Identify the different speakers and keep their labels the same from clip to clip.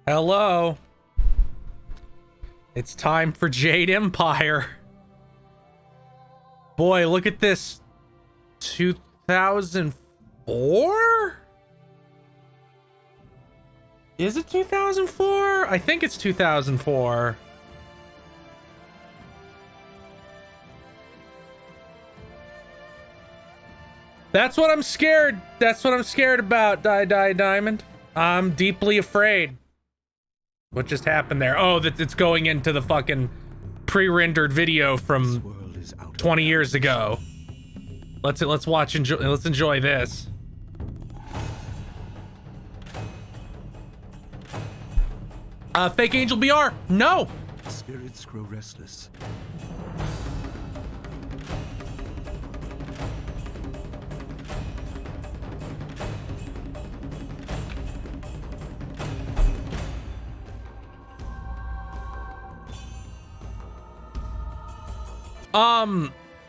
Speaker 1: Hello. It's time for Jade Empire. Boy, look at this. 2004? Is it 2004? I think it's 2004. That's what I'm scared. That's what I'm scared about, Diamond. I'm deeply afraid. What just happened there? Oh, that it's going into the fucking pre-rendered video from 20 years ago. Let's enjoy this. Fake Angel BR. No.
Speaker 2: Spirits grow restless.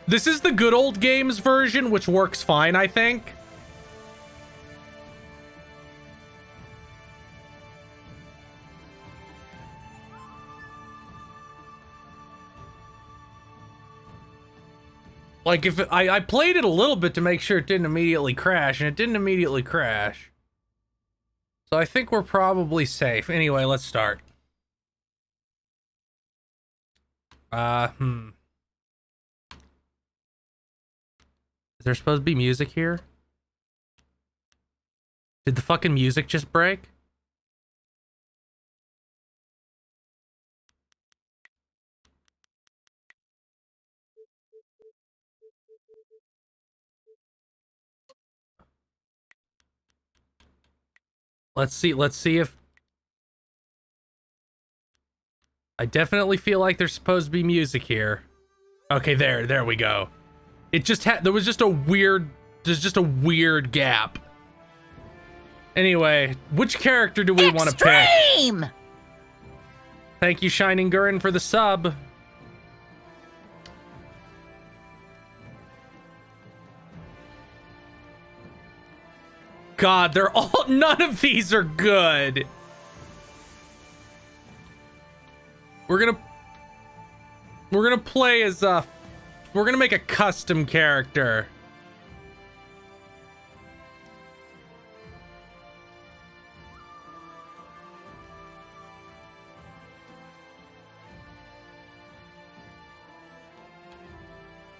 Speaker 1: This is the good old games version, which works fine, I think. Like, if I played it a little bit to make sure it didn't immediately crash, and it didn't immediately crash. So I think we're probably safe. Anyway, let's start. Is there supposed to be music here? Did the fucking music just break? Let's see if... I definitely feel like there's supposed to be music here. Okay, there we go. It just had, there's just a weird gap. Anyway, which character do we want to pick? Thank you, Shining Gurren, for the sub. God, they're all, none of these are good. We're gonna play as we're gonna make a custom character.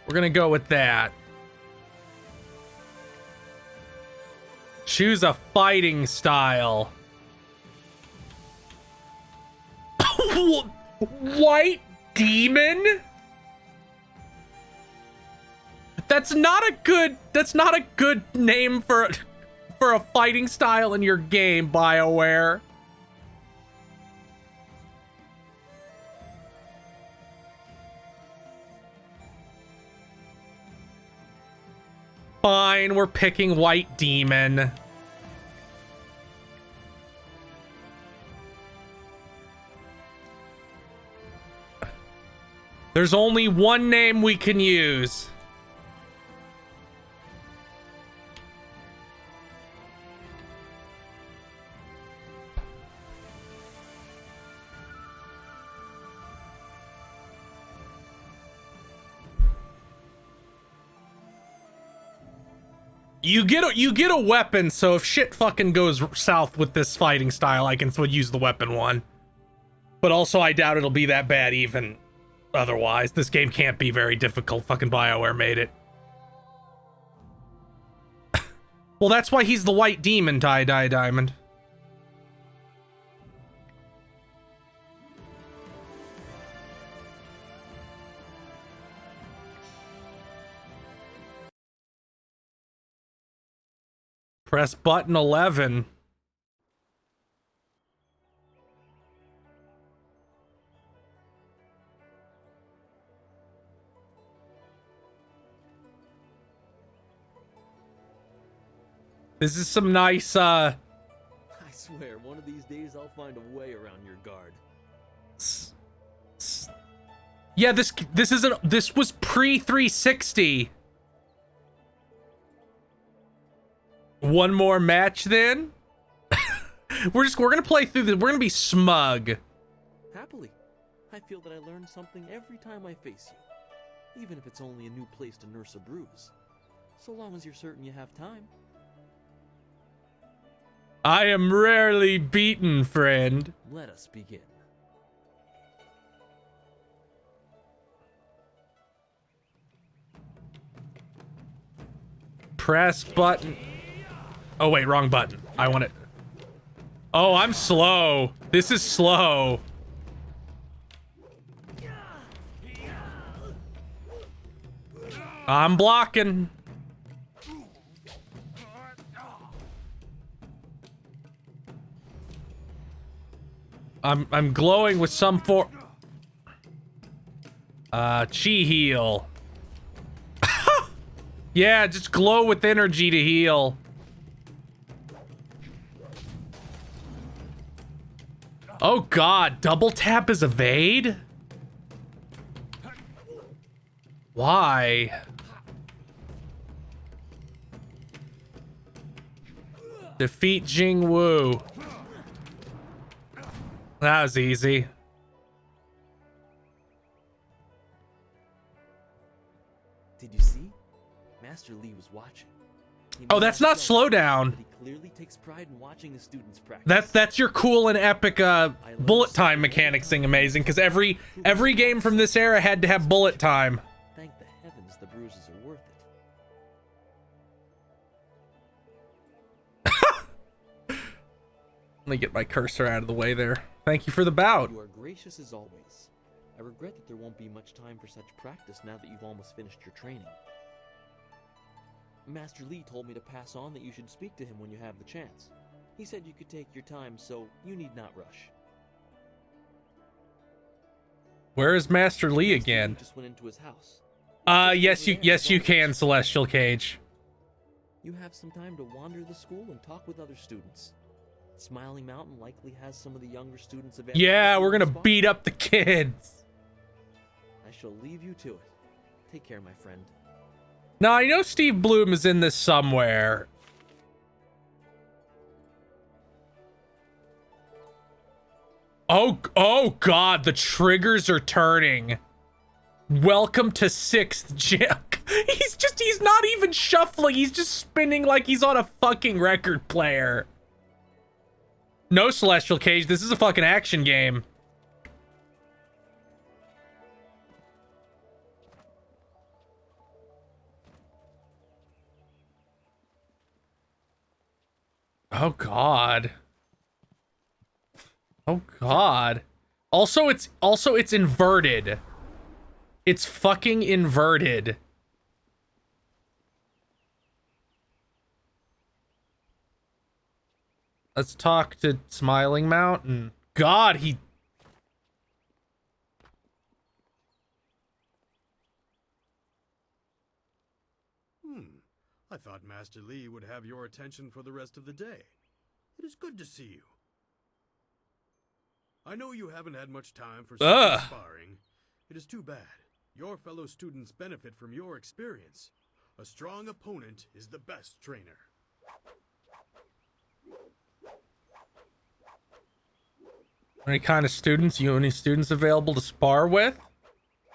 Speaker 1: We're gonna go with that. Choose a fighting style. White demon? That's not a good name for a fighting style in your game, BioWare. Fine, we're picking White Demon. There's only one name we can use. You get a weapon, so if shit fucking goes south with this fighting style, I can still use the weapon one. But also, I doubt it'll be that bad even otherwise. This game can't be very difficult. Fucking BioWare made it. Well, that's why he's the White Demon, Diamond. Press button 11. This is some nice,
Speaker 3: I swear, one of these days I'll find a way around your guard.
Speaker 1: Yeah, this was pre-360. One more match then? We're gonna play through this. We're gonna be smug.
Speaker 3: Happily. I feel that I learn something every time I face you. Even if it's only a new place to nurse a bruise. So long as you're certain you have time.
Speaker 1: I am rarely beaten, friend.
Speaker 3: Let us begin.
Speaker 1: Press button. Oh wait, wrong button. I want it. Oh, I'm slow. This is slow. I'm blocking. I'm glowing with some chi heal. Yeah, just glow with energy to heal. Oh god, double tap is evade? Why? Defeat Jing Wu. That was easy.
Speaker 3: Did you see? Master Li was watching.
Speaker 1: Oh, that's not slowdown.
Speaker 3: He clearly takes pride in watching his students practice.
Speaker 1: That's your cool and epic bullet time mechanics thing amazing, because every game from this era had to have bullet time.
Speaker 3: Thank the heavens the bruises are worth it.
Speaker 1: Let me get my cursor out of the way there. Thank you for the bout.
Speaker 3: You are gracious as always. I regret that there won't be much time for such practice now that you've almost finished your training. Master Li told me to pass on that you should speak to him when you have the chance. He said you could take your time, so you need not rush.
Speaker 1: Where is Master Li again?
Speaker 3: Just went into his house.
Speaker 1: Yes you can, Celestial Cage.
Speaker 3: You have some time to wander the school and talk with other students. Smiling Mountain likely has some of the younger students available.
Speaker 1: Yeah, we're gonna beat up the kids.
Speaker 3: I shall leave you to it. Take care, my friend.
Speaker 1: Now, I know Steve Bloom is in this somewhere. Oh god, the triggers are turning. Welcome to 6th gym. He's not even shuffling. He's just spinning like he's on a fucking record player. No, Celestial Cage, this is a fucking action game. Oh god. Oh god. Also it's inverted. It's fucking inverted. Let's talk to Smiling Mountain. God, he...
Speaker 2: I thought Master Li would have your attention for the rest of the day. It is good to see you. I know you haven't had much time for sparring. It is too bad. Your fellow students benefit from your experience. A strong opponent is the best trainer.
Speaker 1: Any kind of students? Any students available to spar with?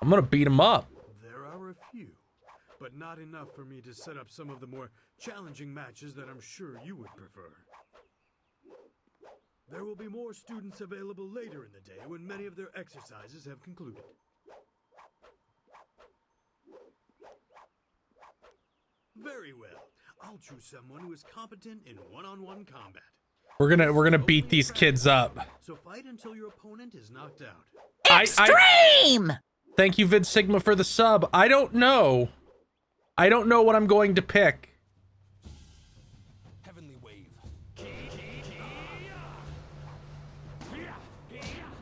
Speaker 1: I'm gonna beat them up.
Speaker 2: There are a few, but not enough for me to set up some of the more challenging matches that I'm sure you would prefer. There will be more students available later in the day when many of their exercises have concluded. Very well. I'll choose someone who is competent in one-on-one combat.
Speaker 1: We're gonna beat these kids up.
Speaker 2: So fight until your opponent is knocked out.
Speaker 4: Extreme!
Speaker 1: Thank you, Vid Sigma, for the sub. I don't know. I don't know what I'm going to pick.
Speaker 5: Heavenly wave.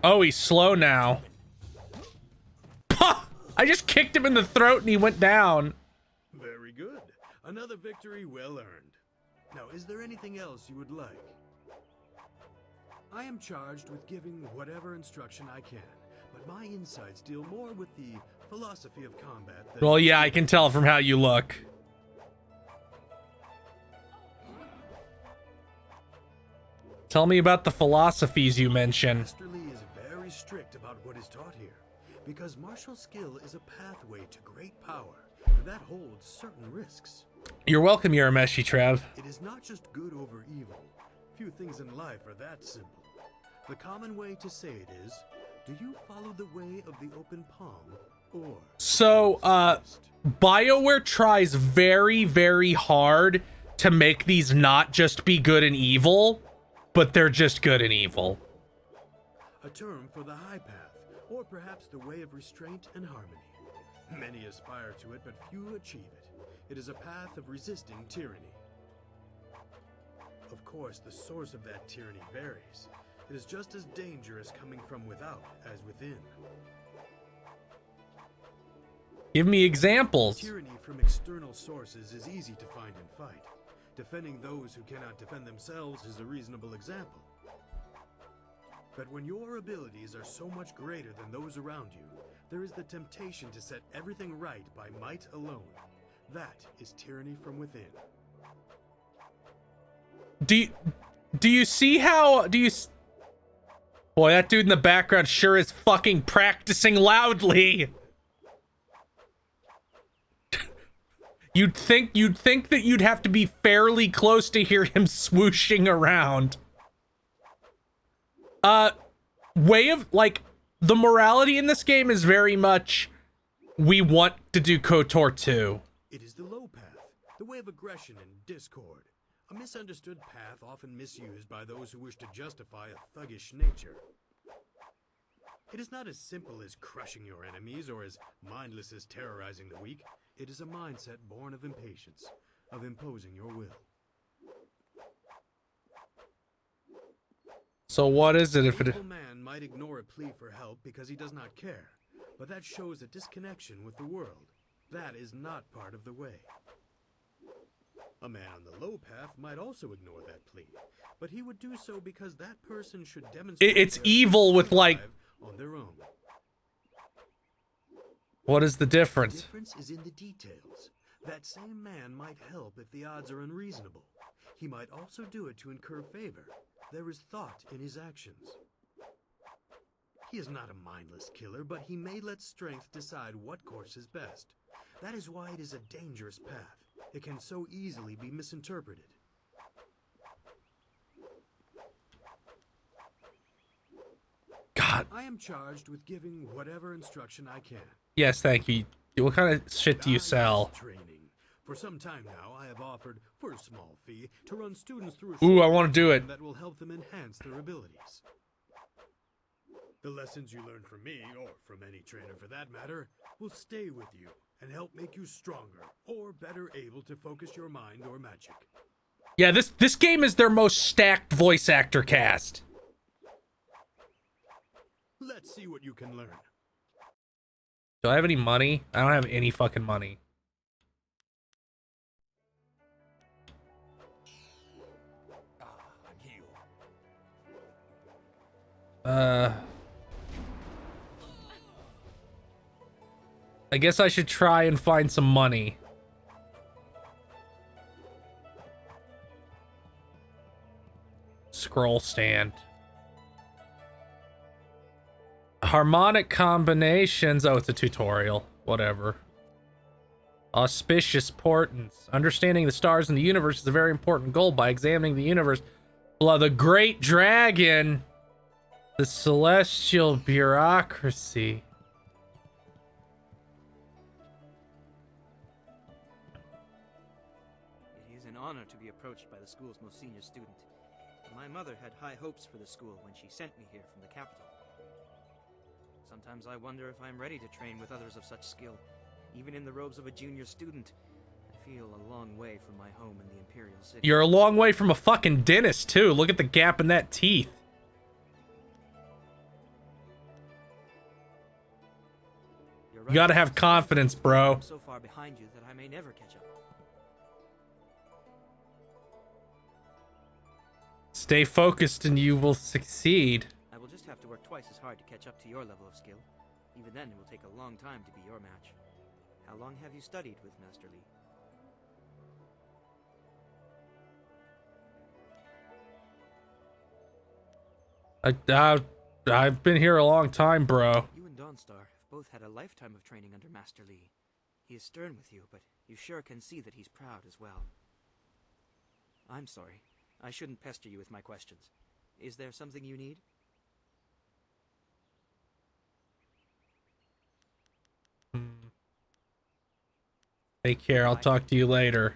Speaker 1: Oh, he's slow now. Pah! I just kicked him in the throat and he went down.
Speaker 2: Very good. Another victory well earned. Now, is there anything else you would like? I am charged with giving whatever instruction I can, but my insights deal more with the philosophy of combat than...
Speaker 1: Well, yeah, I can tell from how you look. Tell me about the philosophies you mention.
Speaker 2: Master Lee is very strict about what is taught here, because martial skill is a pathway to great power, and that holds certain risks.
Speaker 1: You're welcome, Urameshi Trev.
Speaker 2: It is not just good over evil. Few things in life are that simple. The common way to say it is, do you follow the way of the open palm, or...
Speaker 1: So, BioWare tries very, very hard to make these not just be good and evil, but they're just good and evil.
Speaker 2: A term for the high path, or perhaps the way of restraint and harmony. Many aspire to it, but few achieve it. It is a path of resisting tyranny. Of course, the source of that tyranny varies. It is just as dangerous coming from without as within.
Speaker 1: Give me examples.
Speaker 2: Tyranny from external sources is easy to find and fight. Defending those who cannot defend themselves is a reasonable example. But when your abilities are so much greater than those around you, there is the temptation to set everything right by might alone. That is tyranny from within.
Speaker 1: Do you see how... Boy, that dude in the background sure is fucking practicing loudly. You'd think that you'd have to be fairly close to hear him swooshing around. Way of, like, the morality in this game is very much, we want to do KOTOR 2.
Speaker 2: It is the low path, the way of aggression and discord. A misunderstood path often misused by those who wish to justify a thuggish nature. It is not as simple as crushing your enemies or as mindless as terrorizing the weak. It is a mindset born of impatience, of imposing your will.
Speaker 1: So what is it if it...
Speaker 2: An evil man might ignore a plea for help because he does not care, but that shows a disconnection with the world. That is not part of the way. A man on the low path might also ignore that plea, but he would do so because that person should demonstrate
Speaker 1: It's evil with, like...
Speaker 2: on their own.
Speaker 1: What is the difference?
Speaker 2: The difference is in the details. That same man might help if the odds are unreasonable. He might also do it to incur favor. There is thought in his actions. He is not a mindless killer, but he may let strength decide what course is best. That is why it is a dangerous path. It can so easily be misinterpreted.
Speaker 1: God.
Speaker 2: I am charged with giving whatever instruction I can.
Speaker 1: Yes, thank you. What kind of shit do you sell?
Speaker 2: Training. For some time now, I have offered, for a small fee, to run students through a
Speaker 1: Ooh, I want to do it.
Speaker 2: that will help them enhance their abilities. The lessons you learn from me, or from any trainer for that matter, will stay with you and help make you stronger or better able to focus your mind or magic.
Speaker 1: Yeah, this game is their most stacked voice actor cast.
Speaker 2: Let's see what you can learn.
Speaker 1: Do I have any money? I don't have any fucking money.
Speaker 2: I'm healed.
Speaker 1: I guess I should try and find some money. Scroll stand. Harmonic combinations. Oh, it's a tutorial. Whatever. Auspicious portents. Understanding the stars in the universe is a very important goal. By examining the universe, the great dragon, the celestial bureaucracy.
Speaker 5: It is an honor to be approached by the school's most senior student. My mother had high hopes for the school when she sent me here from the capital. Sometimes I wonder if I'm ready to train with others of such skill. Even in the robes of a junior student, I feel a long way from my home in the Imperial City.
Speaker 1: You're a long way from a fucking dentist, too. Look at the gap in that teeth.
Speaker 5: You're
Speaker 1: You gotta have confidence, bro.
Speaker 5: I'm so far behind you that I may never catch up.
Speaker 1: Stay focused and you will succeed.
Speaker 5: I will just have to work twice as hard to catch up to your level of skill. Even then, it will take a long time to be your match. How long have you studied with Master Lee?
Speaker 1: I've been here a long time, bro.
Speaker 5: You and Dawnstar have both had a lifetime of training under Master Lee. He is stern with you, but you sure can see that he's proud as well. I'm sorry. I shouldn't pester you with my questions. Is there something you need?
Speaker 1: Take care. I'll talk to you later.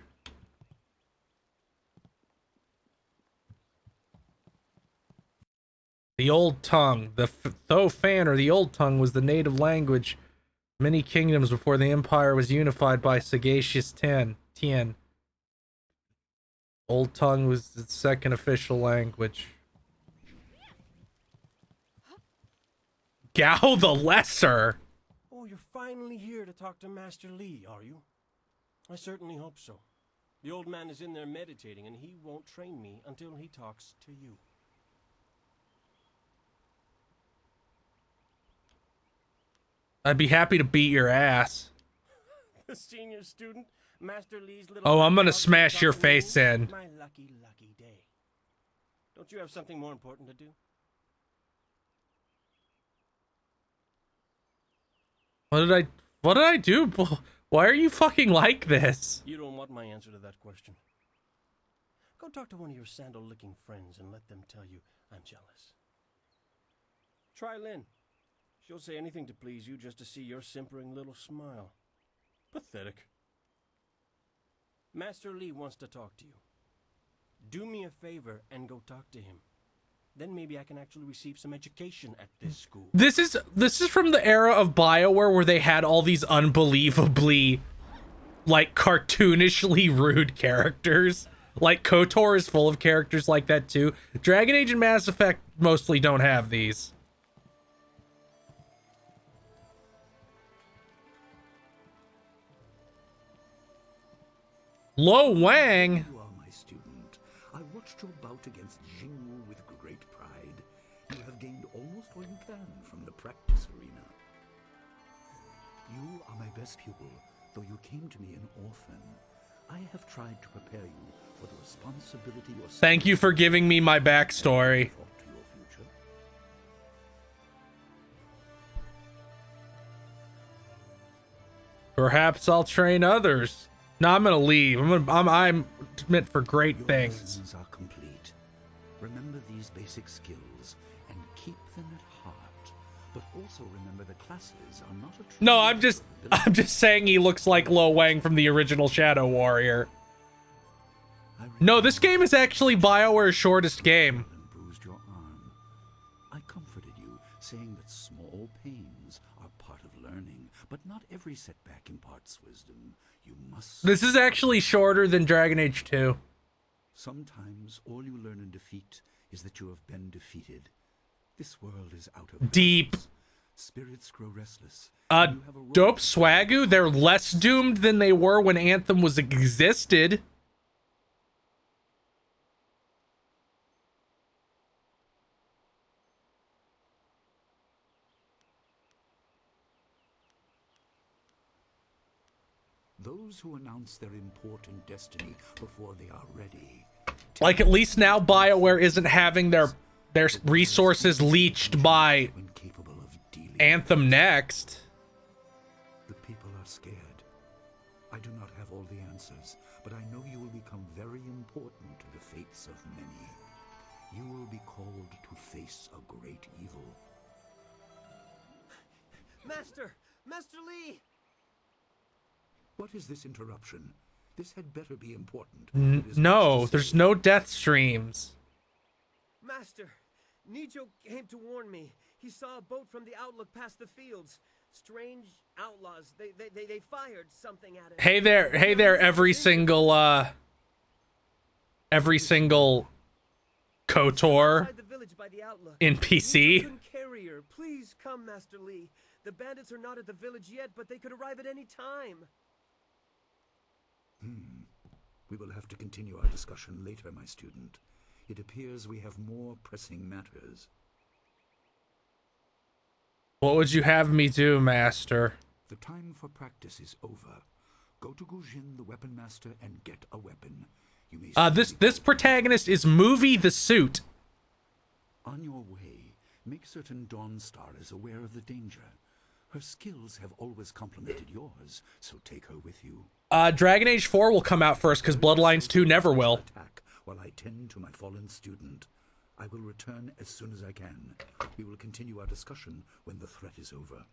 Speaker 1: The Old Tongue. The Thofan, or the Old Tongue, was the native language many kingdoms before the Empire was unified by Sagacious Tien. Old Tongue was its second official language. Gao the Lesser!
Speaker 6: Oh, you're finally here to talk to Master Lee, are you? I certainly hope so. The old man is in there meditating, and he won't train me until he talks to you.
Speaker 1: I'd be happy to beat your ass.
Speaker 6: The senior student, Master Lee's little...
Speaker 1: Oh, I'm gonna
Speaker 6: dog
Speaker 1: smash your
Speaker 6: talking to me?
Speaker 1: face in.
Speaker 6: My lucky, lucky day. Don't you have something more important to do?
Speaker 1: What did I do? Why are you fucking like this?
Speaker 6: You don't want my answer to that question. Go talk to one of your sandal-licking friends and let them tell you I'm jealous. Try Lynn. She'll say anything to please you just to see your simpering little smile. Pathetic. Master Lee wants to talk to you. Do me a favor and go talk to him. Then maybe I can actually receive some education at this school.
Speaker 1: This is from the era of BioWare where they had all these unbelievably, like, cartoonishly rude characters. Like, KOTOR is full of characters like that too. Dragon Age and Mass Effect mostly don't have these. Lo Wang?
Speaker 7: You are my student. I watched your bout against Jingwu with great pride. You have gained almost all you can from the practice arena. You are my best pupil, though you came to me an orphan. I have tried to prepare you for the responsibility your...
Speaker 1: Thank you for giving me my backstory.
Speaker 7: ...to your future.
Speaker 1: Perhaps I'll train others. No, I'm gonna leave. I'm meant for great
Speaker 7: Your
Speaker 1: things.
Speaker 7: lessons are complete. Remember these basic skills and keep them at heart. But also remember the classes are not a...
Speaker 1: No, I'm just saying he looks like Lo Wang from the original Shadow Warrior. No, this game is actually BioWare's shortest game.
Speaker 7: And bruised your arm. I comforted you, saying that small pains are part of learning, but not every setback imparts wisdom. You must...
Speaker 1: This is actually shorter than Dragon Age 2.
Speaker 7: Sometimes all you learn in defeat is that you have been defeated. This world is out of
Speaker 1: Deep.
Speaker 7: balance. Spirits grow restless. and you have a role
Speaker 1: Dope
Speaker 7: to play.
Speaker 1: Swagoo, they're less doomed than they were when Anthem was existed.
Speaker 7: Those who announce their important destiny before they are ready.
Speaker 1: Like, at least now BioWare isn't having their resources leached by
Speaker 7: When capable of dealing.
Speaker 1: Anthem next.
Speaker 7: The people are scared. I do not have all the answers, but I know you will become very important to the fates of many. You will be called to face a great evil.
Speaker 6: Master! Master Lee!
Speaker 7: What is this interruption? This had better be important. It is
Speaker 1: No,
Speaker 7: much to
Speaker 1: there's
Speaker 7: say.
Speaker 1: no death streams.
Speaker 6: Master! Nijo came to warn me. He saw a boat from the outlook past the fields. Strange outlaws. They fired something at it.
Speaker 1: Hey there, every single KOTOR
Speaker 6: Outside the village by the outlook.
Speaker 1: NPC.
Speaker 6: Nijo couldn't carry her. Please come, Master Lee. The bandits are not at the village yet, but they could arrive at any time.
Speaker 7: We will have to continue our discussion later, my student. It appears we have more pressing matters.
Speaker 1: What would you have me do, Master?
Speaker 7: The time for practice is over. Go to Gujin, the weapon master, and get a weapon. You may
Speaker 1: This protagonist is Movie the Suit.
Speaker 7: On your way, make certain Dawnstar is aware of the danger. Her skills have always complemented yours, so take her with you.
Speaker 1: Dragon Age 4 will come out first, because Bloodlines 2 never will.
Speaker 7: Attack while I tend to my fallen student. I will return as soon as I can. We will continue our discussion when the threat is over.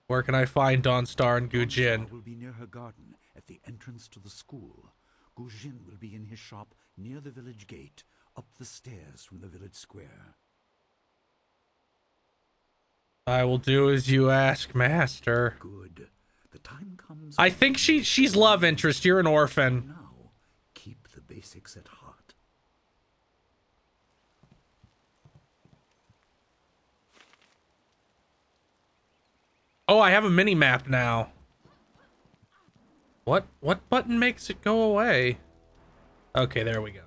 Speaker 1: Where can I find Dawnstar and Gujin?
Speaker 7: Dawnstar will be near her garden at the entrance to the school. Gujin will be in his shop near the village gate, up the stairs from the village square.
Speaker 1: I will do as you ask, Master.
Speaker 7: Good. The time comes.
Speaker 1: I think she's love interest. You're an orphan.
Speaker 7: Now, keep the basics at heart.
Speaker 1: Oh, I have a mini map now. What button makes it go away? Okay, there we go.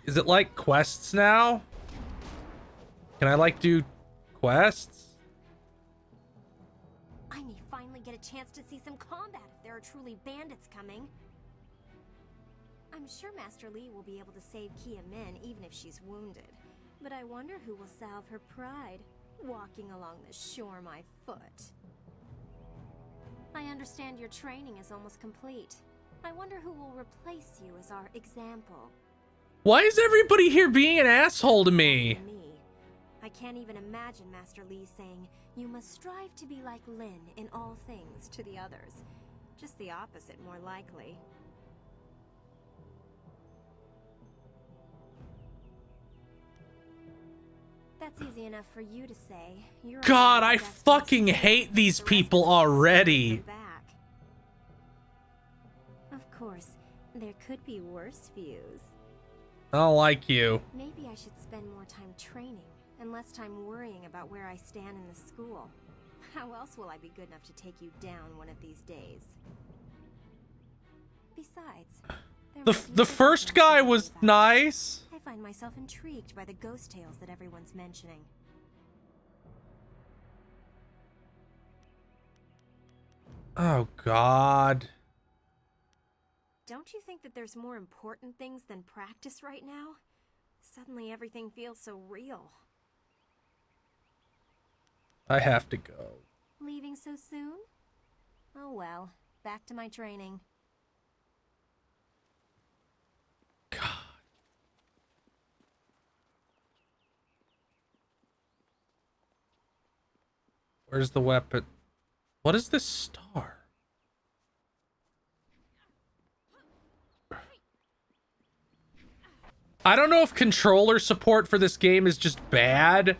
Speaker 1: Is it like quests now? Can I like do quests?
Speaker 8: I may finally get a chance to see some combat if there are truly bandits coming. I'm sure Master Li will be able to save Kia Min even if she's wounded. But I wonder who will salve her pride, walking along the shore my foot. I understand your training is almost complete. I wonder who will replace you as our example.
Speaker 1: Why is everybody here being an asshole to me?
Speaker 8: I can't even imagine Master Li saying, "You must strive to be like Lin in all things" to the others. Just the opposite, more likely. That's easy enough for you to say. You're
Speaker 1: God, I fucking hate these people already.
Speaker 8: Of course, there could be worse views.
Speaker 1: I don't like you.
Speaker 8: Maybe I should spend more time training and less time worrying about where I stand in the school. How else will I be good enough to take you down one of these days? Besides,
Speaker 1: The first guy was nice.
Speaker 8: I find myself intrigued by the ghost tales that everyone's mentioning.
Speaker 1: Oh God.
Speaker 8: Don't you think that there's more important things than practice right now? Suddenly everything feels so real.
Speaker 1: I have to go.
Speaker 8: Leaving so soon? Oh well, back to my training.
Speaker 1: God. Where's the weapon? What is this star? I don't know if controller support for this game is just bad,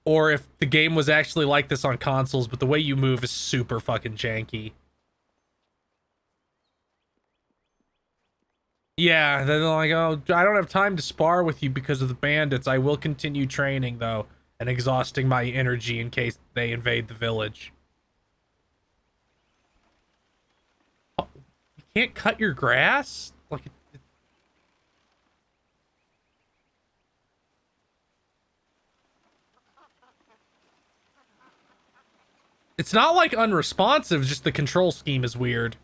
Speaker 1: or if the game was actually like this on consoles, but the way you move is super fucking janky. Yeah, they're like, oh, I don't have time to spar with you because of the bandits. I will continue training, though, and exhausting my energy in case they invade the village. Oh, you can't cut your grass? Like, it's not like unresponsive, just the control scheme is weird.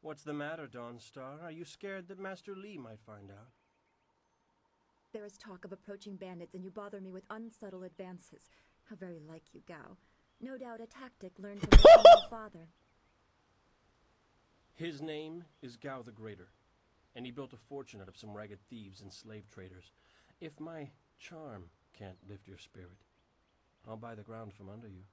Speaker 6: What's the matter, Dawnstar? Are you scared that Master Li might find out?
Speaker 4: There is talk of approaching bandits, and you bother me with unsubtle advances. How very like you, Gao. No doubt a tactic learned from your father.
Speaker 6: His name is Gao the Greater, and he built a fortune out of some ragged thieves and slave traders. If my charm can't lift your spirit, I'll buy the ground from under you.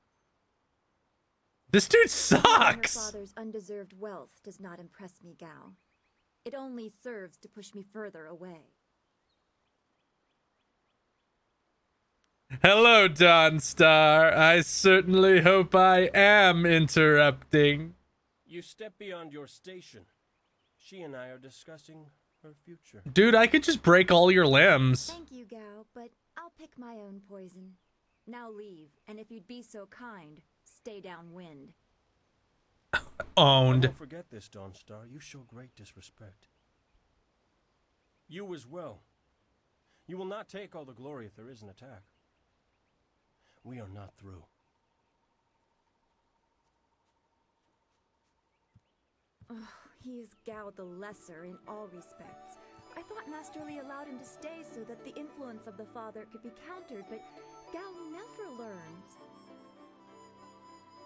Speaker 1: This dude sucks!
Speaker 4: Your father's undeserved wealth does not impress me, Gao. It only serves to push me further away.
Speaker 1: Hello, Dawnstar. I certainly hope I am interrupting.
Speaker 6: You step beyond your station. She and I are discussing her future.
Speaker 1: Dude, I could just break all your limbs.
Speaker 4: Thank you, Gao, but I'll pick my own poison. Now leave, and if you'd be so kind, stay downwind.
Speaker 1: Owned.
Speaker 6: Don't forget this, Dawnstar. You show great disrespect. You as well. You will not take all the glory if there is an attack. We are not through.
Speaker 4: Oh, he is Gao the Lesser in all respects. I thought Master Li allowed him to stay so that the influence of the father could be countered, but Gao never learns.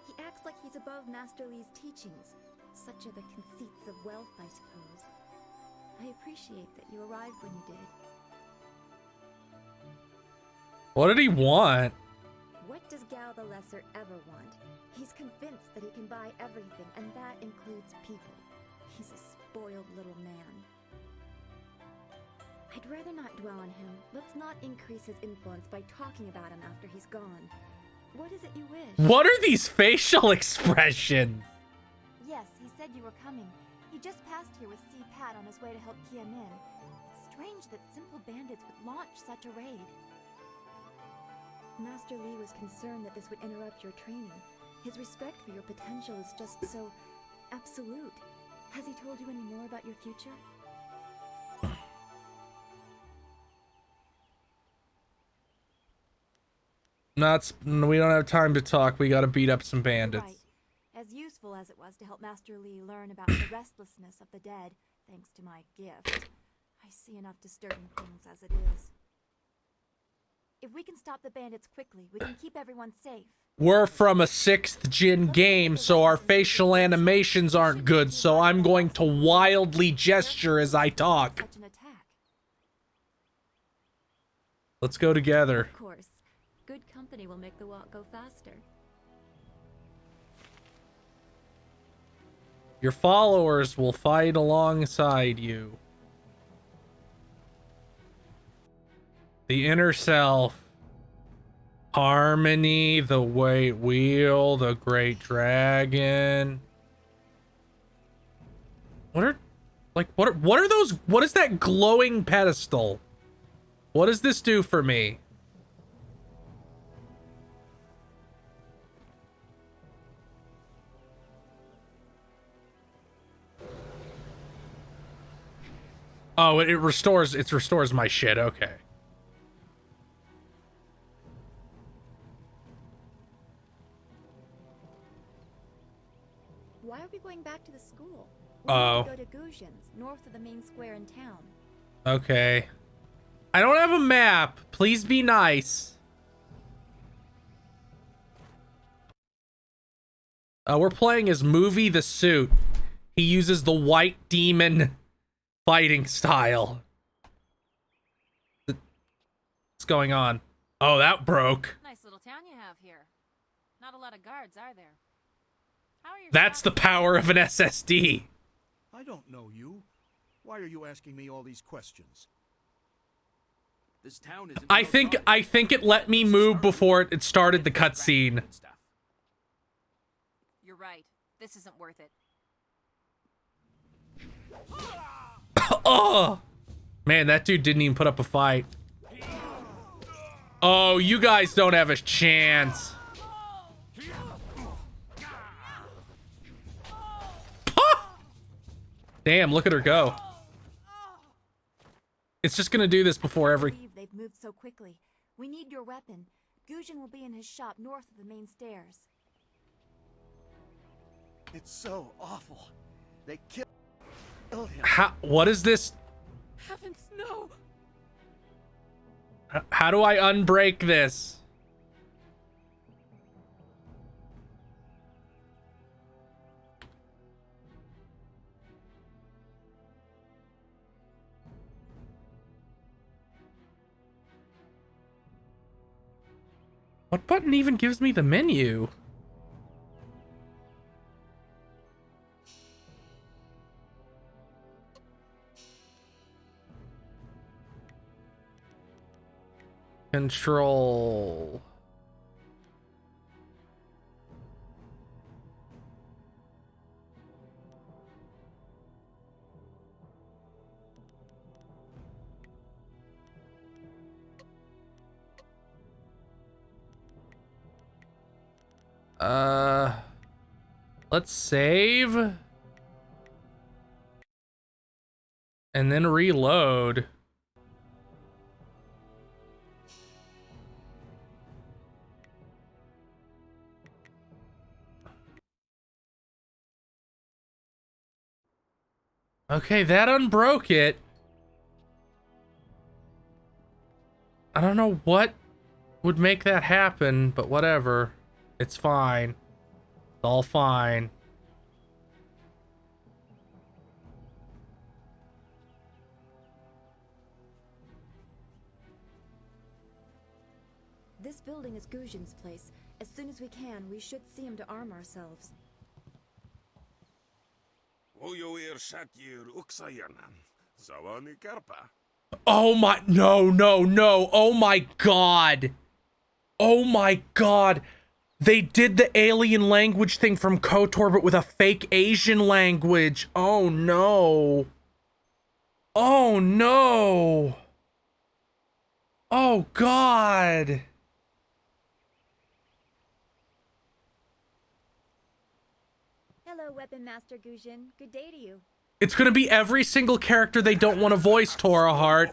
Speaker 4: He acts like he's above Master Li's teachings. Such are the conceits of wealth, I suppose. I appreciate that you arrived when you did.
Speaker 1: What did he want?
Speaker 4: What does Gao the Lesser ever want? He's convinced that he can buy everything, and that includes people. He's a spoiled little man. I'd rather not dwell on him. Let's not increase his influence by talking about him after he's gone. What is it you wish?
Speaker 1: What are these facial expressions?
Speaker 4: Yes, he said you were coming. He just passed here with C. Pat on his way to help Kia Min. It's strange that simple bandits would launch such a raid. Master Li was concerned that this would interrupt your training. His respect for your potential is just so absolute. Has he told you any more about your future?
Speaker 1: We don't have time to talk. We gotta beat up some bandits.
Speaker 4: Right. As useful as it was to help Master Li learn about the restlessness of the dead, thanks to my gift, I see enough disturbing things as it is. If we can stop the bandits quickly, we can keep everyone safe.
Speaker 1: We're from a 6th gen game, so our facial animations aren't good, so I'm going to wildly gesture as I talk.
Speaker 4: Such an attack.
Speaker 1: Let's go together.
Speaker 4: Of course. Good company will make the walk go faster.
Speaker 1: Your followers will fight alongside you. The inner self. Harmony, the white wheel, the great dragon. What are those? What is that glowing pedestal? What does this do for me? Oh, it restores my shit. Okay.
Speaker 4: Why are we going back to the school?
Speaker 1: Oh.
Speaker 4: We need to go to Guzhin's, north of the main square in town.
Speaker 1: Okay. I don't have a map. Please be nice. We're playing as Movie the Suit. He uses the white demon fighting style. What's going on? Oh, that broke.
Speaker 9: Nice little town you have here. Not a lot of guards, are there? How are your
Speaker 1: That's the power of an SSD.
Speaker 10: I don't know you. Why are you asking me all these questions?
Speaker 2: This town is.
Speaker 1: I think it let me move before it started the cutscene.
Speaker 9: You're right. This isn't worth it.
Speaker 1: Oh, man, that dude didn't even put up a fight. Oh, you guys don't have a chance. Damn, look at her go. It's just gonna do this before every...
Speaker 4: They've moved so quickly. We need your weapon. Guzhin will be in his shop north of the main stairs.
Speaker 10: It's so awful. They killed him.
Speaker 1: What is this?
Speaker 9: Heavens, no!
Speaker 1: How do I unbreak this? What button even gives me the menu? Control. Let's save. And then reload. Okay, that unbroke it. I don't know what would make that happen, but whatever. It's fine. It's all fine.
Speaker 4: This building is Guzhin's place. As soon as we can, we should see him to arm ourselves.
Speaker 1: Oh my, no, no, no. Oh my God. Oh my God. They did the alien language thing from KOTOR, but with a fake Asian language. Oh no. Oh no. Oh God.
Speaker 4: Hello, Weapon Master Guzhin. Good day to you.
Speaker 1: It's gonna be every single character they don't want to voice, Tora Hart.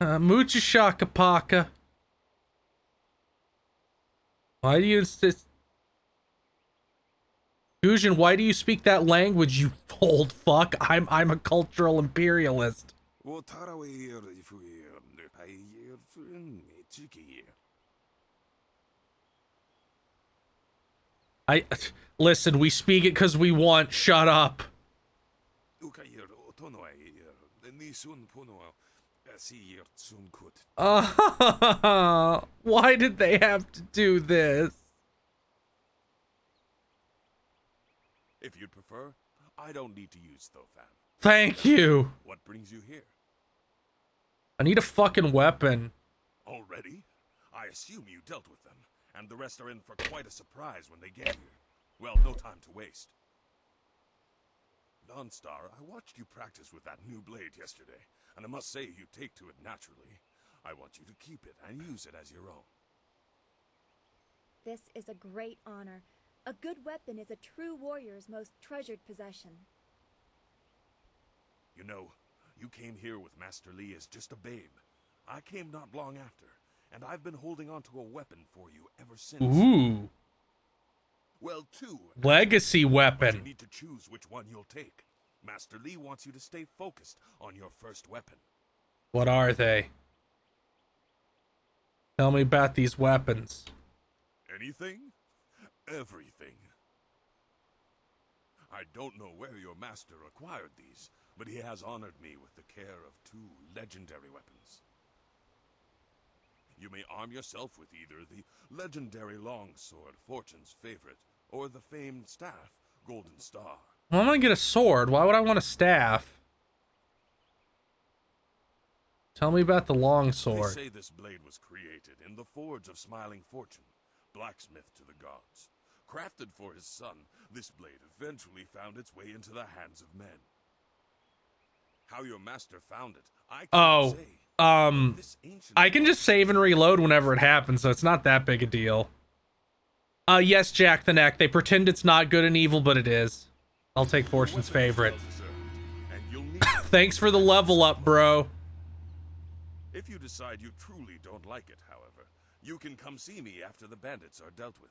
Speaker 1: Mucha shaka paka. Why do you insist? Guzhin, why do you speak that language, you old fuck? I'm a cultural imperialist. Listen, we speak it because we want. Shut up. Why did they have to do this?
Speaker 11: If you'd prefer, I don't need to use Thofan.
Speaker 1: Thank you.
Speaker 11: What brings you here?
Speaker 1: I need a fucking weapon.
Speaker 11: Already? I assume you dealt with them, and the rest are in for quite a surprise when they get here. Well, no time to waste. Dawnstar, I watched you practice with that new blade yesterday, and I must say you take to it naturally. I want you to keep it and use it as your own.
Speaker 4: This is a great honor. A good weapon is a true warrior's most treasured possession.
Speaker 11: You know, you came here with Master Li as just a babe. I came not long after, and I've been holding on to a weapon for you ever since.
Speaker 1: Ooh.
Speaker 11: Well, two.
Speaker 1: Legacy weapon.
Speaker 11: But you need to choose which one you'll take. Master Li wants you to stay focused on your first weapon.
Speaker 1: What are they? Tell me about these weapons.
Speaker 11: Anything? Everything. I don't know where your master acquired these, but he has honored me with the care of two legendary weapons. You may arm yourself with either the legendary longsword, Fortune's favorite, or the famed staff, Golden Star.
Speaker 1: Well, I'm gonna get a sword. Why would I want a staff? Tell me about the longsword.
Speaker 11: They say this blade was created in the forge of Smiling Fortune, blacksmith to the gods. Crafted for his son, this blade eventually found its way into the hands of men. How your master found it, I can't say.
Speaker 1: I can just save and reload whenever it happens, so it's not that big a deal. Yes, Jack the Neck. They pretend it's not good and evil, but it is. I'll take Fortune's favorite. Thanks for the level up, bro.
Speaker 11: If you decide you truly don't like it, however, you can come see me after the bandits are dealt with.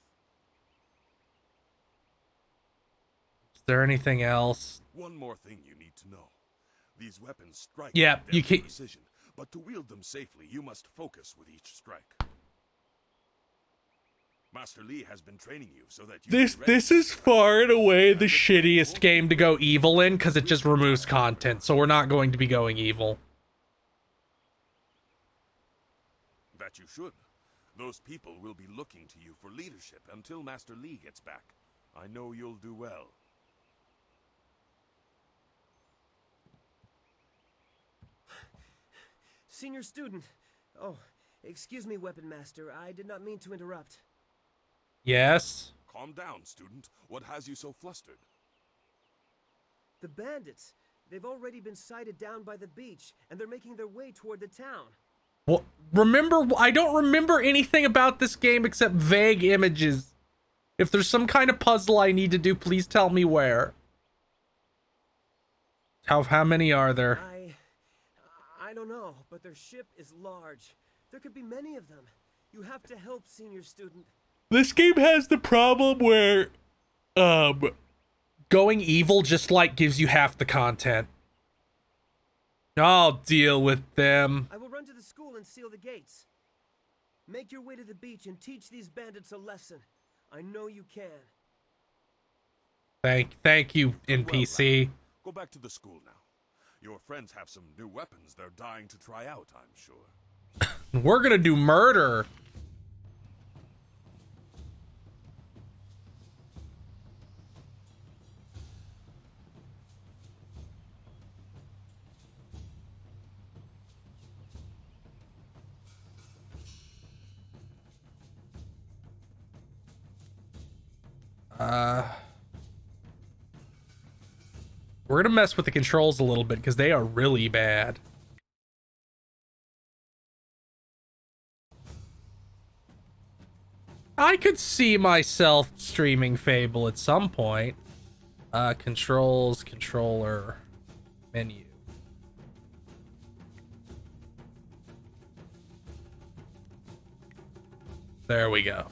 Speaker 1: Is there anything else?
Speaker 11: One more thing you need to know. These weapons strike
Speaker 1: Yeah,
Speaker 11: with
Speaker 1: you can't.
Speaker 11: precision, but to wield them safely, you must focus with each strike. Master Li has been training you so that you
Speaker 1: This is far and away the shittiest game to go evil in because it just removes content, so we're not going to be going evil.
Speaker 11: That you should. Those people will be looking to you for leadership until Master Li gets back. I know you'll do well.
Speaker 6: Senior student. Oh, excuse me, Weapon Master. I did not mean to interrupt.
Speaker 1: Yes?
Speaker 11: Calm down, student. What has you so flustered?
Speaker 6: The bandits. They've already been sighted down by the beach, and they're making their way toward the town.
Speaker 1: Well, I don't remember anything about this game except vague images. If there's some kind of puzzle I need to do, please tell me where. How many are there?
Speaker 6: I don't know, but their ship is large. There could be many of them. You have to help, senior student.
Speaker 1: This game has the problem where Going evil just like gives you half the content. I'll deal with them.
Speaker 6: I will run to the school and seal the gates. Make your way to the beach and teach these bandits a lesson. I know you can.
Speaker 1: Thank you,
Speaker 11: Well,
Speaker 1: NPC.
Speaker 11: lad, go back to the school now. Your friends have some new weapons they're dying to try out, I'm sure.
Speaker 1: We're gonna do murder. We're gonna mess with the controls a little bit because they are really bad. I could see myself streaming Fable at some point. Controls, controller, menu. There we go.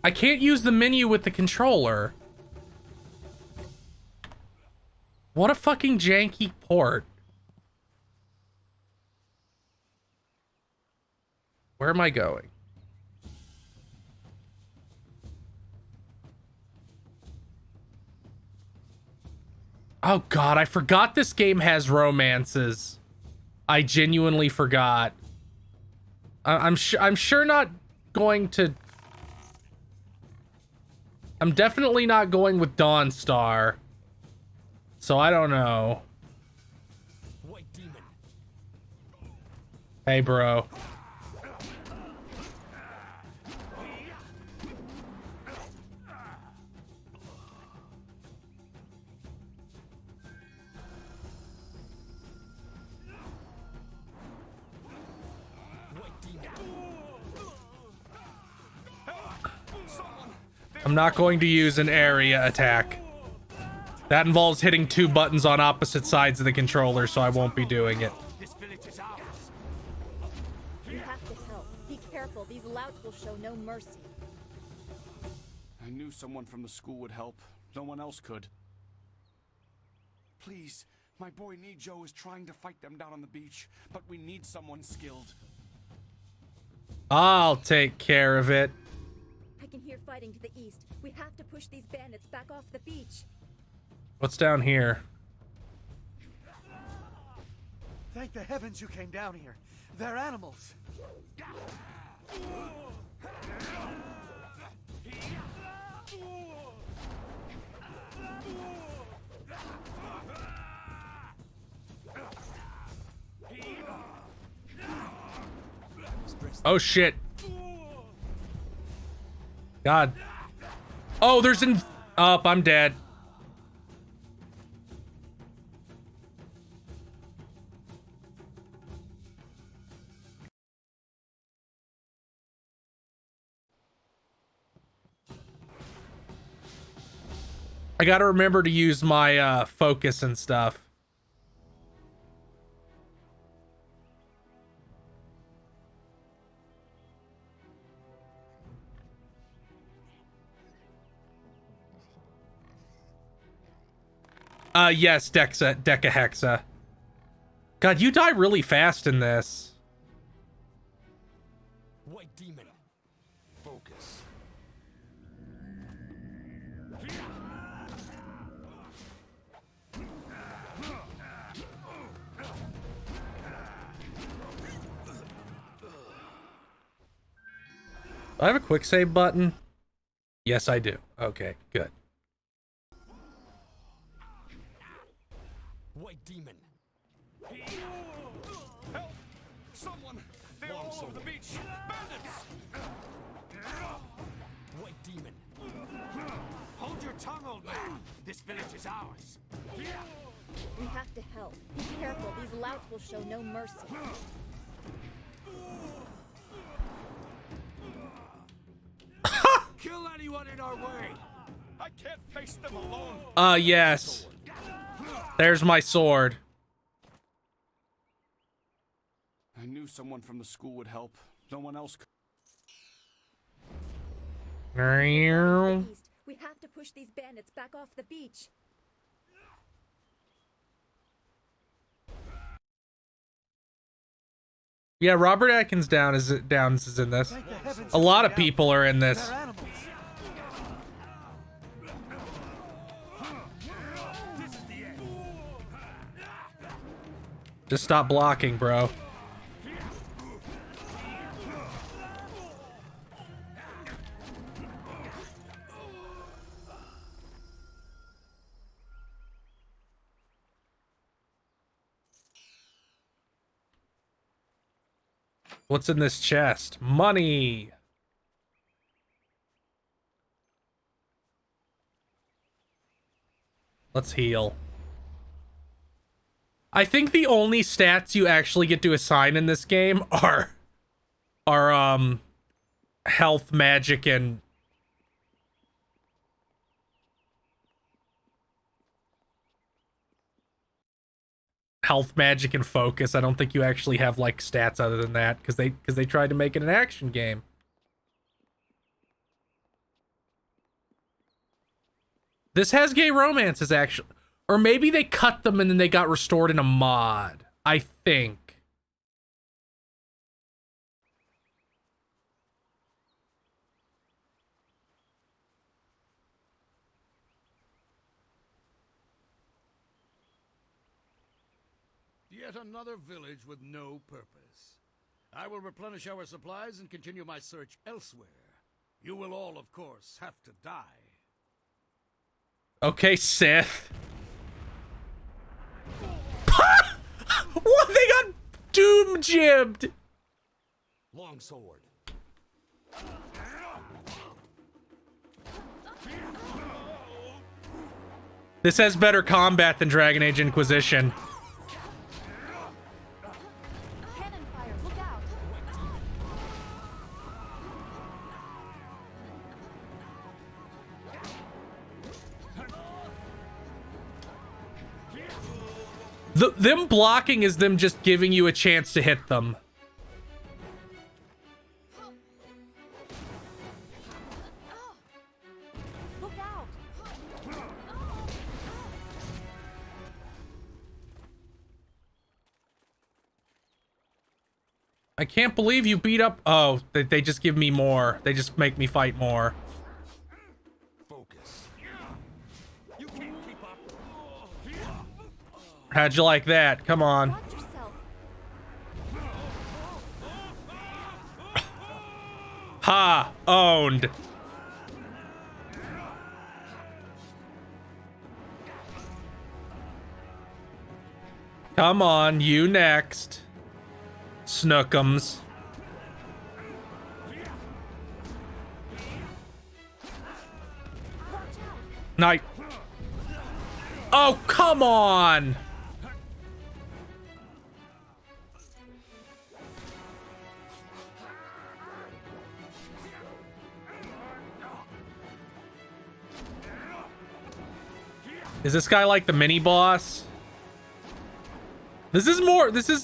Speaker 1: I can't use the menu with the controller. What a fucking janky port. Where am I going? Oh god, I forgot this game has romances. I genuinely forgot. I'm sure not going to... I'm definitely not going with Dawnstar. So I don't know.
Speaker 6: White demon.
Speaker 1: Hey, bro. I'm not going to use an area attack. That involves hitting 2 buttons on opposite sides of the controller, so I won't be doing it.
Speaker 6: This village is ours.
Speaker 4: You have to help. Be careful. These louts will show no mercy.
Speaker 10: I knew someone from the school would help. No one else could. Please, my boy Nijo is trying to fight them down on the beach, but we need someone skilled.
Speaker 1: I'll take care of it.
Speaker 4: I can hear fighting to the east. We have to push these bandits back off the beach.
Speaker 1: What's down here?
Speaker 12: Thank the heavens you came down here. They're animals.
Speaker 1: Oh shit. God. Oh, there's an... Up, I'm dead. I gotta remember to use my focus and stuff. Yes, Decahexa. God, you die really fast in this.
Speaker 6: White demon. Focus.
Speaker 1: Do I have a quick save button? Yes, I do. Okay, good.
Speaker 6: White demon. Help! Someone! They're all over the beach! Bandits! White demon. Hold your tongue, old man! This village is ours!
Speaker 4: We have to help. Be careful. These louts will show no mercy.
Speaker 6: Kill anyone in our way! I can't face them alone!
Speaker 1: Yes. There's my sword.
Speaker 13: I knew someone from the school would help. No one else could.
Speaker 4: We have to push these bandits back off the beach.
Speaker 1: Yeah, Robert Atkins Downs is in this. A lot of people are in this. Just stop blocking, bro. What's in this chest? Money. Let's heal. I think the only stats you actually get to assign in this game are health, magic, and focus. I don't think you actually have like stats other than that because they tried to make it an action game. This has gay romances actually, or maybe they cut them and then they got restored in a mod. I think.
Speaker 2: Yet another village with no purpose. I will replenish our supplies and continue my search elsewhere. You will all, of course, have to die.
Speaker 1: Okay, Sith. What? They got doom jibbed.
Speaker 7: Longsword.
Speaker 1: This has better combat than Dragon Age Inquisition.
Speaker 4: Cannon fire, look out.
Speaker 1: Them blocking is them just giving you a chance to hit them.
Speaker 4: Look out.
Speaker 1: I can't believe you beat up. Oh, they just give me more. They just make me fight more.
Speaker 7: Focus.
Speaker 1: How'd you like that? Come on.
Speaker 4: Watch yourself.
Speaker 1: Ha! Owned. Come on, you next. Snookums. Night. Oh, come on! Is this guy like the mini boss? This is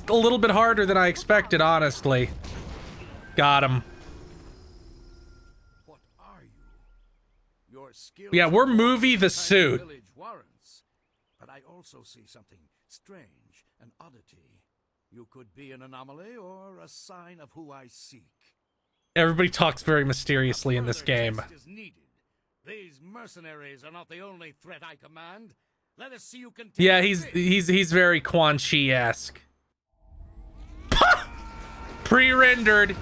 Speaker 1: a little bit harder than I expected, honestly. Got him.
Speaker 2: What are you? Your skills
Speaker 1: Yeah, we're movie the
Speaker 2: kind of
Speaker 1: suit.
Speaker 2: village warrants, but I also see something strange, an oddity. You could be an anomaly or a sign of who I seek.
Speaker 1: Everybody talks very mysteriously in this game.
Speaker 2: Test is needed. These mercenaries are not the only threat I command. Let us see you continue.
Speaker 1: Yeah, he's very Quan Chi-esque. Pre-rendered.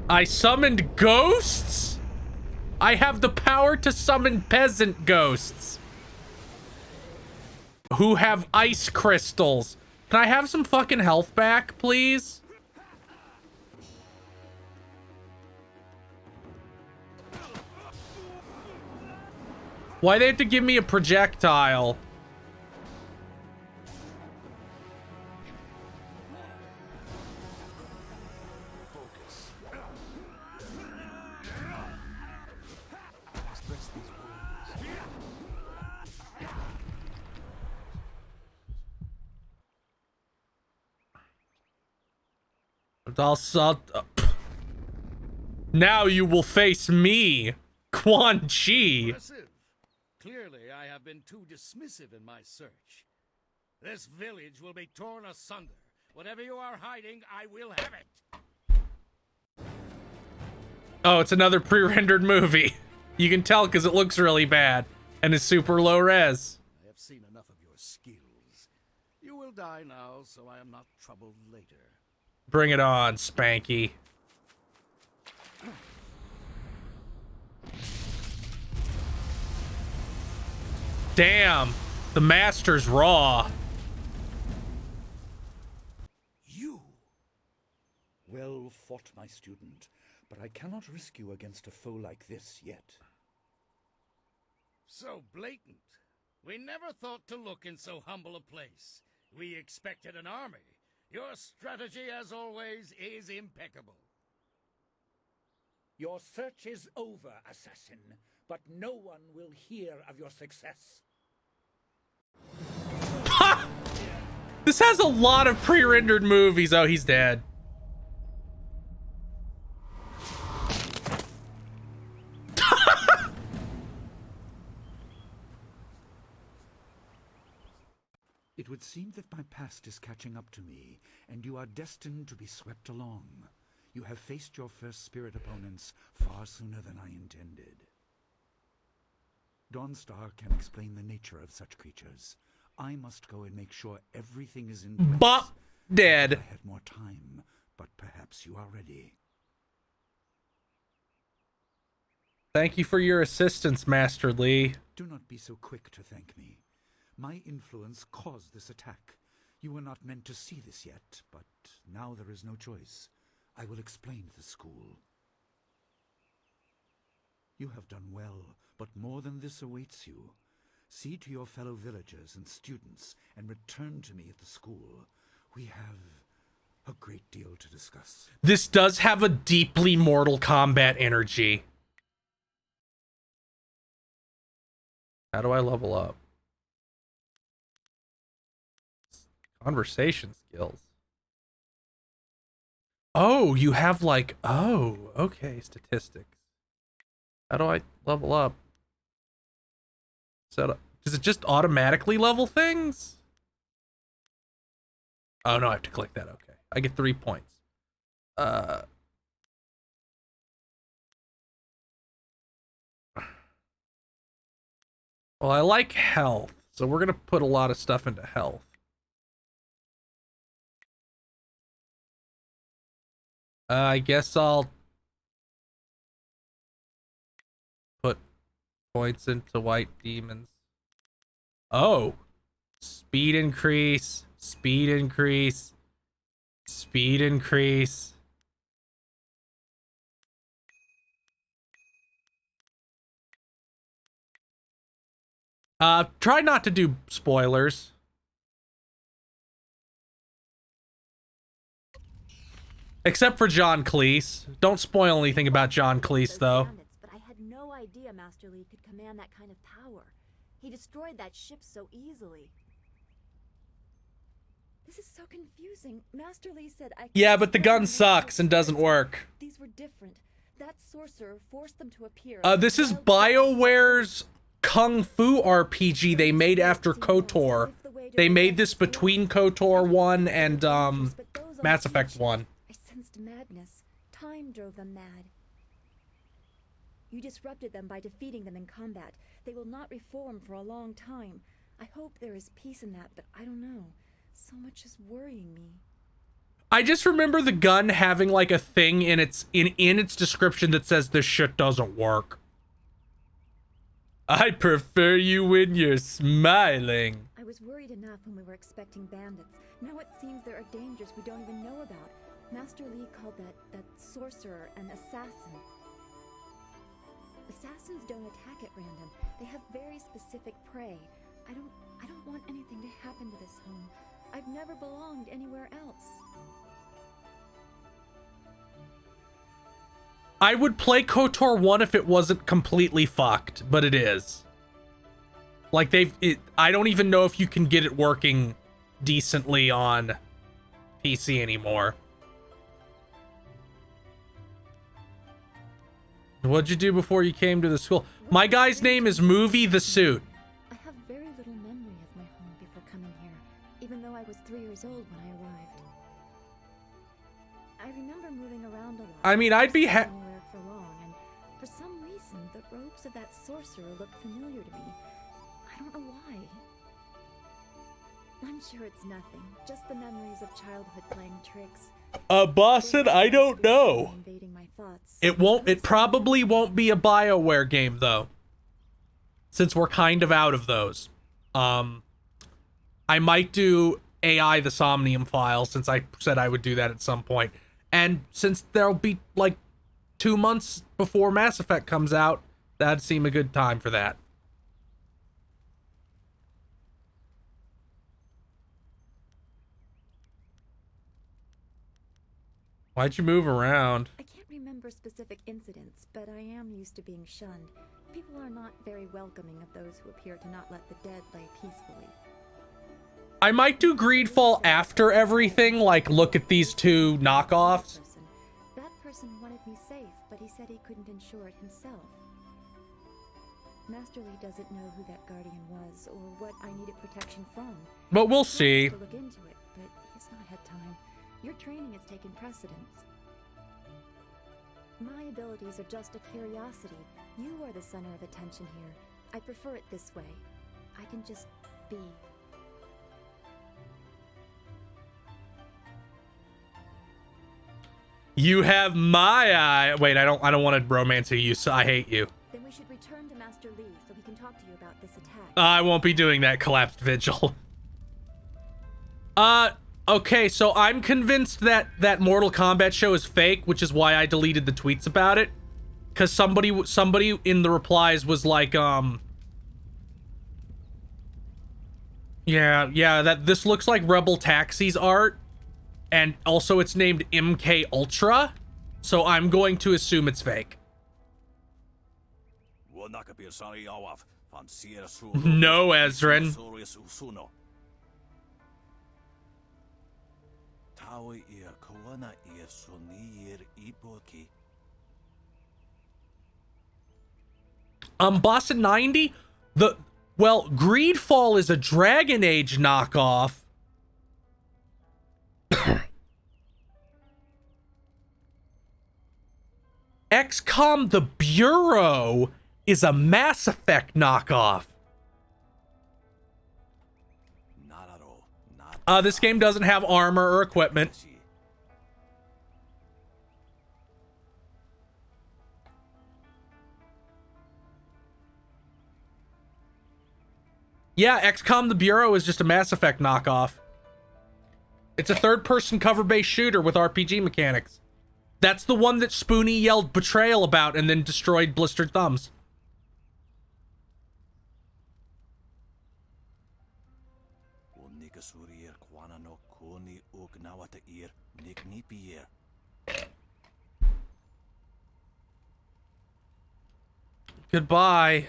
Speaker 1: I summoned ghosts? I have the power to summon peasant ghosts who have ice crystals. Can I have some fucking health back, please? Why they have to give me a projectile? Now you will face me, Quan Chi.
Speaker 10: Impressive. Clearly, I have been too dismissive in my search. This village will be torn asunder. Whatever you are hiding, I will have it.
Speaker 1: Oh, it's another pre-rendered movie. You can tell because it looks really bad and is super low res.
Speaker 10: I have seen enough of your skills. You will die now, so I am not troubled later.
Speaker 1: Bring it on, Spanky. Damn, the master's raw.
Speaker 7: You! Well fought, my student, but I cannot risk you against a foe like this yet.
Speaker 10: So blatant. We never thought to look in so humble a place. We expected an army. Your strategy, as always, is impeccable.
Speaker 7: Your search is over, assassin, but no one will hear of your success.
Speaker 1: Ha! This has a lot of pre-rendered movies. Oh, he's dead.
Speaker 7: It would seem that my past is catching up to me, and you are destined to be swept along. You have faced your first spirit opponents far sooner than I intended. Dawnstar can explain the nature of such creatures. I must go and make sure everything is in place.
Speaker 1: Bop! Dead.
Speaker 7: I had more time, but perhaps you are ready.
Speaker 1: Thank you for your assistance, Master Lee.
Speaker 7: Do not be so quick to thank me. My influence caused this attack. You were not meant to see this yet, but now there is no choice. I will explain the school. You have done well, but more than this awaits you. See to your fellow villagers and students and return to me at the school. We have a great deal to discuss.
Speaker 1: This does have a deeply Mortal Kombat energy. How do I level up? Conversation skills. Oh, you have like, oh, okay, statistics. How do I level up? Set up. Does it just automatically level things? Oh no, I have to click that. Okay. I get 3 points. Well, I like health, so we're gonna put a lot of stuff into health. I guess I'll put points into white demons. Oh, speed increase, speed increase, speed increase. Try not to do spoilers. Except for John Cleese. Don't spoil anything about John Cleese, though.
Speaker 4: But I had no idea Master Lee could command that kind of power. He destroyed that ship so easily. This is so confusing. Master Lee said I...
Speaker 1: Yeah, but the gun sucks and doesn't work.
Speaker 4: These were different. That sorcerer forced them to appear.
Speaker 1: This is BioWare's Kung Fu RPG they made after KOTOR. They made this between KOTOR 1 and Mass Effect 1.
Speaker 4: I sensed madness. Time drove them mad. You disrupted them by defeating them in combat. They will not reform for a long time. I hope there is peace in that, but I don't know. So much is worrying me.
Speaker 1: I just remember the gun having like a thing in its description that says this shit doesn't work. I prefer you when you're smiling.
Speaker 4: I was worried enough when we were expecting bandits. Now it seems there are dangers we don't even know about. Master Lee called that sorcerer an assassin. Assassins don't attack at random. They have very specific prey. I don't want anything to happen to this home. I've never belonged anywhere else.
Speaker 1: I would play KOTOR 1 if it wasn't completely fucked, but it is. Like I don't even know if you can get it working decently on PC anymore. What'd you do before you came to the school? My guy's name is Movie the Suit.
Speaker 4: I have very little memory of my home before coming here, even though I was 3 years old when I arrived. I remember moving around a lot.
Speaker 1: I mean, I'd be
Speaker 4: nowhere for long, and for some reason, the robes of that sorcerer look familiar to me. I don't know why. I'm sure it's nothing, just the memories of childhood playing tricks.
Speaker 1: Boston, I don't know.
Speaker 4: Invading my thoughts.
Speaker 1: It probably won't be a BioWare game though, since we're kind of out of those. I might do AI the Somnium file, since I said I would do that at some point. And since there'll be like 2 months before Mass Effect comes out, that'd seem a good time for that. Why'd you move around?
Speaker 4: I can't remember specific incidents, but I am used to being shunned. People are not very welcoming of those who appear to not let the dead lay peacefully.
Speaker 1: I might do Greedfall after everything, like look at these 2 knockoffs.
Speaker 4: That person wanted me safe, but he said he couldn't ensure it himself. Master Lee doesn't know who that guardian was or what I needed protection from.
Speaker 1: But we'll see.
Speaker 4: To look into it, but he's not had time. Your training has taken precedence. My abilities are just a curiosity. You are the center of attention here. I prefer it this way. I can just be.
Speaker 1: You have my eye. Wait, I don't want to romance you, so I hate you.
Speaker 4: Then we should return to Master Lee so he can talk to you about this attack.
Speaker 1: I won't be doing that, Collapsed Vigil. Okay, so I'm convinced that Mortal Kombat show is fake, which is why I deleted the tweets about it. Because somebody in the replies was like, yeah, that this looks like Rebel Taxi's art. And also it's named MK Ultra. So I'm going to assume it's fake. No, Ezrin. Boston 90? Greedfall is a Dragon Age knockoff. XCOM the Bureau is a Mass Effect knockoff. This game doesn't have armor or equipment. Yeah, XCOM the Bureau is just a Mass Effect knockoff. It's a third-person cover-based shooter with RPG mechanics. That's the one that Spoonie yelled betrayal about and then destroyed Blistered Thumbs. Goodbye.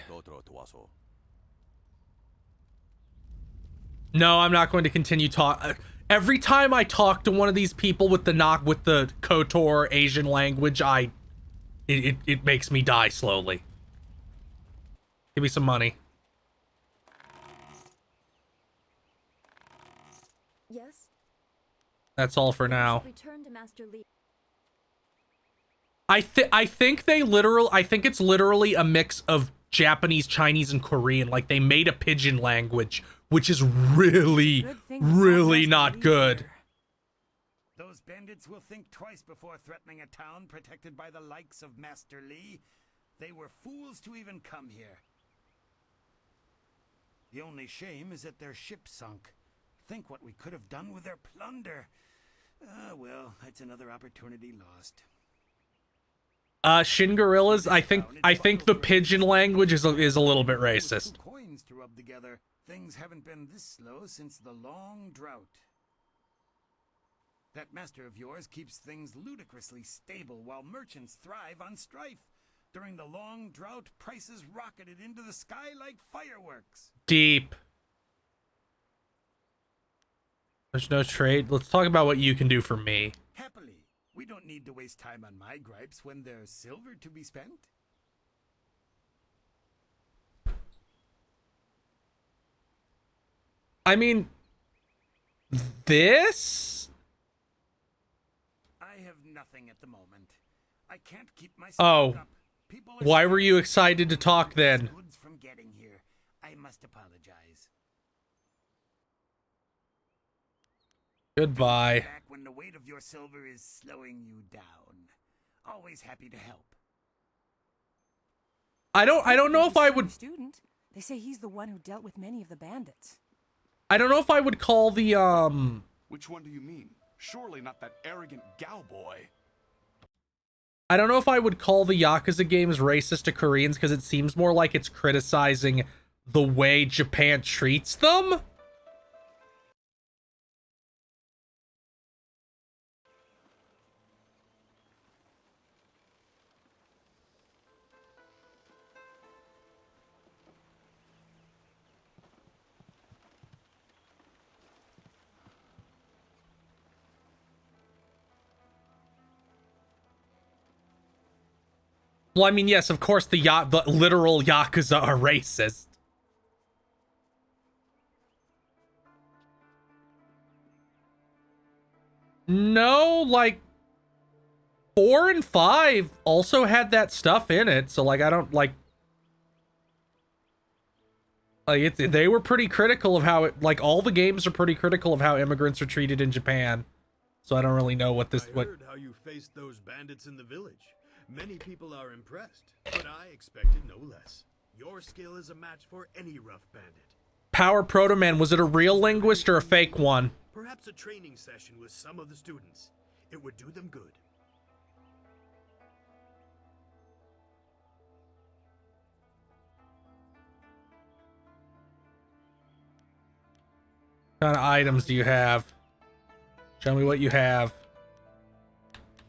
Speaker 1: No, I'm not going to continue talk. Every time I talk to one of these people with the KOTOR Asian language, it makes me die slowly. Give me some money.
Speaker 4: Yes.
Speaker 1: That's all for now.
Speaker 4: Return to Master Lee.
Speaker 1: I think it's literally a mix of Japanese, Chinese, and Korean. Like they made a pidgin language, which is really not good.
Speaker 14: Those bandits will think twice before threatening a town protected by the likes of Master Lee. They were fools to even come here. The only shame is that their ship sunk. Think what we could have done with their plunder. Well, that's another opportunity lost.
Speaker 1: Shin Gorillas, I think the pidgin language is a little bit racist.
Speaker 14: Coins to rub together. Things haven't been this slow since the long drought. That master of yours keeps things ludicrously stable while merchants thrive on strife. During the long drought, prices rocketed into the sky like fireworks.
Speaker 1: Deep. There's no trade. Let's talk about what you can do for me.
Speaker 14: Happily. We don't need to waste time on my gripes when there's silver to be spent.
Speaker 1: I mean, this?
Speaker 14: I have nothing at the moment. I can't keep my
Speaker 1: Oh.
Speaker 14: up. People are
Speaker 1: Why were you excited to talk then?
Speaker 14: goods from getting here. I must apologize.
Speaker 1: Goodbye.
Speaker 14: Back when the weight of your silver is slowing you down. Always happy to help.
Speaker 1: I don't know if I would
Speaker 15: Student. They say he's the one who dealt with many of the bandits.
Speaker 1: I don't know if I would call the
Speaker 13: Which one do you mean? Surely not that arrogant gal boy.
Speaker 1: I don't know if I would call the Yakuza games racist to Koreans because it seems more like it's criticizing the way Japan treats them. Well, I mean, yes, of course the literal Yakuza are racist. No, like 4 and 5 also had that stuff in it, so like I don't like they were pretty critical of how it, like all the games are pretty critical of how immigrants are treated in Japan. So I don't really know what this
Speaker 2: I heard how you faced those bandits in the village. Many people are impressed, but I expected no less. Your skill is a match for any rough bandit.
Speaker 1: Power Proto Man, was it a real linguist or a fake one?
Speaker 2: Perhaps a training session with some of the students. It would do them good.
Speaker 1: What kind of items do you have? Show me what you have.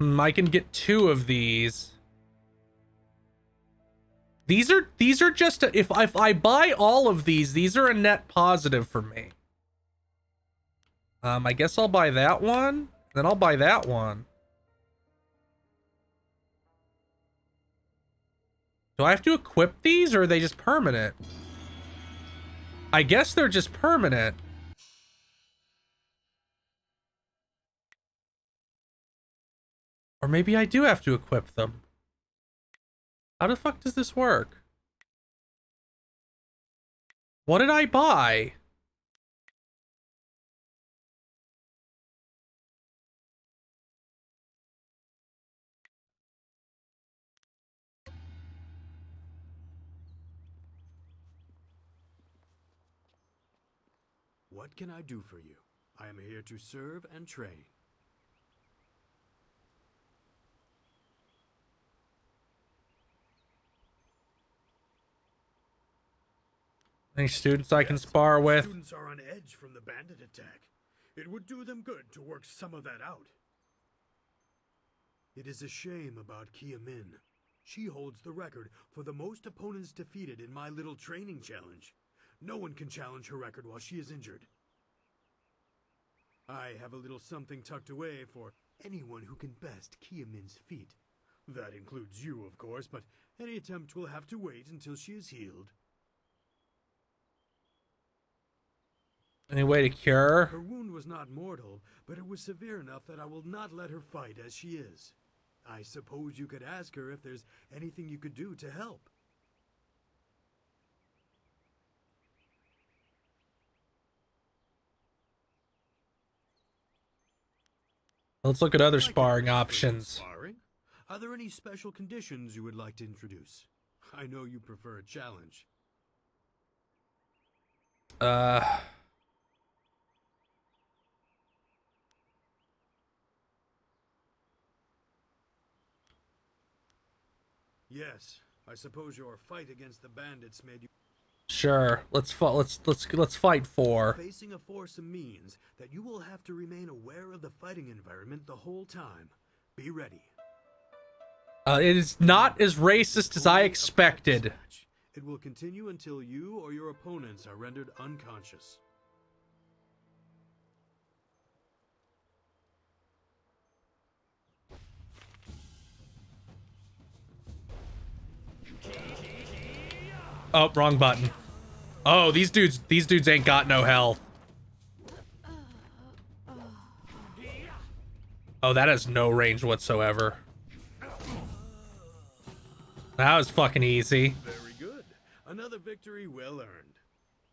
Speaker 1: I can get 2 of these. These are just if I buy all of these are a net positive for me. I guess I'll buy that one, then I'll buy that one. Do I have to equip these or are they just permanent? I guess they're just permanent. Or maybe I do have to equip them. How the fuck does this work? What did I buy?
Speaker 2: What can I do for you? I am here to serve and train.
Speaker 1: Any students I can spar with?
Speaker 2: Students are on edge from the bandit attack. It would do them good to work some of that out. It is a shame about Kia Min. She holds the record for the most opponents defeated in my little training challenge. No one can challenge her record while she is injured. I have a little something tucked away for anyone who can best Kia Min's feat. That includes you, of course, but any attempt will have to wait until she is healed.
Speaker 1: Any way to cure?
Speaker 2: Her wound was not mortal, but it was severe enough that I will not let her fight as she is. I suppose you could ask her if there's anything you could do to help.
Speaker 1: Let's look at other sparring options.
Speaker 2: Sparring? Are there any special conditions you would like to introduce? I know you prefer a challenge. Yes, I suppose your fight against the bandits made you...
Speaker 1: Sure. Let's fight 4.
Speaker 2: Facing a foursome means that you will have to remain aware of the fighting environment the whole time. Be ready.
Speaker 1: It is not as racist as I expected.
Speaker 2: It will continue until you or your opponents are rendered unconscious.
Speaker 1: Oh, wrong button. Oh, these dudes ain't got no health. Oh, that has no range whatsoever. That was fucking easy.
Speaker 2: Very good. Another victory well earned.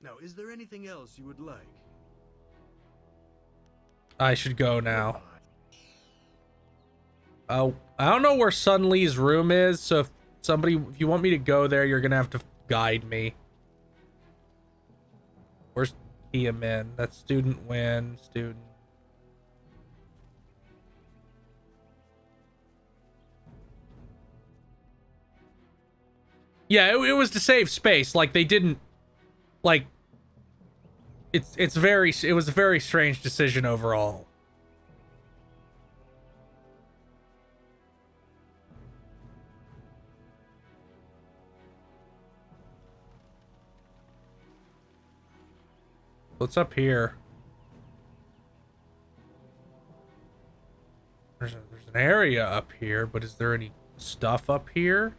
Speaker 2: Now, is there anything else you would like?
Speaker 1: I should go now. Oh, I don't know where Sun Lee's room is, so if you want me to go there, you're gonna have to guide me. Where's Kia Min? That's student win, student. Yeah, it was to save space. Like, they didn't, like, it was a very strange decision overall. What's up here? There's an area up here, but is there any stuff up here?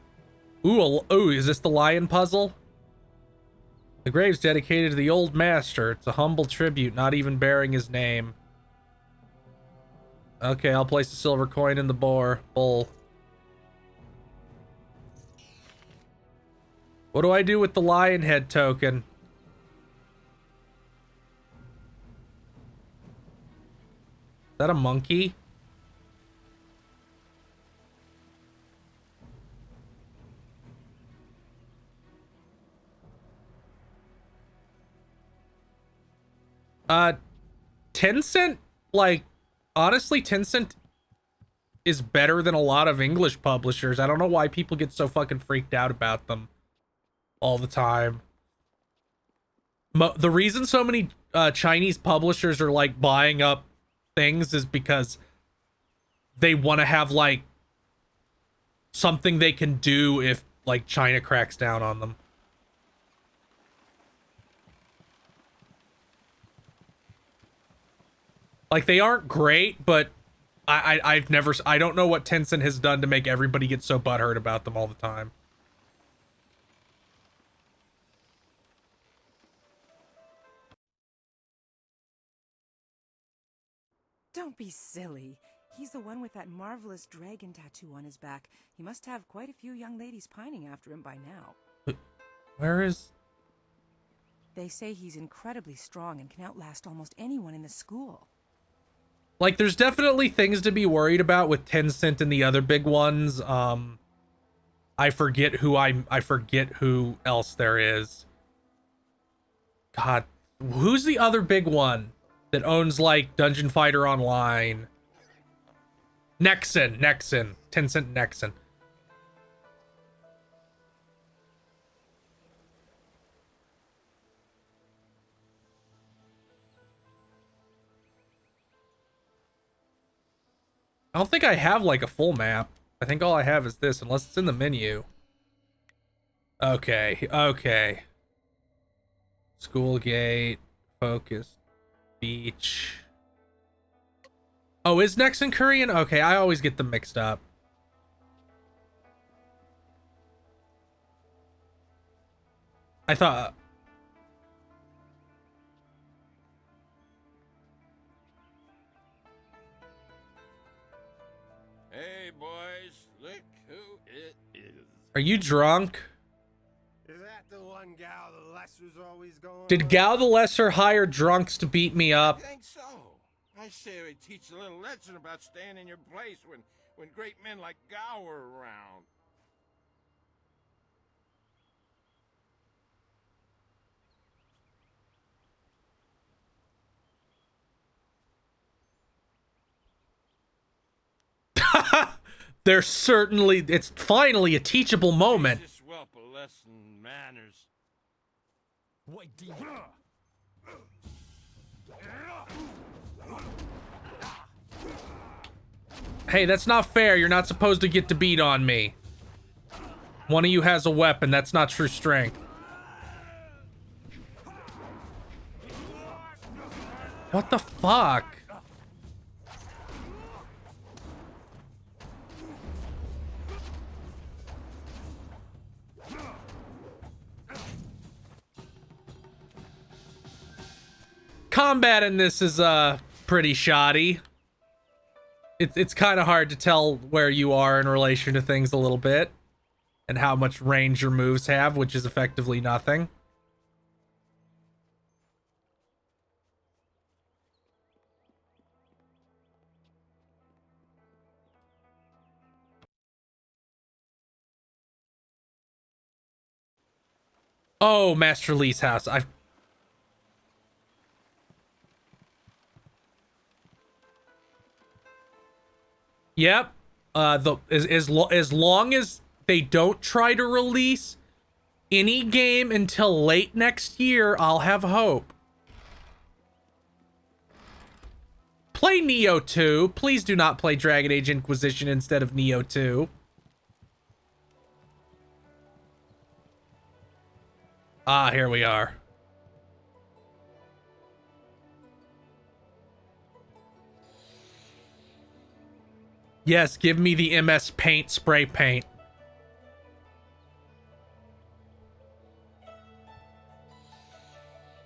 Speaker 1: Ooh, is this the lion puzzle? The grave's dedicated to the old master. It's a humble tribute, not even bearing his name. Okay, I'll place a silver coin in the bowl. What do I do with the lion head token? Is that a monkey? Tencent, like, honestly, Tencent is better than a lot of English publishers. I don't know why people get so fucking freaked out about them all the time. The reason so many Chinese publishers are, like, buying up things is because they want to have, like, something they can do if, like, China cracks down on them. Like, they aren't great, but I don't know what Tencent has done to make everybody get so butthurt about them all the time.
Speaker 15: Don't be silly. He's the one with that marvelous dragon tattoo on his back. He must have quite a few young ladies pining after him by now.
Speaker 1: Where is...
Speaker 15: They say he's incredibly strong and can outlast almost anyone in the school.
Speaker 1: Like, there's definitely things to be worried about with Tencent and the other big ones. I forget who else there is. God, who's the other big one that owns, like, Dungeon Fighter Online? Nexon. Tencent Nexon. I don't think I have, like, a full map. I think all I have is this, unless it's in the menu. Okay. School gate, focus, beach. Oh, is Nexon Korean? Okay, I always get them mixed up. I thought...
Speaker 16: Hey, boys, look who it is.
Speaker 1: Are you drunk?
Speaker 6: Is that the one Gao the Lesser's always going?
Speaker 1: Did Gao the Lesser hire drunks to beat me up?
Speaker 16: I think so. I say we teach a little lesson about staying in your place when great men like Gao are around.
Speaker 1: There's certainly, it's finally a teachable moment.
Speaker 16: This whelp a lesson in manners.
Speaker 6: White demon.
Speaker 1: Hey, that's not fair. You're not supposed to get to beat on me. One of you has a weapon. That's not true strength. What the fuck? Combat in this is pretty shoddy. It's kind of hard to tell where you are in relation to things a little bit, and how much range your moves have, which is effectively nothing. Oh, Master Lee's house. I've... Yep. As long as they don't try to release any game until late next year, I'll have hope. Play Neo 2. Please do not play Dragon Age Inquisition instead of Neo 2. Ah, here we are. Yes, give me the MS Paint spray paint.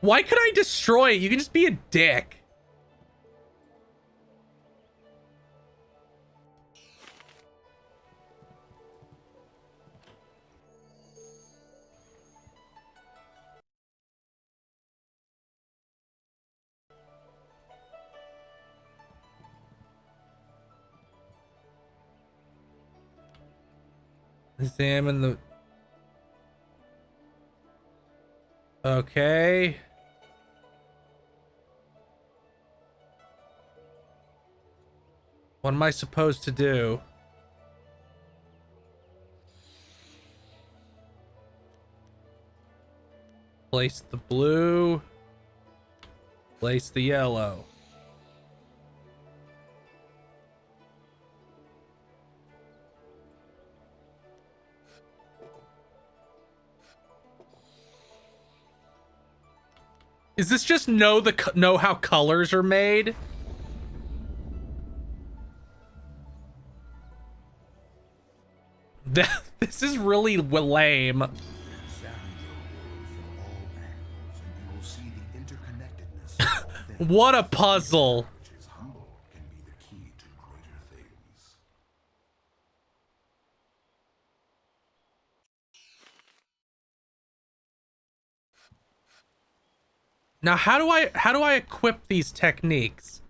Speaker 1: Why could I destroy it? You can just be a dick. Examine the... Okay. What am I supposed to do? Place the blue. Place the yellow. Is this just know how colors are made? This is really lame. What a puzzle. Now, how do I equip these techniques?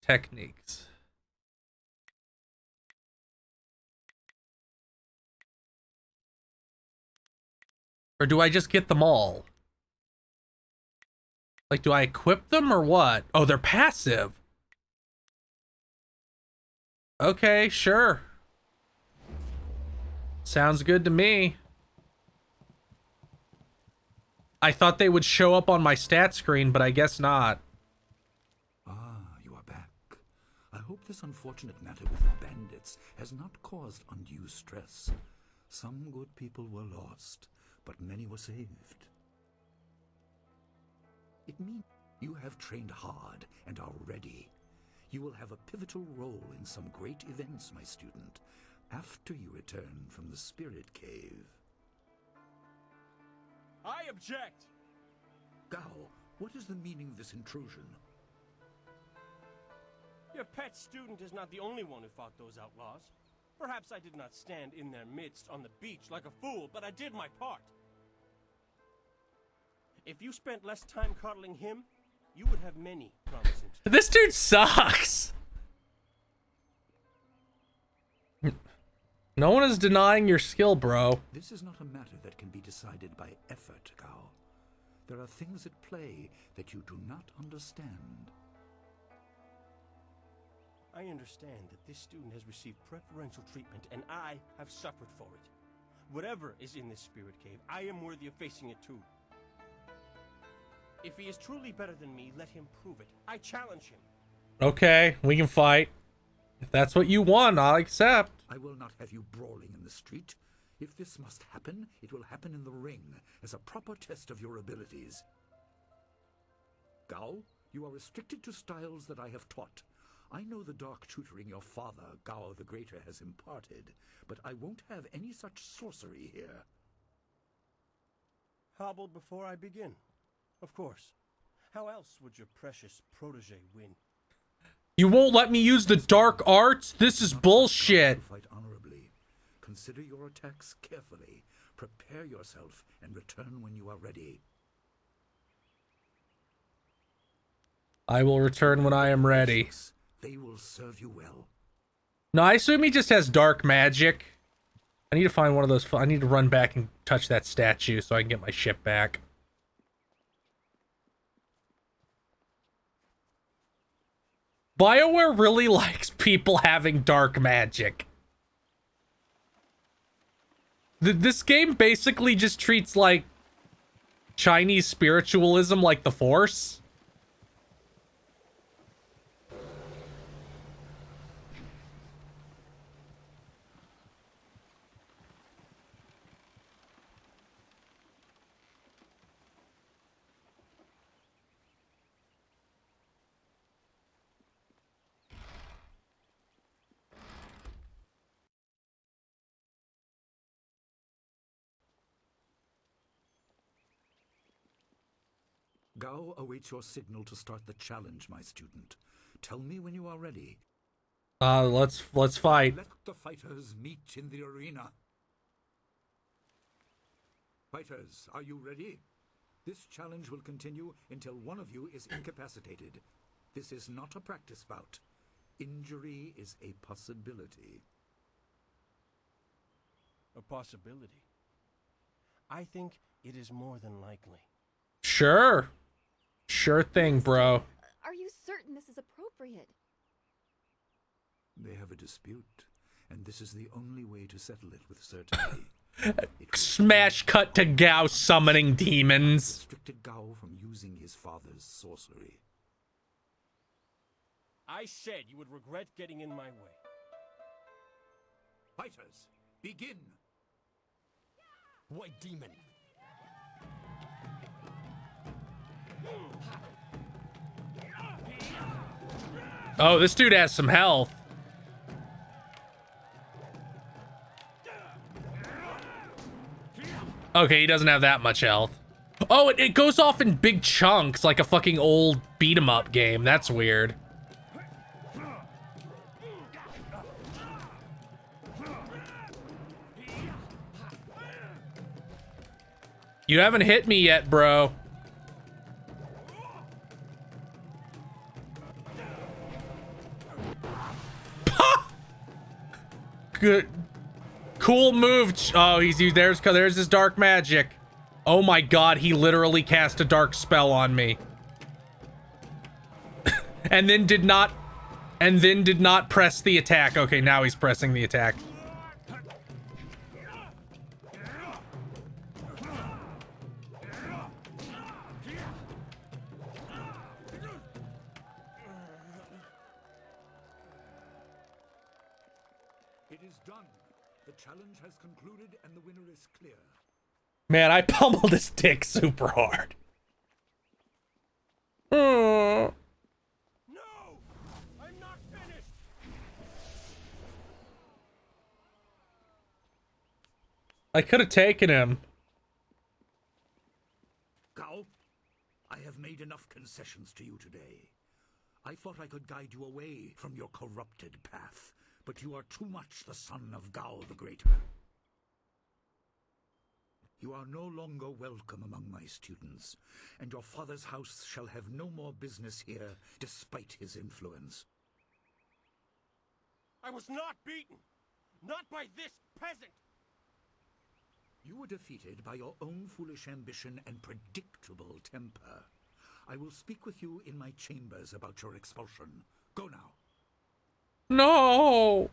Speaker 1: Techniques. Or do I just get them all? Like, do I equip them or what? Oh, they're passive. Okay, sure. Sounds good to me. I thought they would show up on my stat screen, but I guess not.
Speaker 7: Ah, you are back. I hope this unfortunate matter with the bandits has not caused undue stress. Some good people were lost, but many were saved. It means you have trained hard and are ready. You will have a pivotal role in some great events, my student, after you return from the Spirit Cave.
Speaker 6: I object!
Speaker 7: Gao, what is the meaning of this intrusion?
Speaker 6: Your pet student is not the only one who fought those outlaws. Perhaps I did not stand in their midst on the beach like a fool, but I did my part. If you spent less time coddling him, you would have many promising.
Speaker 1: This dude sucks. No one is denying your skill, bro.
Speaker 7: This is not a matter that can be decided by effort, Gao. There are things at play that you do not understand.
Speaker 6: I understand that this student has received preferential treatment, and I have suffered for it. Whatever is in this spirit cave, I am worthy of facing it too. If he is truly better than me, let him prove it. I challenge him.
Speaker 1: Okay, we can fight. If that's what you want, I'll accept.
Speaker 7: I will not have you brawling in the street. If this must happen, it will happen in the ring, as a proper test of your abilities. Gao, you are restricted to styles that I have taught. I know the dark tutoring your father, Gao the Greater, has imparted, but I won't have any such sorcery here.
Speaker 6: Hobble before I begin. Of course. How else would your precious protege win?
Speaker 1: You won't let me use the dark arts? This is bullshit.
Speaker 7: Fight honorably. Consider your attacks carefully. Prepare yourself and return when you are ready.
Speaker 1: I will return when I am ready.
Speaker 7: They will serve you well.
Speaker 1: No, I assume he just has dark magic. I need to find one of those. I need to run back and touch that statue so I can get my ship back. BioWare really likes people having dark magic. This game basically just treats like Chinese spiritualism like the Force.
Speaker 7: Gao awaits your signal to start the challenge, my student. Tell me when you are ready.
Speaker 1: Let's fight.
Speaker 7: Let the fighters meet in the arena. Fighters, are you ready? This challenge will continue until one of you is incapacitated. This is not a practice bout. Injury is a possibility.
Speaker 6: A possibility? I think it is more than likely.
Speaker 1: Sure. Sure thing, bro.
Speaker 4: Are you certain this is appropriate?
Speaker 7: They have a dispute, and this is the only way to settle it with certainty.
Speaker 1: Smash cut to Gao summoning demons.
Speaker 7: Restricted Gao from using his father's sorcery.
Speaker 6: I said you would regret getting in my way.
Speaker 7: Fighters, begin!
Speaker 6: White demon!
Speaker 1: Oh, this dude has some health. Okay, he doesn't have that much health. Oh, it goes off in big chunks like a fucking old beat-em-up game. That's weird. You haven't hit me yet, bro. Good. Cool move. Oh, there's his dark magic. Oh my god, he literally cast a dark spell on me. and then did not press the attack. Okay, now he's pressing the attack.
Speaker 7: It is done. The challenge has concluded and the winner is clear.
Speaker 1: Man, I pummeled his dick super hard.
Speaker 6: No! I'm not finished!
Speaker 1: I could have taken him.
Speaker 7: Gao, I have made enough concessions to you today. I thought I could guide you away from your corrupted path, but you are too much the son of Gao the Greater. You are no longer welcome among my students, and your father's house shall have no more business here, despite his influence.
Speaker 6: I was not beaten! Not by this peasant!
Speaker 7: You were defeated by your own foolish ambition and predictable temper. I will speak with you in my chambers about your expulsion. Go now.
Speaker 1: No!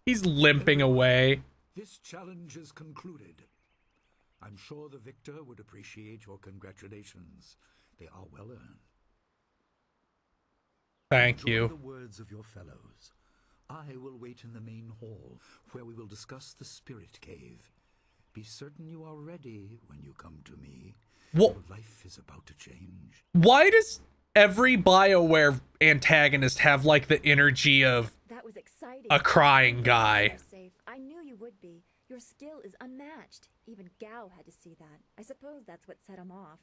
Speaker 1: He's limping away.
Speaker 7: This challenge is concluded. I'm sure the victor would appreciate your congratulations. They are well earned.
Speaker 1: Thank you.
Speaker 7: Enjoy the words of your fellows. I will wait in the main hall, where we will discuss the spirit cave. Be certain you are ready when you come to me.
Speaker 1: What?
Speaker 7: Your life is about to change.
Speaker 1: Why does every BioWare antagonist have like the energy of
Speaker 4: That was exciting.
Speaker 1: a crying guy?
Speaker 4: You're safe. I knew you would be. Your skill is unmatched, even Even Gao had to see that. I suppose that's what set him off.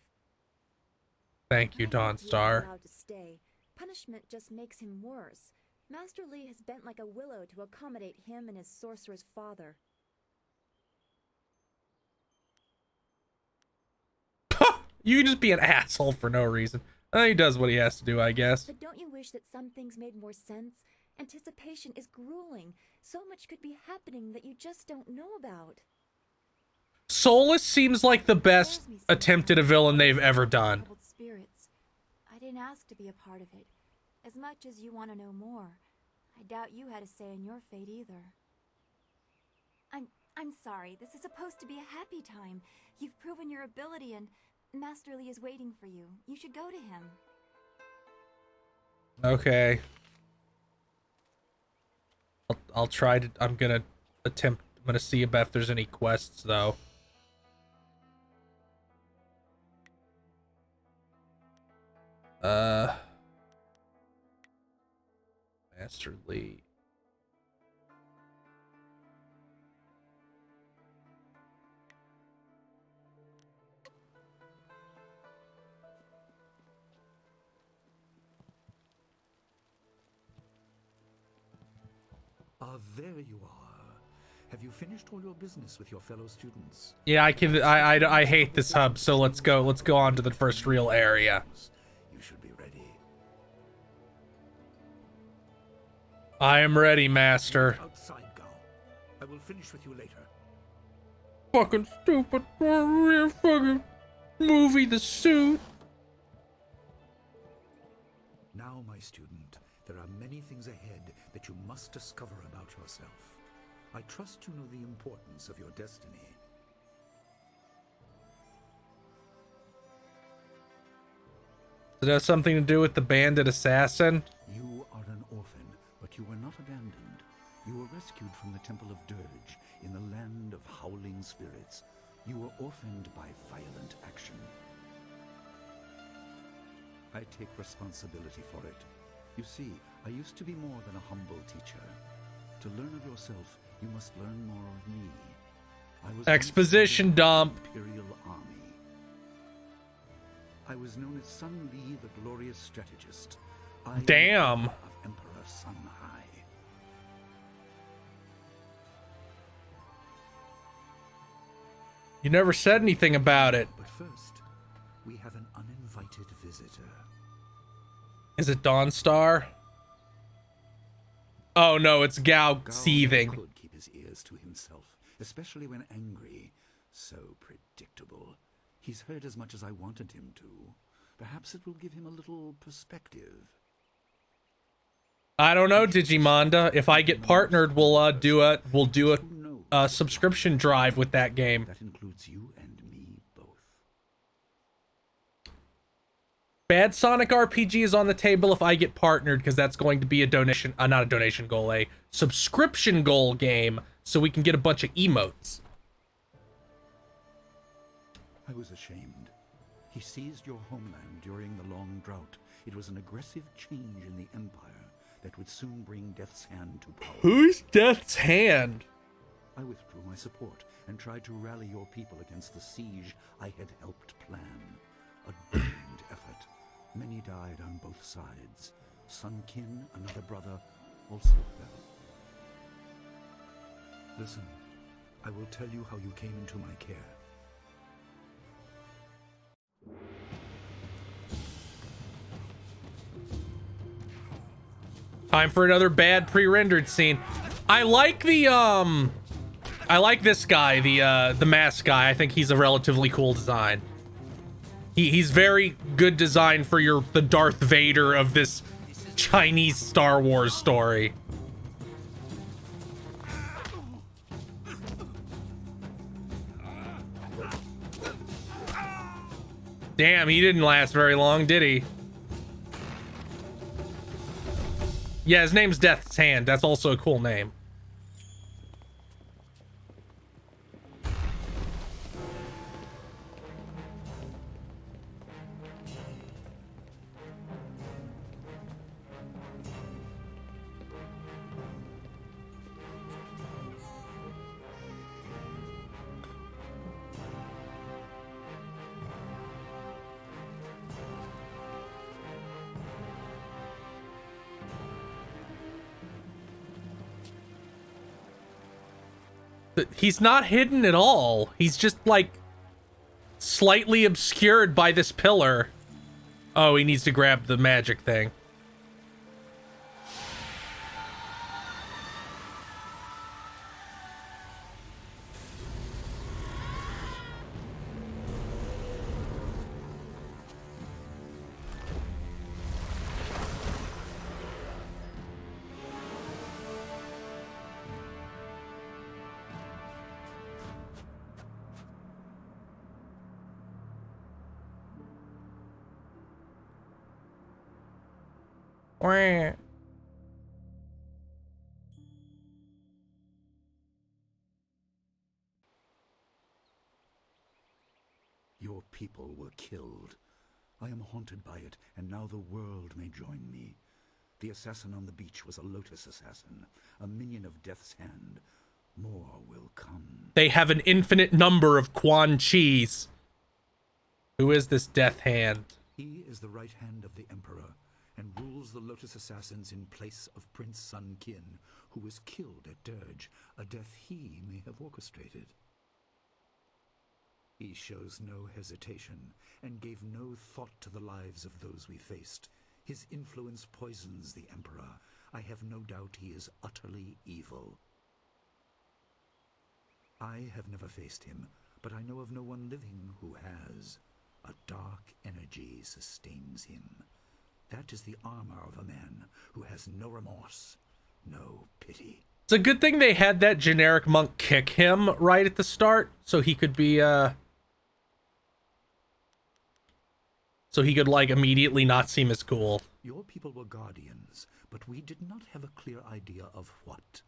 Speaker 1: Thank you,
Speaker 4: I hope he is
Speaker 1: Dawnstar.
Speaker 4: allowed to stay. Punishment just makes him worse. Master Li has bent like a willow to accommodate him and his sorcerer's father.
Speaker 1: You can just be an asshole for no reason. He does what he has to do, I guess.
Speaker 4: But don't you wish that some things made more sense? Anticipation is grueling. So much could be happening that you just don't know about.
Speaker 1: Solus seems like the best attempt at a villain they've ever done.
Speaker 4: Spirits. I didn't ask to be a part of it. As much as you want to know more, I doubt you had a say in your fate either. I'm sorry. This is supposed to be a happy time. You've proven your ability and Master Li is waiting for you. You should go to him.
Speaker 1: Okay. I'll try to. I'm gonna see about if there's any quests though. Master Li.
Speaker 7: There you are. Have you finished all your business with your fellow students?
Speaker 1: Yeah, I hate this hub, so let's go on to the first real area.
Speaker 7: You should be ready.
Speaker 1: I am ready, Master.
Speaker 7: Outside, Gao. I will finish with you later.
Speaker 1: Fucking stupid. Fucking movie, The Suit.
Speaker 7: Now, my student, there are many things ahead that you must discover about yourself. I trust you know the importance of your destiny.
Speaker 1: Does it have something to do with the bandit assassin?
Speaker 7: You are an orphan, but you were not abandoned. You were rescued from the Temple of Dirge in the land of howling spirits. You were orphaned by violent action. I take responsibility for it. You see, I used to be more than a humble teacher. To learn of yourself, you must learn more of me. I was
Speaker 1: Exposition dump.
Speaker 7: Imperial Army. I was known as Sun Li, the glorious strategist. I
Speaker 1: Damn.
Speaker 7: of Emperor Sun Hai.
Speaker 1: You never said anything about it.
Speaker 7: But first, we have an uninvited visitor.
Speaker 1: Is it Dawnstar? Oh no, it's Gao seething.
Speaker 7: Could keep his ears to himself, especially when angry. So predictable. He's heard as much as I wanted him to. Perhaps it will give him a little perspective.
Speaker 1: I don't know, Digimonda. If I get partnered, we'll do a subscription drive with that game.
Speaker 7: That includes you and me both.
Speaker 1: Bad Sonic RPG is on the table if I get partnered, because that's going to be a donation, not a donation goal, a subscription goal game, so we can get a bunch of emotes.
Speaker 7: I was ashamed. He seized your homeland during the long drought. It was an aggressive change in the Empire that would soon bring Death's Hand to power.
Speaker 1: Who's Death's Hand?
Speaker 7: I withdrew my support and tried to rally your people against the siege I had helped plan. A doomed effort. Many died on both sides. Sun Qin, another brother, also fell. Listen, I will tell you how you came into my care.
Speaker 1: Time for another bad pre-rendered scene. I like the I like this guy, the mask guy. I think he's a relatively cool design. He's very good design for the Darth Vader of this Chinese Star Wars story. Damn, he didn't last very long, did he? Yeah, his name's Death's Hand. That's also a cool name. He's not hidden at all. He's just, like, slightly obscured by this pillar. Oh, he needs to grab the magic thing. Wah.
Speaker 7: Your people were killed. I am haunted by it, and now the world may join me. The assassin on the beach was a Lotus assassin, a minion of Death's Hand. More will come.
Speaker 1: They have an infinite number of Quan Chis. Who is this Death Hand?
Speaker 7: He is the right hand of the Emperor, and rules the Lotus assassins in place of Prince Sun Qin, who was killed at Dirge, a death he may have orchestrated. He shows no hesitation, and gave no thought to the lives of those we faced. His influence poisons the Emperor. I have no doubt he is utterly evil. I have never faced him, but I know of no one living who has. A dark energy sustains him. That is the armor of a man who has no remorse, no pity.
Speaker 1: It's a good thing they had that generic monk kick him right at the start, so he could be, so he could, like, immediately not seem as cool.
Speaker 7: Your people were guardians, but we did not have a clear idea of what.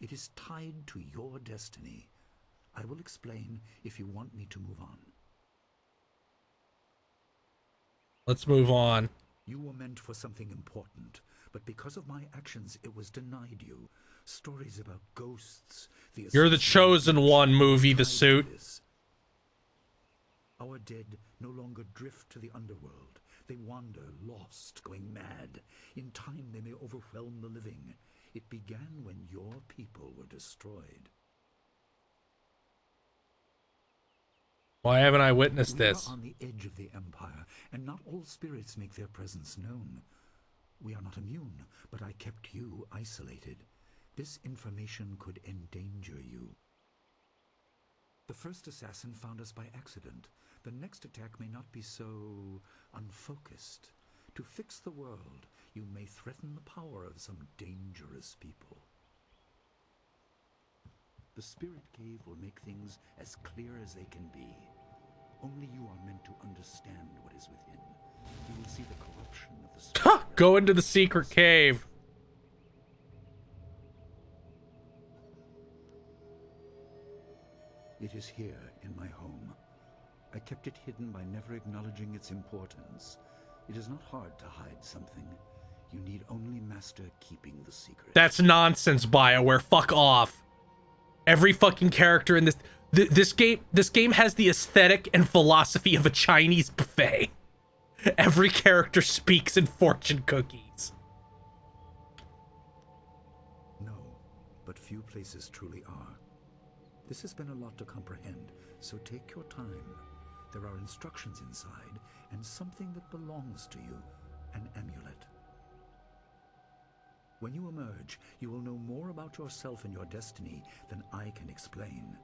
Speaker 7: It is tied to your destiny. I will explain if you want me to move on.
Speaker 1: Let's move on.
Speaker 7: You were meant for something important, but because of my actions, it was denied you. Stories about ghosts,
Speaker 1: You're the chosen one, movie, The Suit.
Speaker 7: Our dead no longer drift to the underworld. They wander, lost, going mad. In time, they may overwhelm the living. It began when your people were destroyed.
Speaker 1: Why haven't I witnessed this?
Speaker 7: We are on the edge of the Empire, and not all spirits make their presence known. We are not immune, but I kept you isolated. This information could endanger you. The first assassin found us by accident. The next attack may not be so unfocused. To fix the world, you may threaten the power of some dangerous people. The Spirit Cave will make things as clear as they can be. Only you are meant to understand what is within. You will see the corruption of the Spirit.
Speaker 1: Go into the secret cave.
Speaker 7: It is here in my home. I kept it hidden by never acknowledging its importance. It is not hard to hide something. You need only master keeping the secret.
Speaker 1: That's nonsense, BioWare. Fuck off. Every fucking character in this game has the aesthetic and philosophy of a Chinese buffet. Every character speaks in fortune cookies.
Speaker 7: No, but few places truly are. This has been a lot to comprehend, so take your time. There are instructions inside, and something that belongs to you, an amulet. When you emerge, you will know more about yourself and your destiny than I can explain,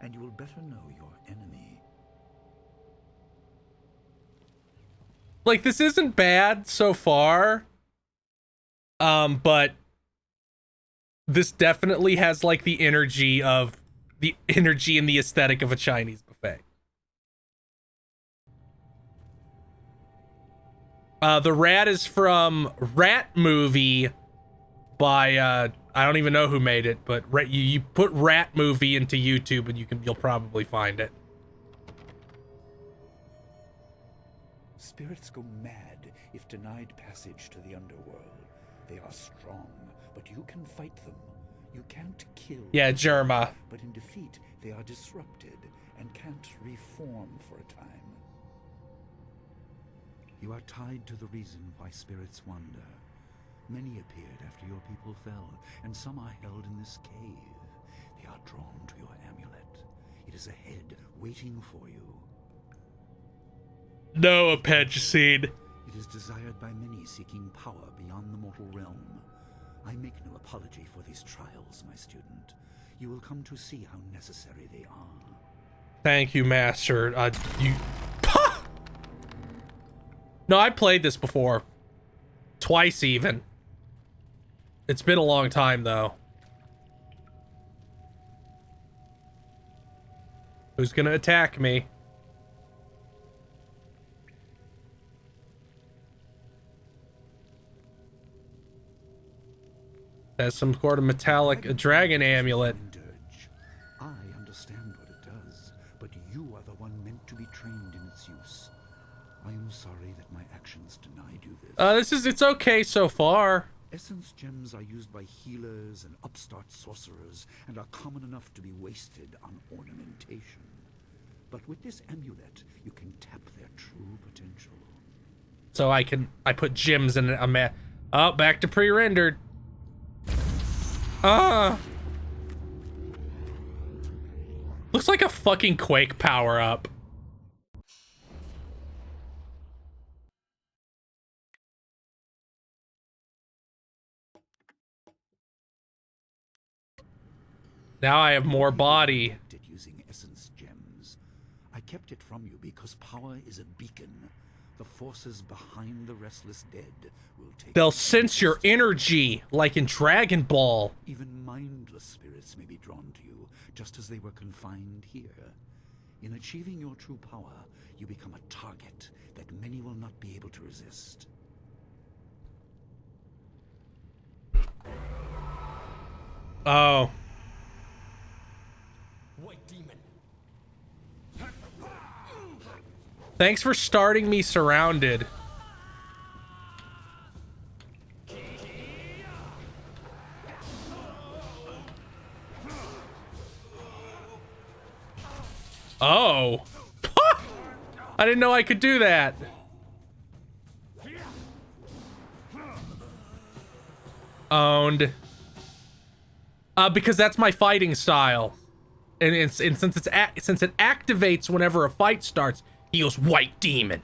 Speaker 7: and you will better know your enemy.
Speaker 1: Like, this isn't bad so far, but this definitely has, like, the energy and the aesthetic of a Chinese buffet. The rat is from Rat Movie by I don't even know who made it, but you put Rat Movie into YouTube and you'll probably find it.
Speaker 7: Spirits go mad if denied passage to the underworld. They are strong, but you can fight them. You can't kill.
Speaker 1: Yeah, Jerma.
Speaker 7: But in defeat, they are disrupted and can't reform for a time. You are tied to the reason why spirits wander. Many appeared after your people fell, and some are held in this cave. They are drawn to your amulet. It is ahead, waiting for you.
Speaker 1: No, Apachecine.
Speaker 7: It is desired by many seeking power beyond the mortal realm. I make no apology for these trials, my student. You will come to see how necessary they are.
Speaker 1: Thank you, Master. You... No, I played this before. Twice, even. It's been a long time, though. Who's gonna attack me? Has some sort of metallic dragon amulet.
Speaker 7: I understand what it does, but you are the one meant to be trained in its use. I am sorry that my actions denied you this.
Speaker 1: It's okay so far.
Speaker 7: Essence gems are used by healers and upstart sorcerers and are common enough to be wasted on ornamentation. But with this amulet, you can tap their true potential.
Speaker 1: So I put gems in a oh, back to pre-rendered. Looks like a fucking Quake power-up. Now I have more body.
Speaker 7: Using essence gems. I kept it from you because power is a beacon. The forces behind the restless dead will take.
Speaker 1: They'll sense your energy, like in Dragon Ball.
Speaker 7: Even mindless spirits may be drawn to you, just as they were confined here. In achieving your true power, you become a target that many will not be able to resist.
Speaker 1: Oh.
Speaker 6: White demon.
Speaker 1: Thanks for starting me surrounded. Oh. I didn't know I could do that. Owned. Because that's my fighting style. And since it activates whenever a fight starts, he goes white demon.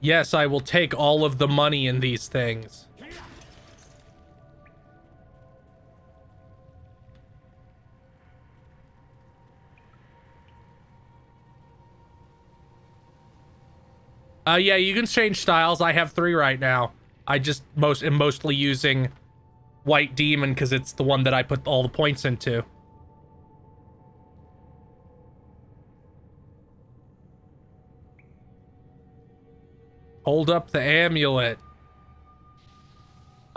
Speaker 1: Yes, I will take all of the money in these things. Yeah, you can change styles. I have 3 right now. I just am mostly using White Demon because it's the one that I put all the points into. Hold up the amulet.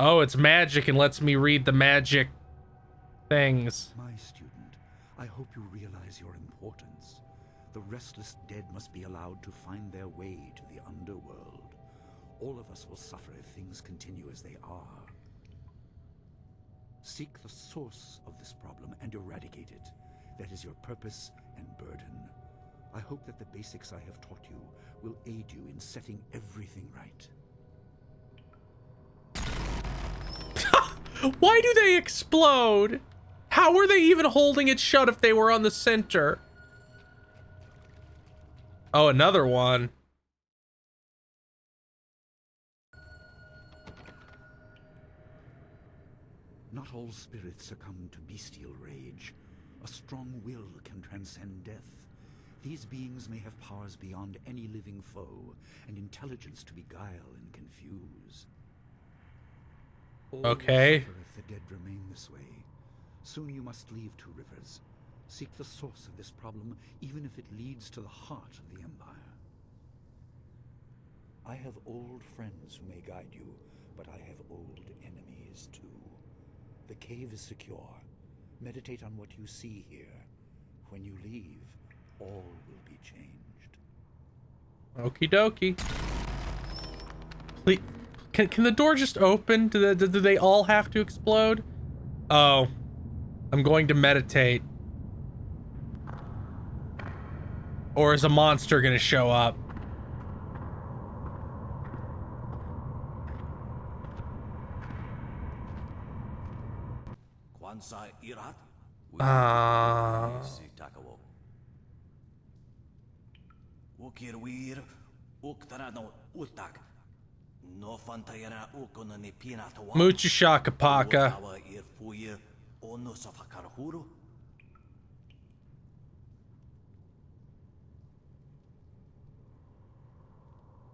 Speaker 1: Oh, it's magic and lets me read the magic things.
Speaker 7: My student, I hope you realize your importance. The restless dead must be allowed to find their way to the underworld. All of us will suffer if things continue as they are. Seek the source of this problem and eradicate it. That is your purpose and burden. I hope that the basics I have taught you will aid you in setting everything right.
Speaker 1: Why do they explode? How were they even holding it shut if they were on the center? Oh, another one.
Speaker 7: Not all spirits succumb to bestial rage. A strong will can transcend death. These beings may have powers beyond any living foe, and intelligence to beguile and confuse. All
Speaker 1: Okay.
Speaker 7: will suffer if the dead remain this way. Soon you must leave Two Rivers. Seek the source of this problem, even if it leads to the heart of the Empire. I have old friends who may guide you, but I have old enemies too. The cave is secure. Meditate on what you see here. When you leave, all will be changed.
Speaker 1: Okie dokie. Please, can the door just open? Do they all have to explode? Oh, I'm going to meditate. Or is a monster gonna show up? Muchashakapaka.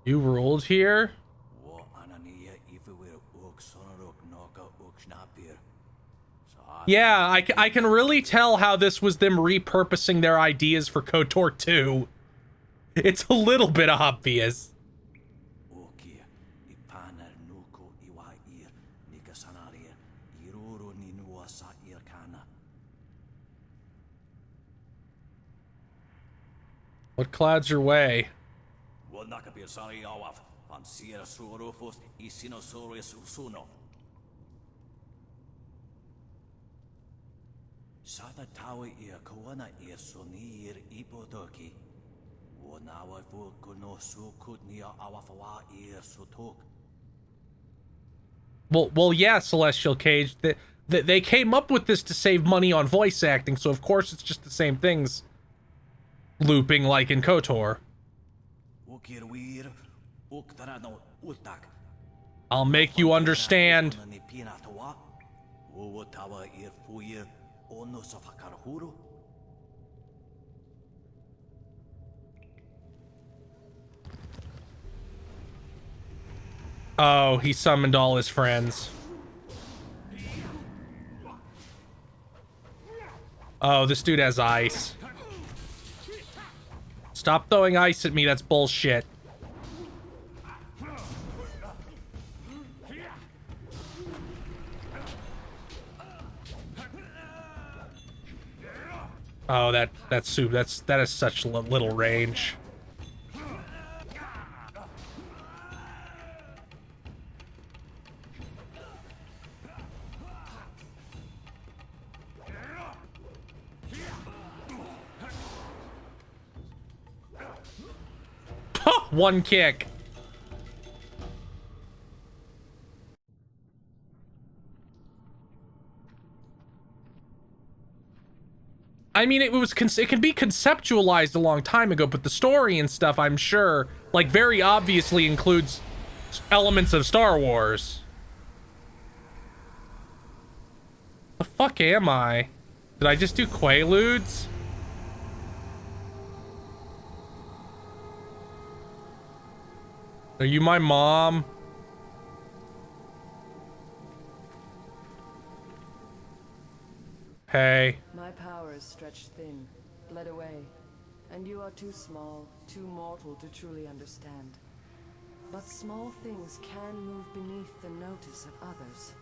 Speaker 1: You ruled here? Yeah, I can really tell how this was them repurposing their ideas for KOTOR 2. It's a little bit obvious. What clouds your way? Well, yeah, Celestial Cage. They came up with this to save money on voice acting, so of course it's just the same things looping like in KOTOR. I'll make you understand. Oh, he summoned all his friends. Oh, this dude has ice. Stop throwing ice at me, that's bullshit. Oh, that is such little range. One kick. I mean, it can be conceptualized a long time ago, but the story and stuff, I'm sure, like, very obviously includes elements of Star Wars. The fuck am I? Did I just do Quaaludes? Are you my mom? Hey.
Speaker 17: My power is stretched thin, bled away, and you are too small, too mortal to truly understand. But small things can move beneath the notice of others.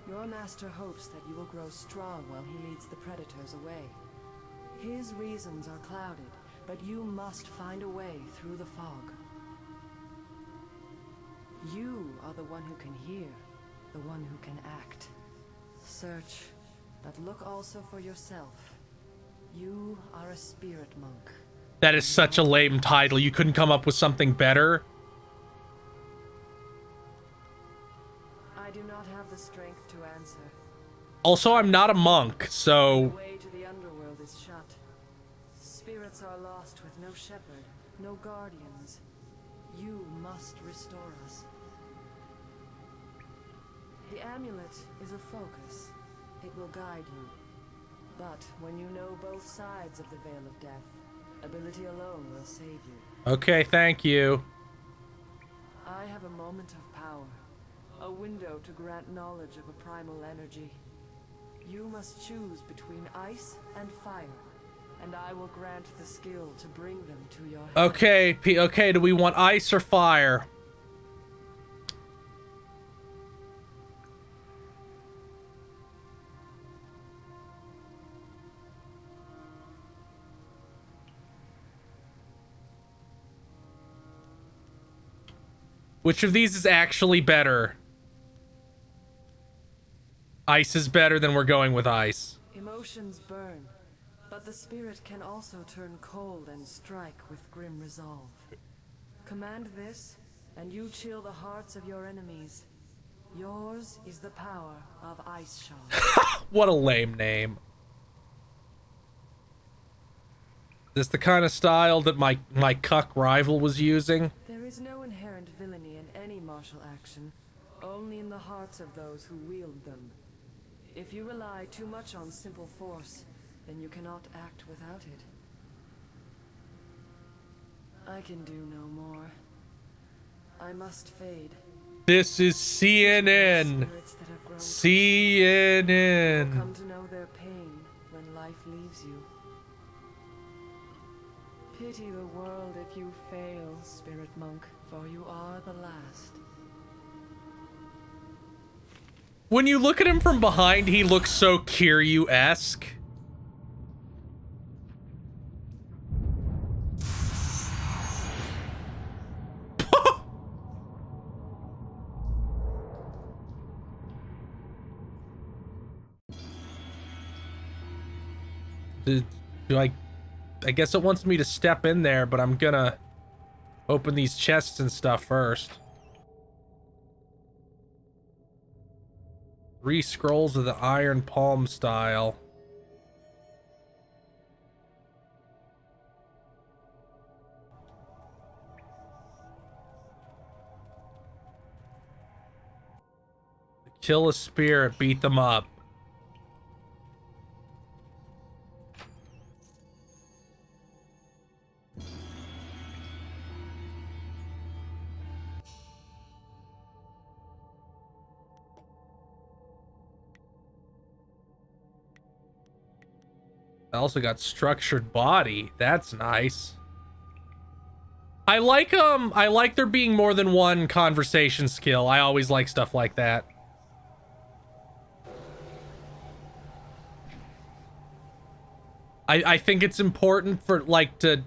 Speaker 17: Your master hopes that you will grow strong while he leads the predators away. His reasons are clouded, but you must find a way through the fog. You are the one who can hear, the one who can act. Search, but look also for yourself. You are a spirit monk.
Speaker 1: That is such a lame title. You couldn't come up with something better?
Speaker 17: I do not have the strength to answer.
Speaker 1: Also, I'm not a monk, so...
Speaker 17: The way to the underworld is shut. Spirits are lost with no shepherd, no guardians. You must restore us. The amulet is a focus. It will guide you. But when you know both sides of the Veil of Death, ability alone will save you.
Speaker 1: Okay, thank you.
Speaker 17: I have a moment of power. A window to grant knowledge of a primal energy. You must choose between ice and fire, and I will grant the skill to bring them to your hand.
Speaker 1: Okay, okay, do we want ice or fire? Which of these is actually better? Ice is better, then we're going with ice.
Speaker 17: Emotions burn, But the spirit can also turn cold and strike with grim resolve. Command this, and you chill the hearts of your enemies. Yours is the power of Ice Shard.
Speaker 1: What a lame name. This the kind of style that my cuck rival was using?
Speaker 17: There is no inherent villainy in any martial action, only in the hearts of those who wield them. If you rely too much on simple force, then you cannot act without it. I can do no more. I must fade.
Speaker 1: This is CNN. CNN.
Speaker 17: Come to know their pain when life leaves you. Pity the world if you fail, Spirit Monk, for you are the last.
Speaker 1: When you look at him from behind, he looks so Kiryu-esque. Do I guess it wants me to step in there, but I'm gonna open these chests and stuff first. 3 scrolls of the Iron Palm style. Kill a spirit, beat them up. I also got structured body. That's nice. I like there being more than one conversation skill. I always like stuff like that. I think it's important for like to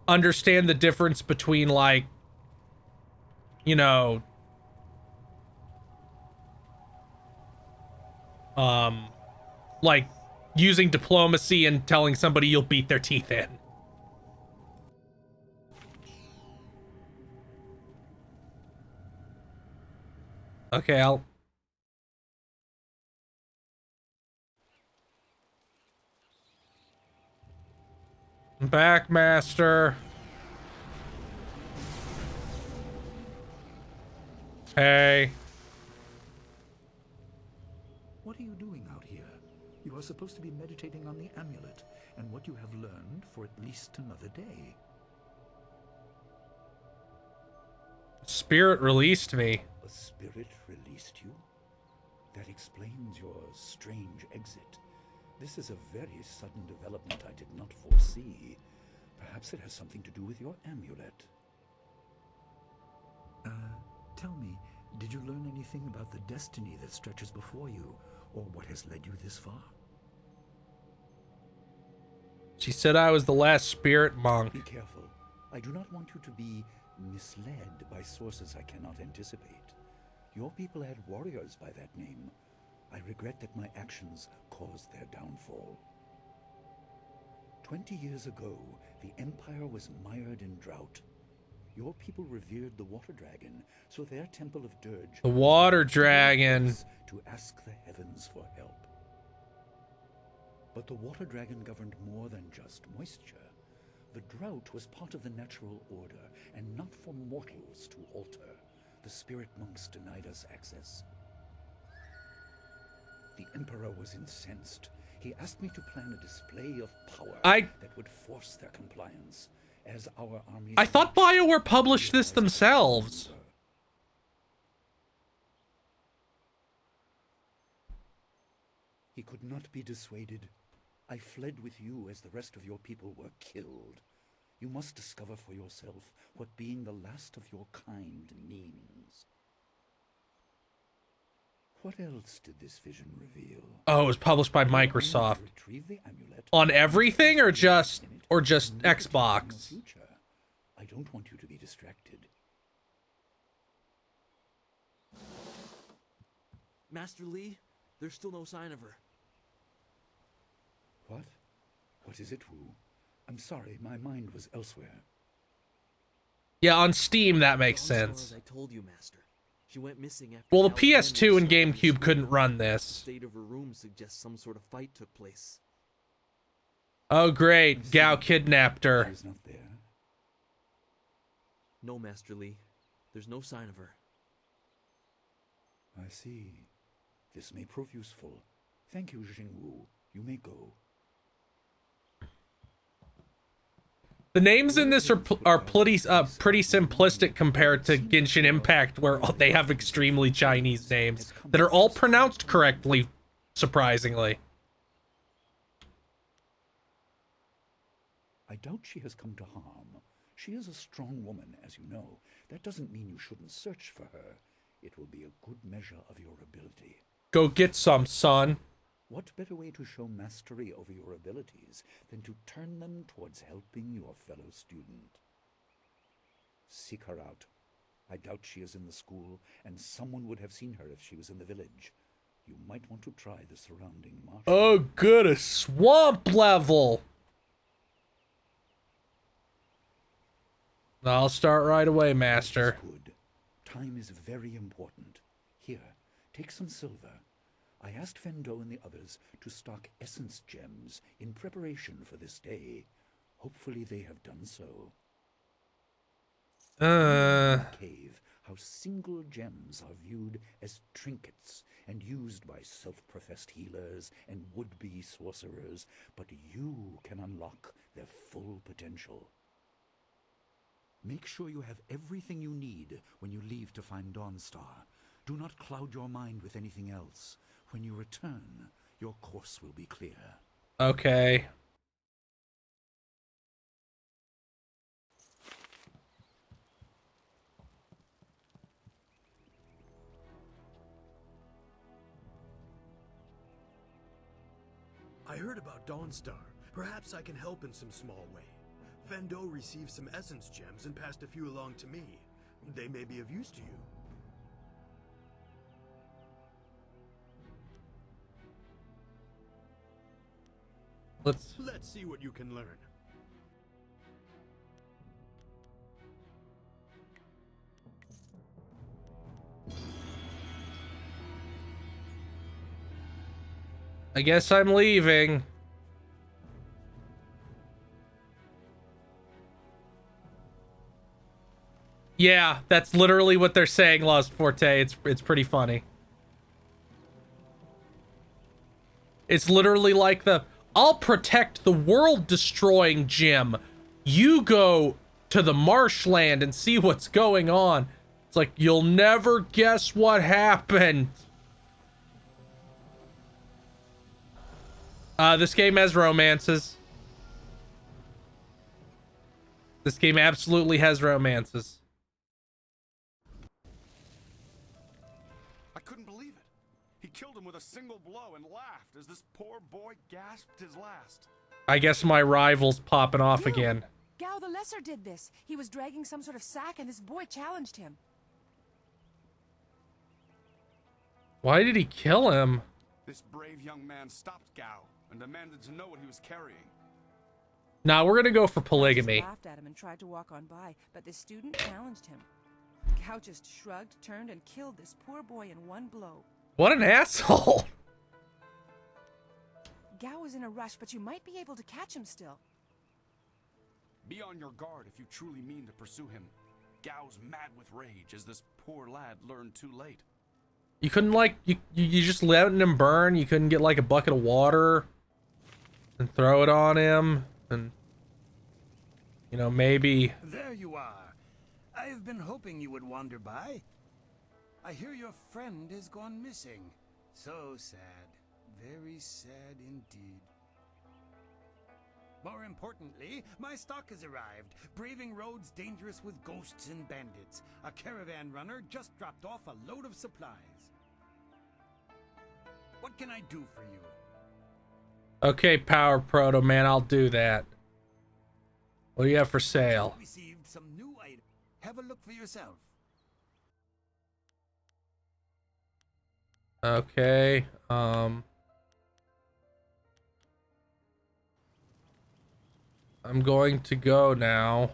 Speaker 1: understand the difference between like, you know, like using diplomacy and telling somebody you'll beat their teeth in. Okay, I'll... Back, Master. Hey.
Speaker 7: What are you doing out here? You are supposed to be meditating on the amulet and what you have learned for at least another day.
Speaker 1: Spirit released me.
Speaker 7: A spirit released you? That explains your strange exit. This is a very sudden development I did not foresee. Perhaps it has something to do with your amulet. Tell me, did you learn anything about the destiny that stretches before you, or what has led you this far?
Speaker 1: She said I was the last spirit monk.
Speaker 7: Be careful. I do not want you to be misled by sources I cannot anticipate. Your people had warriors by that name. I regret that my actions caused their downfall. 20 years ago, the Empire was mired in drought. Your people revered the water dragon, so their temple of dirge...
Speaker 1: The water dragon.
Speaker 7: ...to ask the heavens for help. But the water dragon governed more than just moisture. The drought was part of the natural order, and not for mortals to alter. The spirit monks denied us access. The Emperor was incensed. He asked me to plan a display of power that would force their compliance, as our armies...
Speaker 1: I thought BioWare published this themselves.
Speaker 7: He could not be dissuaded. I fled with you as the rest of your people were killed. You must discover for yourself what being the last of your kind means. What else did this vision reveal?
Speaker 1: Oh, it was published by Microsoft. On everything or just Xbox?
Speaker 7: I don't want you to be distracted.
Speaker 3: Master Lee, there's still no sign of her.
Speaker 7: What? What is it, Wu? I'm sorry, my mind was elsewhere.
Speaker 1: Yeah, on Steam, that makes
Speaker 3: Dawnstar,
Speaker 1: sense.
Speaker 3: as I told you, Master. She went missing after
Speaker 1: Well, the
Speaker 3: Gal's men were
Speaker 1: PS2 and
Speaker 3: discovered in the
Speaker 1: GameCube
Speaker 3: school.
Speaker 1: couldn't run
Speaker 3: The
Speaker 1: this.
Speaker 3: state of her room suggests some sort of fight took place.
Speaker 1: Oh, great. Gao kidnapped her.
Speaker 7: She's not there.
Speaker 3: No, Master Li. There's no sign of her.
Speaker 7: I see. This may prove useful. Thank you, Jingwu. You may go.
Speaker 1: The names in this are pretty simplistic compared to Genshin Impact, where they have extremely Chinese names that are all pronounced correctly, surprisingly.
Speaker 7: I doubt she has come to harm. She is a strong woman, as you know. That doesn't mean you shouldn't search for her. It will be a good measure of your ability.
Speaker 1: Go get some, son.
Speaker 7: What better way to show mastery over your abilities than to turn them towards helping your fellow student? Seek her out. I doubt she is in the school, and someone would have seen her if she was in the village. You might want to try the surrounding marsh.
Speaker 1: Oh, good, a swamp level. I'll start right away, Master.
Speaker 7: Good. Time is very important. Here, take some silver. I asked Fendo and the others to stock essence gems in preparation for this day. Hopefully they have done so. In the cave, how single gems are viewed as trinkets and used by self-professed healers and would-be sorcerers, but you can unlock their full potential. Make sure you have everything you need when you leave to find Dawnstar. Do not cloud your mind with anything else. When you return, your course will be clear.
Speaker 1: Okay.
Speaker 2: I heard about Dawnstar. Perhaps I can help in some small way. Fendo received some essence gems and passed a few along to me. They may be of use to you. Let's see what you can learn.
Speaker 1: I guess I'm leaving. Yeah, that's literally what they're saying, Lost Forte. It's pretty funny. It's literally like I'll protect the world-destroying gem. You go to the marshland and see what's going on. It's like, you'll never guess what happened. This game has romances. This game absolutely has romances.
Speaker 13: I couldn't believe it. He killed him with a single blow and laughed as this poor boy gasped his last.
Speaker 1: I guess my rival's popping off again.
Speaker 15: Gao the Lesser did this. He was dragging some sort of sack and this boy challenged him.
Speaker 1: Why did he kill him?
Speaker 13: This brave young man stopped Gao and demanded to know what he was carrying.
Speaker 1: Nah, we're gonna go for polygamy.
Speaker 15: He laughed at him and tried to walk on by, but the student challenged him. Gao just shrugged, turned, and killed this poor boy in one blow.
Speaker 1: What an asshole.
Speaker 15: Gao was in a rush, but you might be able to catch him still.
Speaker 13: Be on your guard if you truly mean to pursue him. Gao's mad with rage as this poor lad learned too late.
Speaker 1: You couldn't, like, you just letting him burn? You couldn't get, like, a bucket of water and throw it on him? And, you know, maybe...
Speaker 14: There you are. I have been hoping you would wander by. I hear your friend has gone missing. So sad. Very sad indeed. More importantly, my stock has arrived. Braving roads dangerous with ghosts and bandits. A caravan runner just dropped off a load of supplies. What can I do for you?
Speaker 1: Okay, Power Proto Man, I'll do that. What do you have for sale?
Speaker 14: Received some new items. Have a look for yourself.
Speaker 1: Okay, I'm going to go now.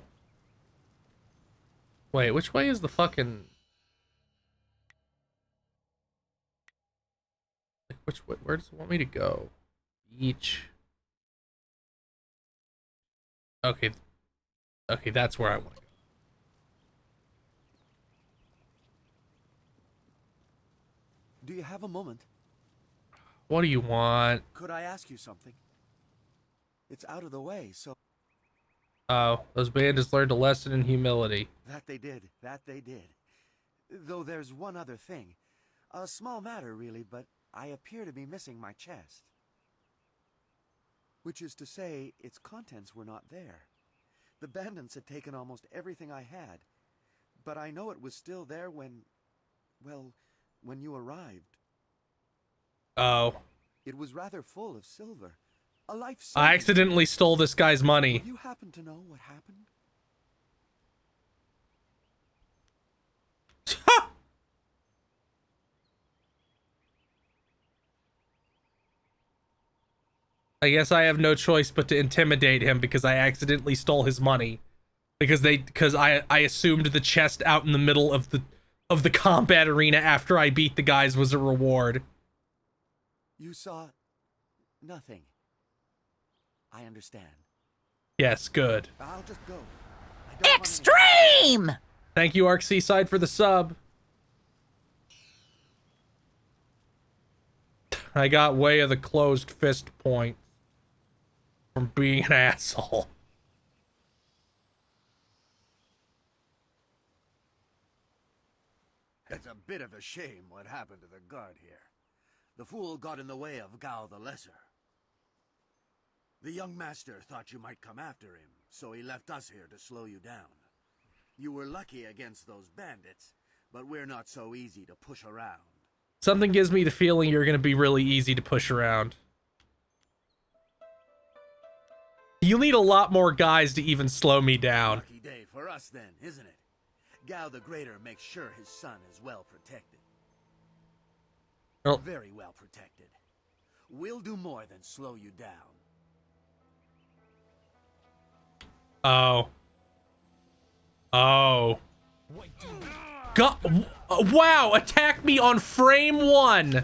Speaker 1: Wait, which way is the fucking... Which way, where does it want me to go? Beach. Okay. Okay, that's where I want to go.
Speaker 12: Do you have a moment?
Speaker 1: What do you want?
Speaker 12: Could I ask you something? It's out of the way, so...
Speaker 1: Oh, those bandits learned a lesson in humility.
Speaker 12: That they did. That they did. Though there's one other thing. A small matter, really, but I appear to be missing my chest. Which is to say, its contents were not there. The bandits had taken almost everything I had. But I know it was still there when... well, when you arrived.
Speaker 1: Oh.
Speaker 12: It was rather full of silver. A life
Speaker 1: I accidentally stole this guy's money.
Speaker 12: Do you happen to know what happened?
Speaker 1: I guess I have no choice but to intimidate him because I accidentally stole his money. Because I assumed the chest out in the middle of the combat arena after I beat the guys was a reward.
Speaker 12: You saw nothing. I understand.
Speaker 1: Yes, good.
Speaker 12: I'll just go.
Speaker 18: Extreme!
Speaker 1: Thank you, Arc Seaside, for the sub. I got way of the closed fist point from being an asshole.
Speaker 14: It's a bit of a shame what happened to the guard here. The fool got in the way of Gao the Lesser. The young master thought you might come after him, so he left us here to slow you down. You were lucky against those bandits, but we're not so easy to push around.
Speaker 1: Something gives me the feeling you're going to be really easy to push around. You'll need a lot more guys to even slow me down.
Speaker 14: Lucky day for us then, isn't it? Gao the Greater makes sure his son is well protected.
Speaker 1: Oh.
Speaker 14: Very well protected. We'll do more than slow you down.
Speaker 1: Oh. Oh. God. Wow, attack me on frame 1.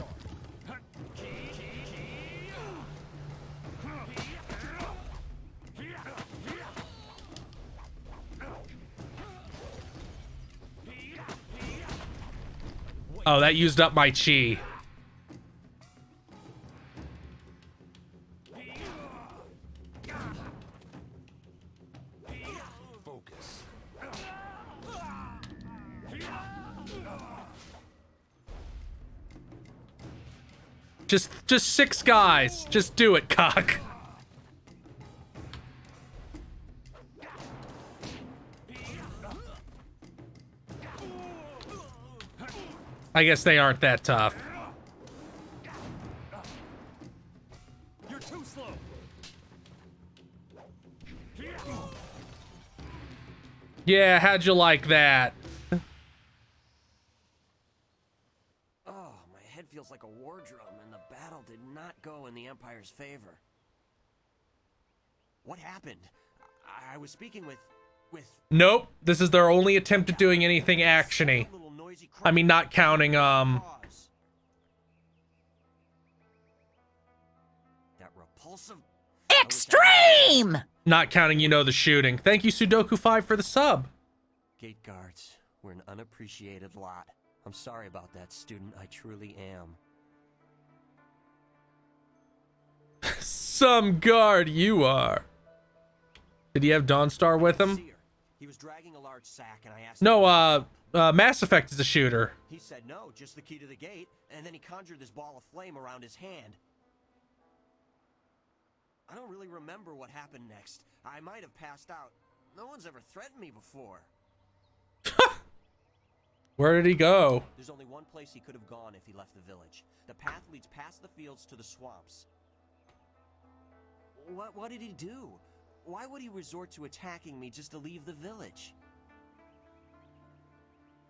Speaker 1: Oh, that used up my chi.
Speaker 13: Focus.
Speaker 1: Just 6 guys. Just do it, cock. I guess they aren't that tough.
Speaker 14: You're too slow.
Speaker 1: Yeah, how'd you like that?
Speaker 6: Oh, my head feels like a war drum, and the battle did not go in the Empire's favor. What happened? I was speaking with...
Speaker 1: Nope, this is their only attempt at doing anything actiony. I mean, not counting,
Speaker 6: That repulsive...
Speaker 18: Extreme!
Speaker 1: Not counting, you know, the shooting. Thank you, Sudoku5, for the sub.
Speaker 6: Gate guards, we're an unappreciated lot. I'm sorry about that, student. I truly am.
Speaker 1: Some guard you are. Did he have Dawnstar with him?
Speaker 6: He was dragging a large sack, and I asked
Speaker 1: No, Mass Effect is a shooter.
Speaker 6: He said no, just the key to the gate, and then he conjured this ball of flame around his hand. I don't really remember what happened next. I might have passed out. No one's ever threatened me before.
Speaker 1: Where did he go?
Speaker 6: There's only one place he could have gone if he left the village. The path leads past the fields to the swamps. What did he do? Why would he resort to attacking me just to leave the village?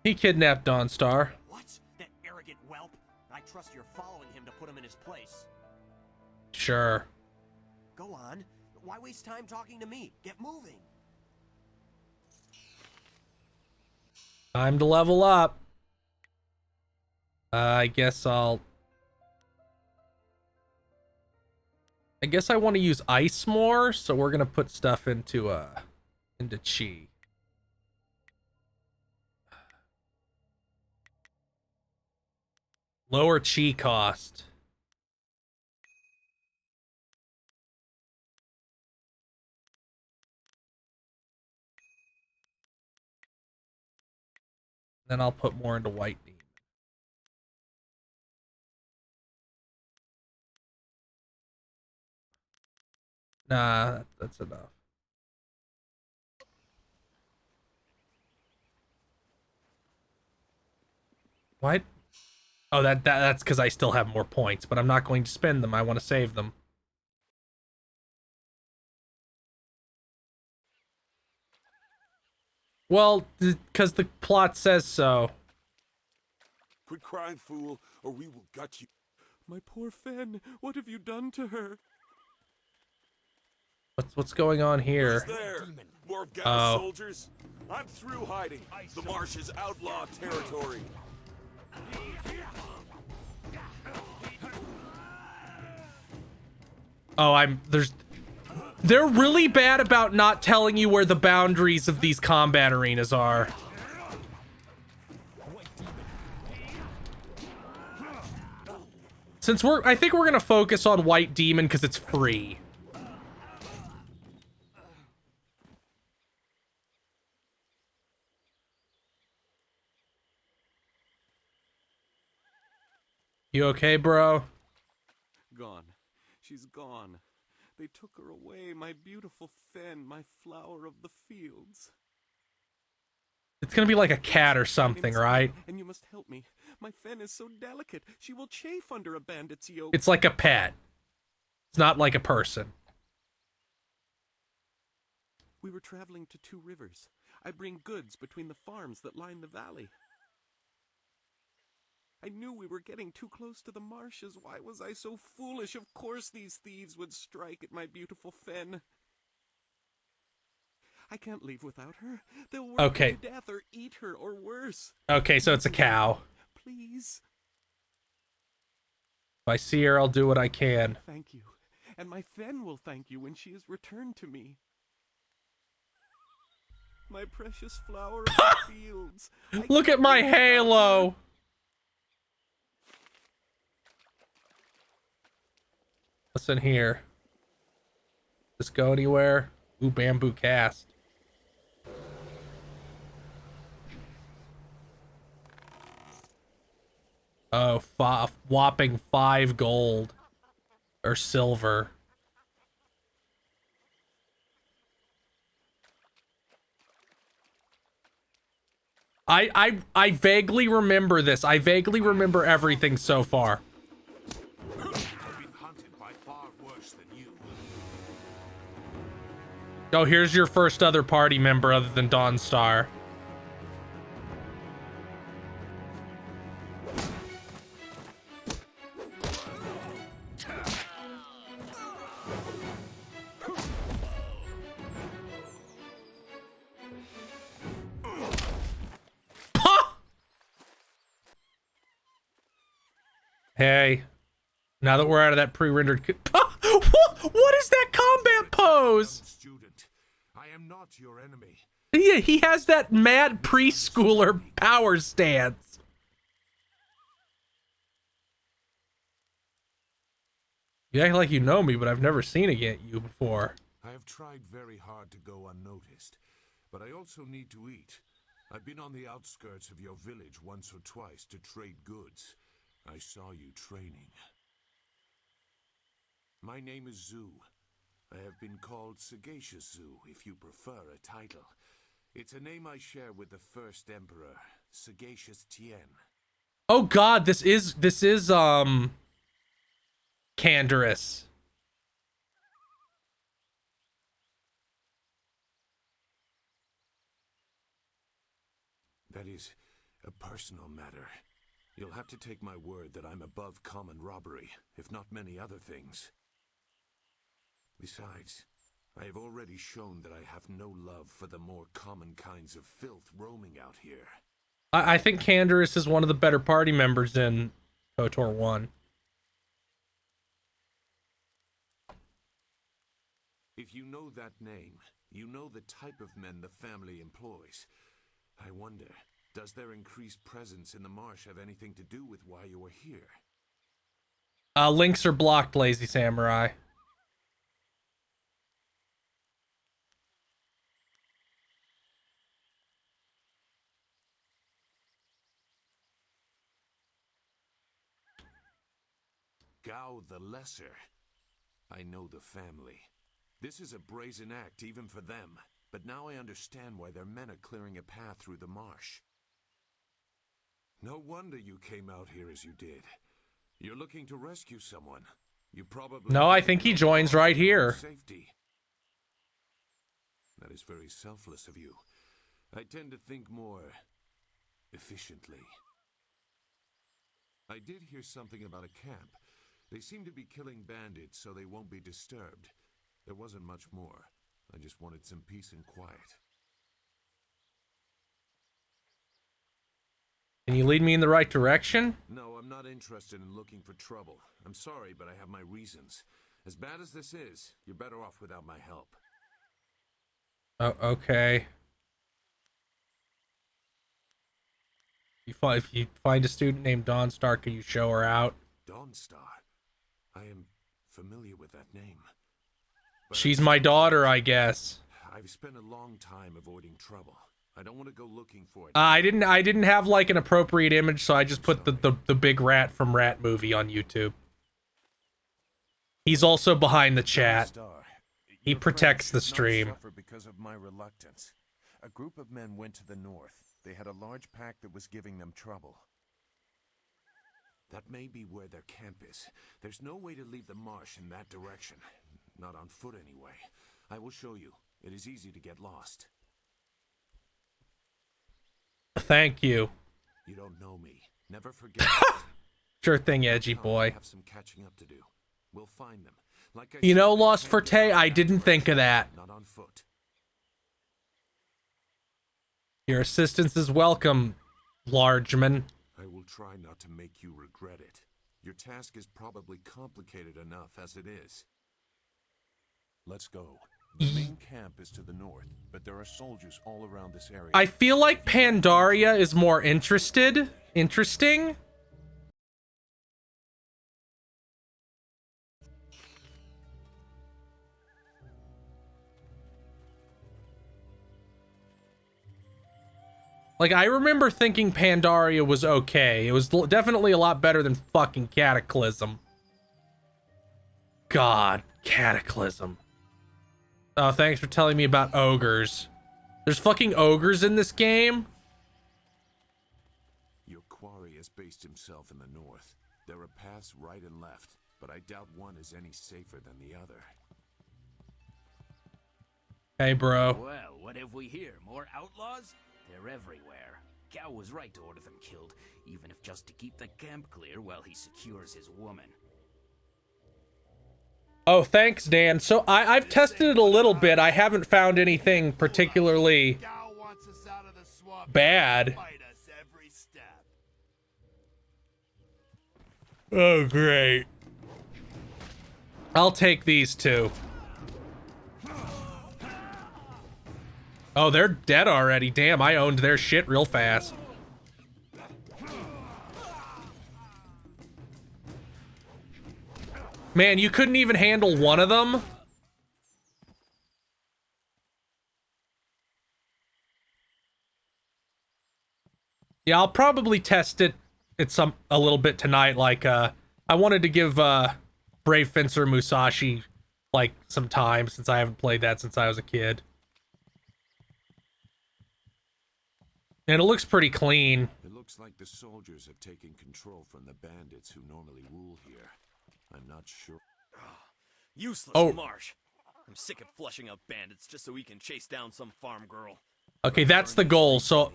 Speaker 1: He kidnapped Dawnstar.
Speaker 6: What? That arrogant whelp? I trust you're following him to put him in his place.
Speaker 1: Sure.
Speaker 6: Go on.
Speaker 19: Why waste time talking to me? Get moving.
Speaker 1: Time to level up. I guess I want to use ice more, so we're gonna put stuff into chi. Lower chi cost. Then I'll put more into white demon. Nah, that's enough. What? Oh, that's because I still have more points, but I'm not going to spend them. I want to save them. Well, because the plot says so.
Speaker 11: Quit crying, fool, or we will gut you.
Speaker 6: My poor Fen, what have you done to her?
Speaker 1: What's going on here?
Speaker 11: Who's there? More of Gau's
Speaker 1: Oh.
Speaker 11: soldiers? I'm through hiding. The marsh is outlaw territory.
Speaker 1: Oh, they're really bad about not telling you where the boundaries of these combat arenas are. Since I think we're gonna focus on White Demon because it's free. You okay, bro?
Speaker 6: Gone. She's gone. They took her away, my beautiful Fen, my flower of the fields.
Speaker 1: It's gonna be like a cat or something, right?
Speaker 6: And you must help me. My Fen is so delicate. She will chafe under a bandit's yoke.
Speaker 1: It's like a pet. It's not like a person.
Speaker 6: We were traveling to 2 rivers. I bring goods between the farms that line the valley. I knew we were getting too close to the marshes. Why was I so foolish? Of course these thieves would strike at my beautiful Fen. I can't leave without her. They'll work her to death or eat her or worse.
Speaker 1: Okay, so it's a cow.
Speaker 6: Please.
Speaker 1: If I see her, I'll do what I can.
Speaker 6: Thank you. And my Fen will thank you when she is returned to me. My precious flower of the fields.
Speaker 1: Look at my halo. What's in here? Just go anywhere? Ooh, bamboo cast. Oh, whopping 5 gold. Or silver. I vaguely remember this. I vaguely remember everything so far. Oh, here's your first other party member other than Dawnstar. Hey, now that we're out of that pre-rendered... What is that combat pose?
Speaker 11: Student, I am not your enemy.
Speaker 1: Yeah, he has that mad preschooler power stance. You act like you know me, but I've never seen you before.
Speaker 11: I have tried very hard to go unnoticed, but I also need to eat. I've been on the outskirts of your village once or twice to trade goods. I saw you training. My name is Zhu. I have been called Sagacious Zhu, if you prefer a title. It's a name I share with the first emperor, Sagacious Tien.
Speaker 1: Oh god, this is Canderous.
Speaker 11: That is a personal matter. You'll have to take my word that I'm above common robbery, if not many other things. Besides, I have already shown that I have no love for the more common kinds of filth roaming out here.
Speaker 1: I think Canderous is one of the better party members in KOTOR 1.
Speaker 11: If you know that name, you know the type of men the family employs. I wonder, does their increased presence in the marsh have anything to do with why you are here?
Speaker 1: Links are blocked, Lazy Samurai.
Speaker 11: Gao the Lesser. I know the family. This is a brazen act even for them, but now I understand why their men are clearing a path through the marsh. No wonder you came out here as you did. You're looking to rescue someone. You probably...
Speaker 1: No, I think he joins right here.
Speaker 11: Safety. That is very selfless of you. I tend to think more efficiently. I did hear something about a camp. They seem to be killing bandits so they won't be disturbed. There wasn't much more. I just wanted some peace and quiet.
Speaker 1: Can you lead me in the right direction?
Speaker 11: No, I'm not interested in looking for trouble. I'm sorry, but I have my reasons. As bad as this is, you're better off without my help.
Speaker 1: Oh, okay. If you find a student named Dawnstar, can you show her out?
Speaker 11: Dawnstar? I am familiar with that name. But
Speaker 1: She's my daughter, I guess.
Speaker 11: I've spent a long time avoiding trouble. I don't want to go looking for it.
Speaker 1: I didn't have like an appropriate image, so I just put the big rat from Rat Movie on YouTube. He's also behind the chat. He protects the stream.
Speaker 11: Because of my reluctance. A group of men went to the north. They had a large pack that was giving them trouble. That may be where their camp is. There's no way to leave the marsh in that direction. Not on foot anyway. I will show you. It is easy to get lost.
Speaker 1: Thank you.
Speaker 11: You don't know me. Never forget.
Speaker 1: Sure thing, edgy boy.
Speaker 11: I have some catching up to do. We'll find them. Like I
Speaker 1: You
Speaker 11: said,
Speaker 1: know,
Speaker 11: they
Speaker 1: Lost
Speaker 11: can't
Speaker 1: Forte,
Speaker 11: get
Speaker 1: I
Speaker 11: that
Speaker 1: didn't think of that.
Speaker 11: Not on foot.
Speaker 1: Your assistance is welcome, Largeman.
Speaker 11: I will try not to make you regret it. Your task is probably complicated enough as it is. Let's go. The main camp is to the north, but there are soldiers all around this area.
Speaker 1: I feel like Pandaria is more interesting. Like, I remember thinking Pandaria was okay. It was definitely a lot better than fucking Cataclysm. God, Cataclysm. Oh, thanks for telling me about ogres. There's fucking ogres in this game?
Speaker 11: Your quarry has based himself in the north. There are paths right and left, but I doubt one is any safer than the other.
Speaker 1: Hey, bro.
Speaker 20: Well, what have we here? More outlaws? They're everywhere. Gao was right to order them killed, even if just to keep the camp clear while he secures his woman.
Speaker 1: Oh, thanks, Dan. So I've tested it a little bit. I haven't found anything particularly bad. Oh, great. I'll take these two. Oh, they're dead already. Damn, I owned their shit real fast. Man, you couldn't even handle one of them? Yeah, I'll probably test it a little bit tonight. Like, I wanted to give Brave Fencer Musashi like some time, since I haven't played that since I was a kid. And it looks pretty clean.
Speaker 11: It looks like the soldiers have taken control from the bandits who normally rule here. I'm not sure.
Speaker 21: Useless marsh. I'm sick of flushing out bandits just so we can chase down some farm girl.
Speaker 1: Okay, that's the goal. So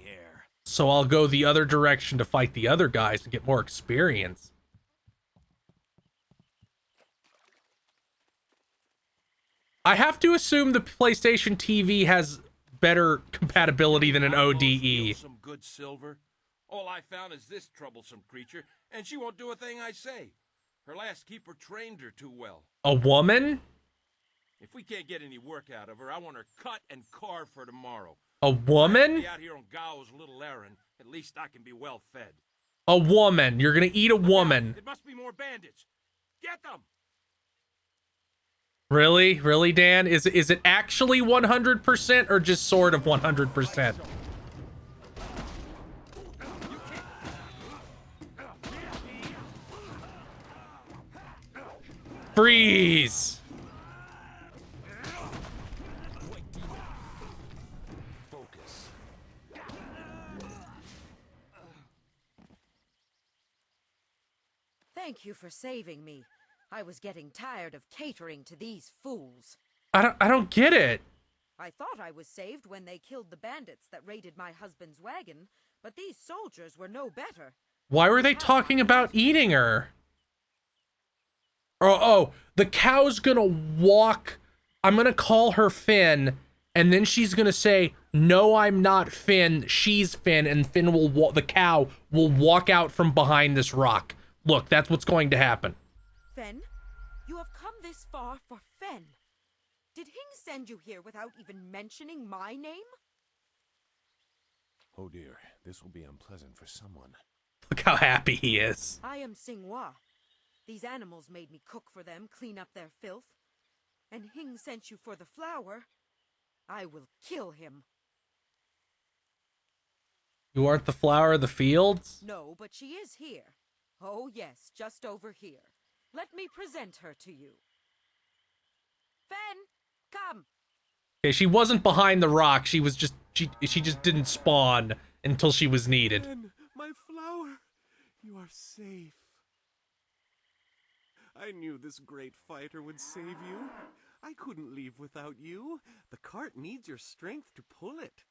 Speaker 1: I'll go the other direction to fight the other guys and get more experience. I have to assume the PlayStation TV has better compatibility than an ODE.
Speaker 16: Some good silver. All I found is this troublesome creature, and she won't do a thing I say. Her last keeper trained her too well.
Speaker 1: A woman?
Speaker 16: If we can't get any work out of her, I want her cut and carved for tomorrow.
Speaker 1: A woman?
Speaker 16: Be out here on Gao's little errand. At least I can be well fed.
Speaker 1: A woman. You're gonna eat a woman.
Speaker 16: It must be more bandits. Get them.
Speaker 1: Really? Really, Dan? Is it actually 100% or just sort of 100%? Freeze!
Speaker 16: Focus.
Speaker 15: Thank you for saving me. I was getting tired of catering to these fools.
Speaker 1: I don't get it.
Speaker 15: I thought I was saved when they killed the bandits that raided my husband's wagon, but these soldiers were no better.
Speaker 1: Why were they talking about eating her? Oh, the cow's gonna walk. I'm gonna call her Finn, and then she's gonna say, "No, I'm not Finn. She's Finn," and Finn will the cow will walk out from behind this rock. Look, that's what's going to happen.
Speaker 15: Fen, you have come this far for Fen. Did Hing send you here without even mentioning my name?
Speaker 5: Oh dear, this will be unpleasant for someone.
Speaker 1: Look how happy he is.
Speaker 15: I am Xinghua. These animals made me cook for them, clean up their filth. And Hing sent you for the flower. I will kill him.
Speaker 1: You aren't the flower of the fields?
Speaker 15: No, but she is here. Oh yes, just over here. Let me present her to you. Fen, come.
Speaker 1: Okay, she wasn't behind the rock. She was just she just didn't spawn until she was needed.
Speaker 6: Ben, my flower, you are safe. I knew this great fighter would save you. I couldn't leave without you. The cart needs your strength to pull it.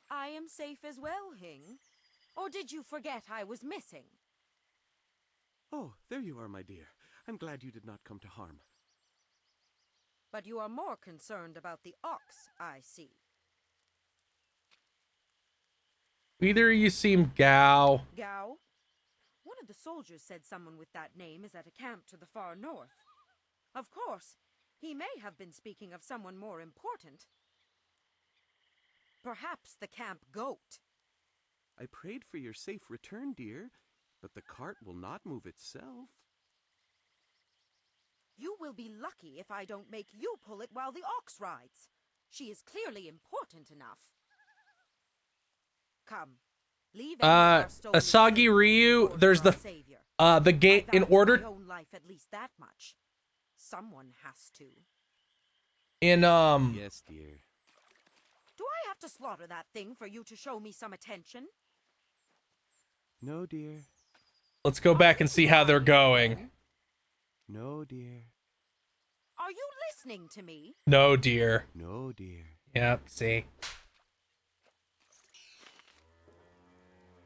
Speaker 15: I am safe as well, Hing. Or did you forget I was missing?
Speaker 6: Oh, there you are, my dear. I'm glad you did not come to harm.
Speaker 15: But you are more concerned about the ox, I see.
Speaker 1: Either you seem Gao.
Speaker 15: Gao? One of the soldiers said someone with that name is at a camp to the far north. Of course, he may have been speaking of someone more important. Perhaps the camp goat.
Speaker 6: I prayed for your safe return, dear, but the cart will not move itself.
Speaker 15: You will be lucky if I don't make you pull it while the ox rides. She is clearly important enough. Come. Leave
Speaker 1: Asagi Ryu, there's the game in order.
Speaker 15: My own life at least that much. Someone has to.
Speaker 1: In
Speaker 6: Yes, dear.
Speaker 15: Do I have to slaughter that thing for you to show me some attention?
Speaker 6: No, dear.
Speaker 1: Let's go back and see how they're going.
Speaker 6: No, dear.
Speaker 15: Are you listening to me?
Speaker 1: No, dear.
Speaker 6: No, dear.
Speaker 1: Yep, see.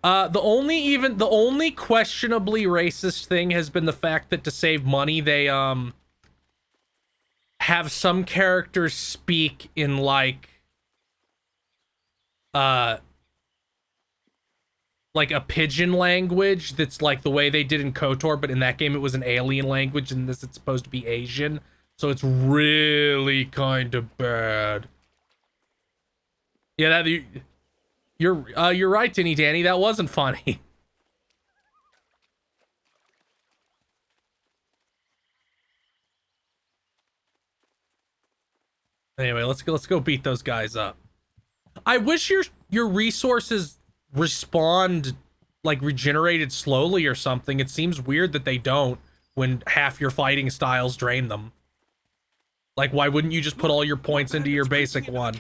Speaker 1: The only questionably racist thing has been the fact that to save money, they, have some characters speak in, like a pigeon language that's like the way they did in KOTOR, but in that game it was an alien language, and this it's supposed to be Asian, so it's really kind of bad. Yeah, you're right, Tinny Danny, that wasn't funny. Anyway, let's go beat those guys up. I wish your resources respond like regenerated slowly or something. It seems weird that they don't when half your fighting styles drain them. Like, why wouldn't you just put all your points into your basic one?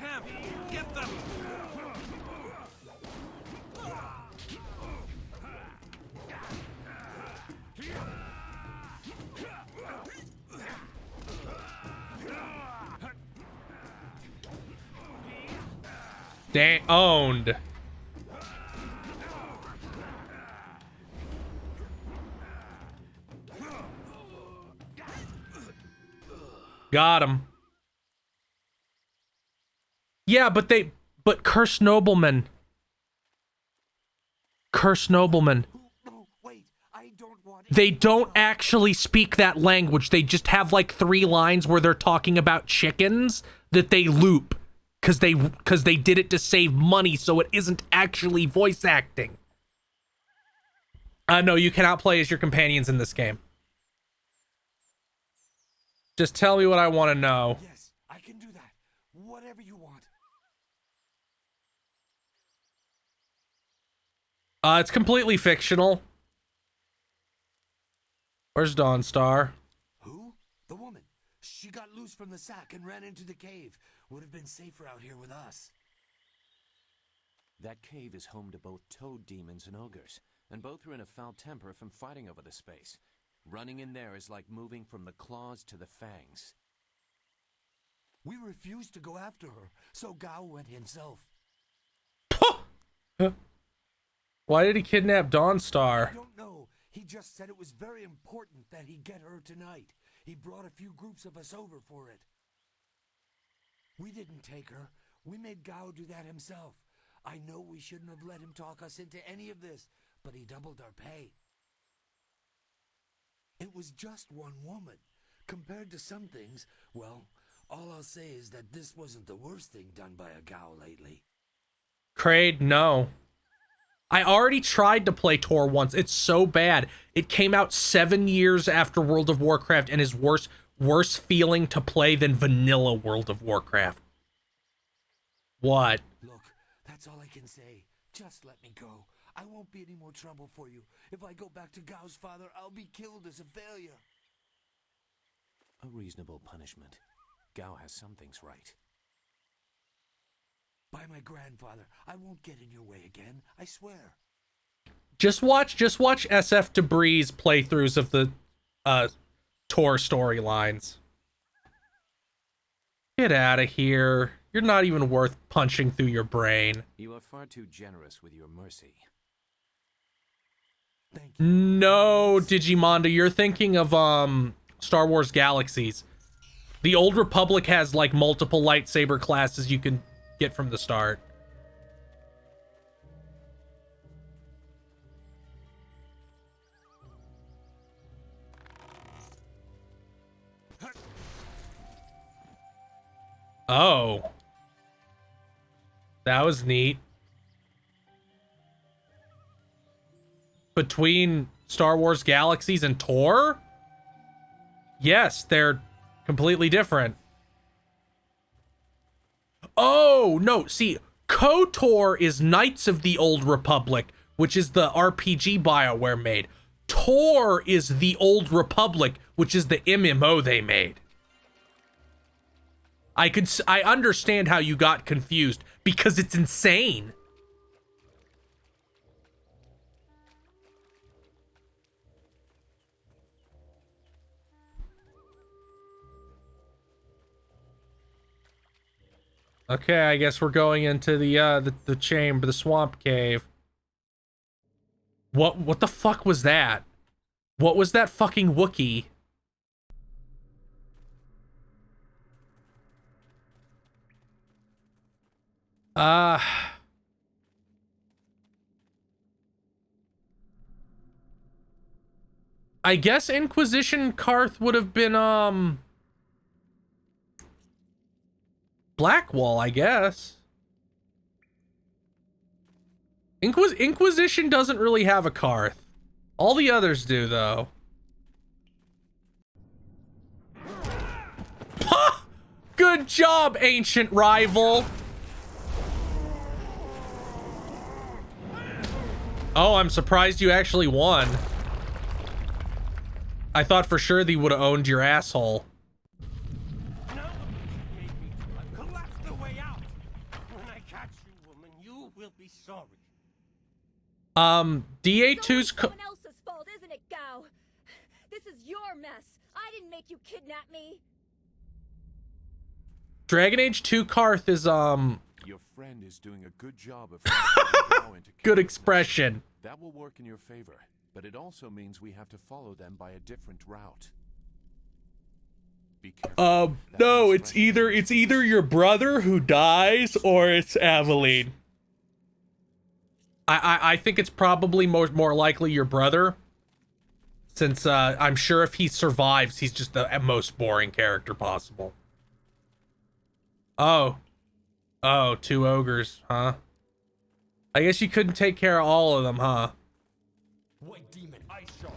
Speaker 1: Dang, owned. Got him. Yeah, but cursed noblemen. Cursed noblemen. They don't actually speak that language. They just have like 3 lines where they're talking about chickens that they loop because they did it to save money, so it isn't actually voice acting. No, you cannot play as your companions in this game. Just tell me what I want to know.
Speaker 10: Yes, I can do that. Whatever you want.
Speaker 1: It's completely fictional. Where's Dawnstar?
Speaker 10: Who? The woman. She got loose from the sack and ran into the cave. Would have been safer out here with us.
Speaker 5: That cave is home to both toad demons and ogres, and both are in a foul temper from fighting over the space. Running in there is like moving from the claws to the fangs.
Speaker 10: We refused to go after her, so Gao went himself.
Speaker 1: Why did he kidnap Dawnstar?
Speaker 10: I don't know. He just said it was very important that he get her tonight. He brought a few groups of us over for it. We didn't take her. We made Gao do that himself. I know we shouldn't have let him talk us into any of this, but he doubled our pay. It was just one woman. Compared to some things, well, all I'll say is that this wasn't the worst thing done by a Gao lately.
Speaker 1: Kraid, no. I already tried to play Tor once. It's so bad. It came out 7 years after World of Warcraft and is worse feeling to play than vanilla World of Warcraft. What?
Speaker 10: Look, that's all I can say. Just let me go. I won't be any more trouble for you. If I go back to Gao's father, I'll be killed as a failure.
Speaker 5: A reasonable punishment. Gao has some things right.
Speaker 10: By my grandfather, I won't get in your way again. I swear.
Speaker 1: Just watch SF Debris playthroughs of the Tor storylines. Get out of here. You're not even worth punching through your brain.
Speaker 5: You are far too generous with your mercy.
Speaker 1: No, Digimanda, you're thinking of Star Wars Galaxies. The Old Republic has like multiple lightsaber classes you can get from the start. Oh. That was neat. Between Star Wars Galaxies and Tor? Yes, they're completely different. Oh, no, see, KOTOR is Knights of the Old Republic, which is the RPG BioWare made. Tor is the Old Republic, which is the MMO they made. I understand how you got confused, because it's insane. Okay, I guess we're going into the chamber, the swamp cave. What the fuck was that? What was that fucking Wookiee? I guess Inquisition Karth would have been Blackwall, I guess. Inquisition doesn't really have a Karth. All the others do, though. Ha! Good job, ancient rival. Oh, I'm surprised you actually won. I thought for sure they would have owned your asshole.
Speaker 6: Collapse the way out. When I catch you, woman, you will be sorry.
Speaker 1: DA2's
Speaker 4: someone else's fault, isn't it, Gao? This is your mess. I didn't make you kidnap me.
Speaker 1: Dragon Age 2 Karth is
Speaker 5: Your friend is doing a good job of Gao into
Speaker 1: good expression.
Speaker 5: That will work in your favor, but it also means we have to follow them by a different route.
Speaker 1: No, it's either your brother who dies or it's Aveline. I think it's probably more likely your brother, since I'm sure if he survives, he's just the most boring character possible. Oh, 2 ogres, huh? I guess you couldn't take care of all of them, huh?
Speaker 6: White demon, ice shot.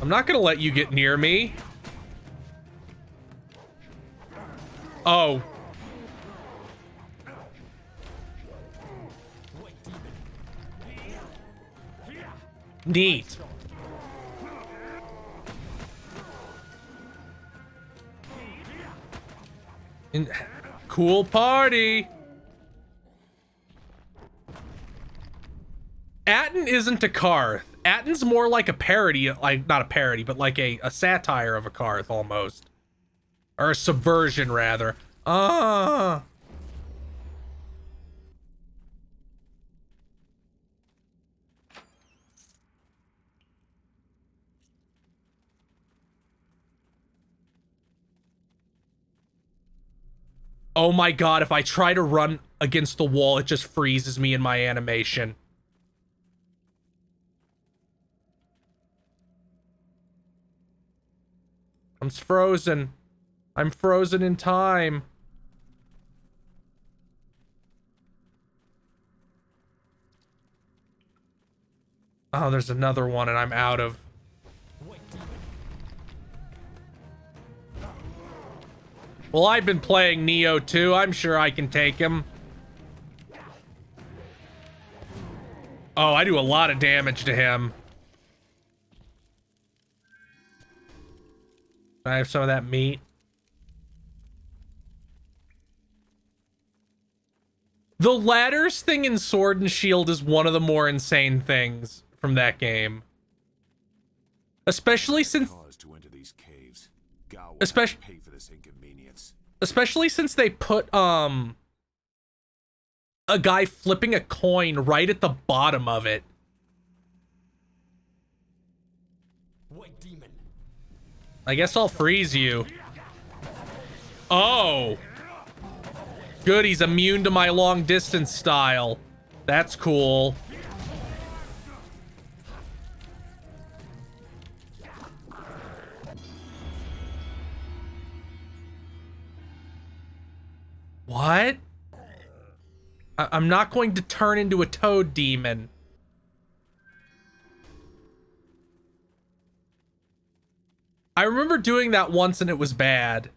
Speaker 1: I'm not gonna let you get near me. Oh. Neat. Cool party. Atten isn't a Karth. Atten's more like a parody, like not a parody, but like a satire of a Karth almost. Or a subversion rather. Ah. Oh my god, if I try to run against the wall, it just freezes me in my animation. I'm frozen. I'm frozen in time. Oh, there's another one and I'm out of... Well, I've been playing Neo too. I'm sure I can take him. Oh, I do a lot of damage to him. Can I have some of that meat? The ladders thing in Sword and Shield is one of the more insane things from that game. Especially since... Especially since they put, a guy flipping a coin right at the bottom of it.
Speaker 6: White demon.
Speaker 1: I guess I'll freeze you. Oh. Good, he's immune to my long distance style. That's cool. What? I'm not going to turn into a toad demon. I remember doing that once and it was bad.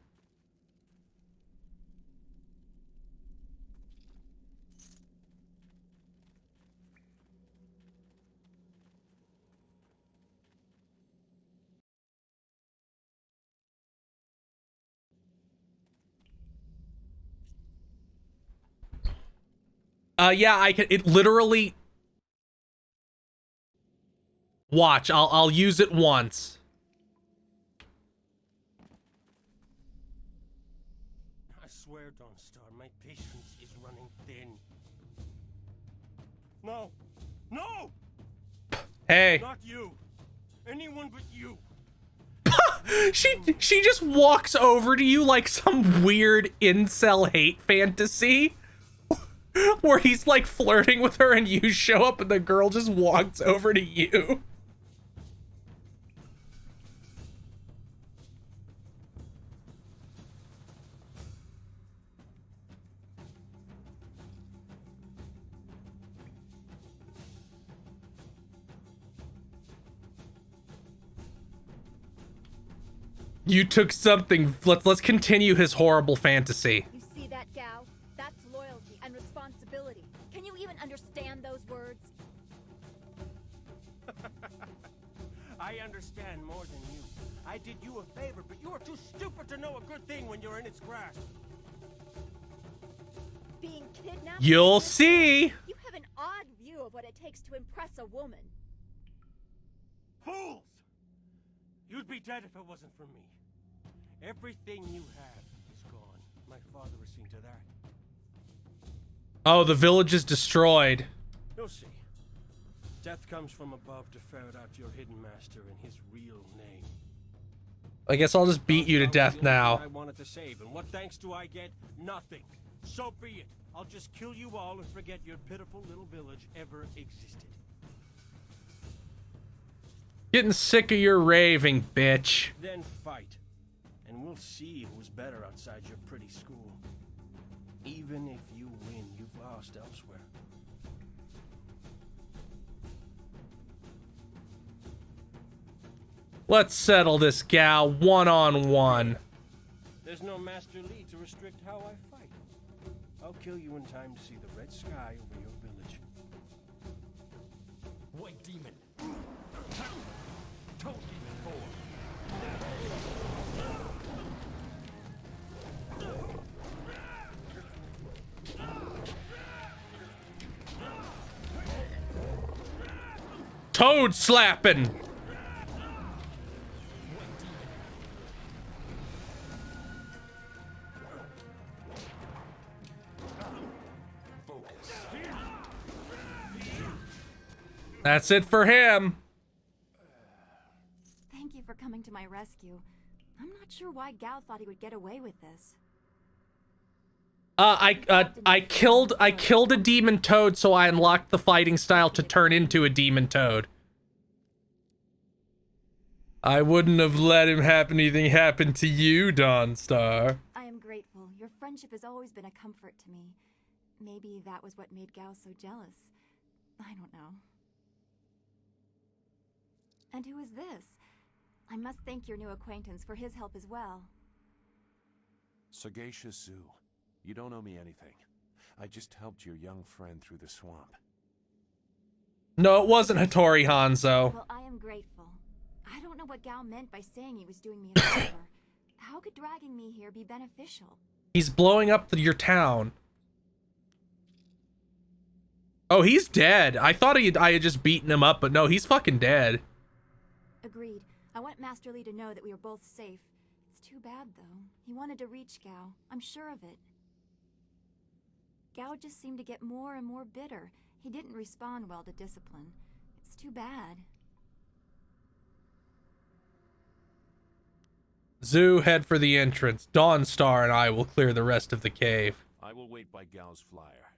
Speaker 1: Yeah, I can. It literally. Watch. I'll use it once.
Speaker 6: I swear, Dawnstar, my patience is running thin. No, no.
Speaker 1: Hey.
Speaker 6: Not you. Anyone but you.
Speaker 1: She just walks over to you like some weird incel hate fantasy. Where he's like flirting with her and you show up and the girl just walks over to you. You took something. Let's continue his horrible fantasy.
Speaker 4: You see that, Gao? That's loyalty and responsibility. Can you even understand those words?
Speaker 6: I understand more than you. I did you a favor, but you are too stupid to know a good thing when you're in its grasp.
Speaker 4: Being kidnapped?
Speaker 1: You'll see.
Speaker 4: You have an odd view of what it takes to impress a woman.
Speaker 6: Fools! You'd be dead if it wasn't for me. Everything you have is gone. My father has seen to that.
Speaker 1: Oh, the village is destroyed.
Speaker 6: You'll see. Death comes from above to ferret out your hidden master and his real name.
Speaker 1: I guess I'll just beat you to death now.
Speaker 6: I wanted to save, and what thanks do I get? Nothing. So be it. I'll just kill you all and forget your pitiful little village ever existed.
Speaker 1: Getting sick of your raving, bitch.
Speaker 6: Then fight, and we'll see who's better outside your pretty school. Even if you win, you've lost elsewhere.
Speaker 1: Let's settle this, gal, one-on-one.
Speaker 6: There's no Master Li to restrict how I fight. I'll kill you in time to see the red sky over your village.
Speaker 10: White demon. Toad demon form.
Speaker 1: Toad slapping. That's it for him.
Speaker 4: Thank you for coming to my rescue. I'm not sure why Gao thought he would get away with this.
Speaker 1: I killed a demon toad, so I unlocked the fighting style to turn into a demon toad. I wouldn't have let him have anything happen to you, Dawnstar.
Speaker 4: I am grateful. Your friendship has always been a comfort to me. Maybe that was what made Gao so jealous. I don't know. And who is this? I must thank your new acquaintance for his help as well.
Speaker 5: Sagacious Zoo. You don't owe me anything. I just helped your young friend through the swamp.
Speaker 1: No, it wasn't Hattori Hanzo.
Speaker 4: Well, I am grateful. I don't know what Gao meant by saying he was doing me a favor. How could dragging me here be beneficial?
Speaker 1: He's blowing up your town. Oh, he's dead. I thought I had just beaten him up, but no, he's fucking dead.
Speaker 4: Agreed. I want Master Li to know that we are both safe. It's too bad, though. He wanted to reach Gao. I'm sure of it. Gao just seemed to get more and more bitter. He didn't respond well to discipline. It's too bad.
Speaker 1: Zoo, head for the entrance. Dawnstar and I will clear the rest of the cave.
Speaker 5: I will wait by Gao's flyer.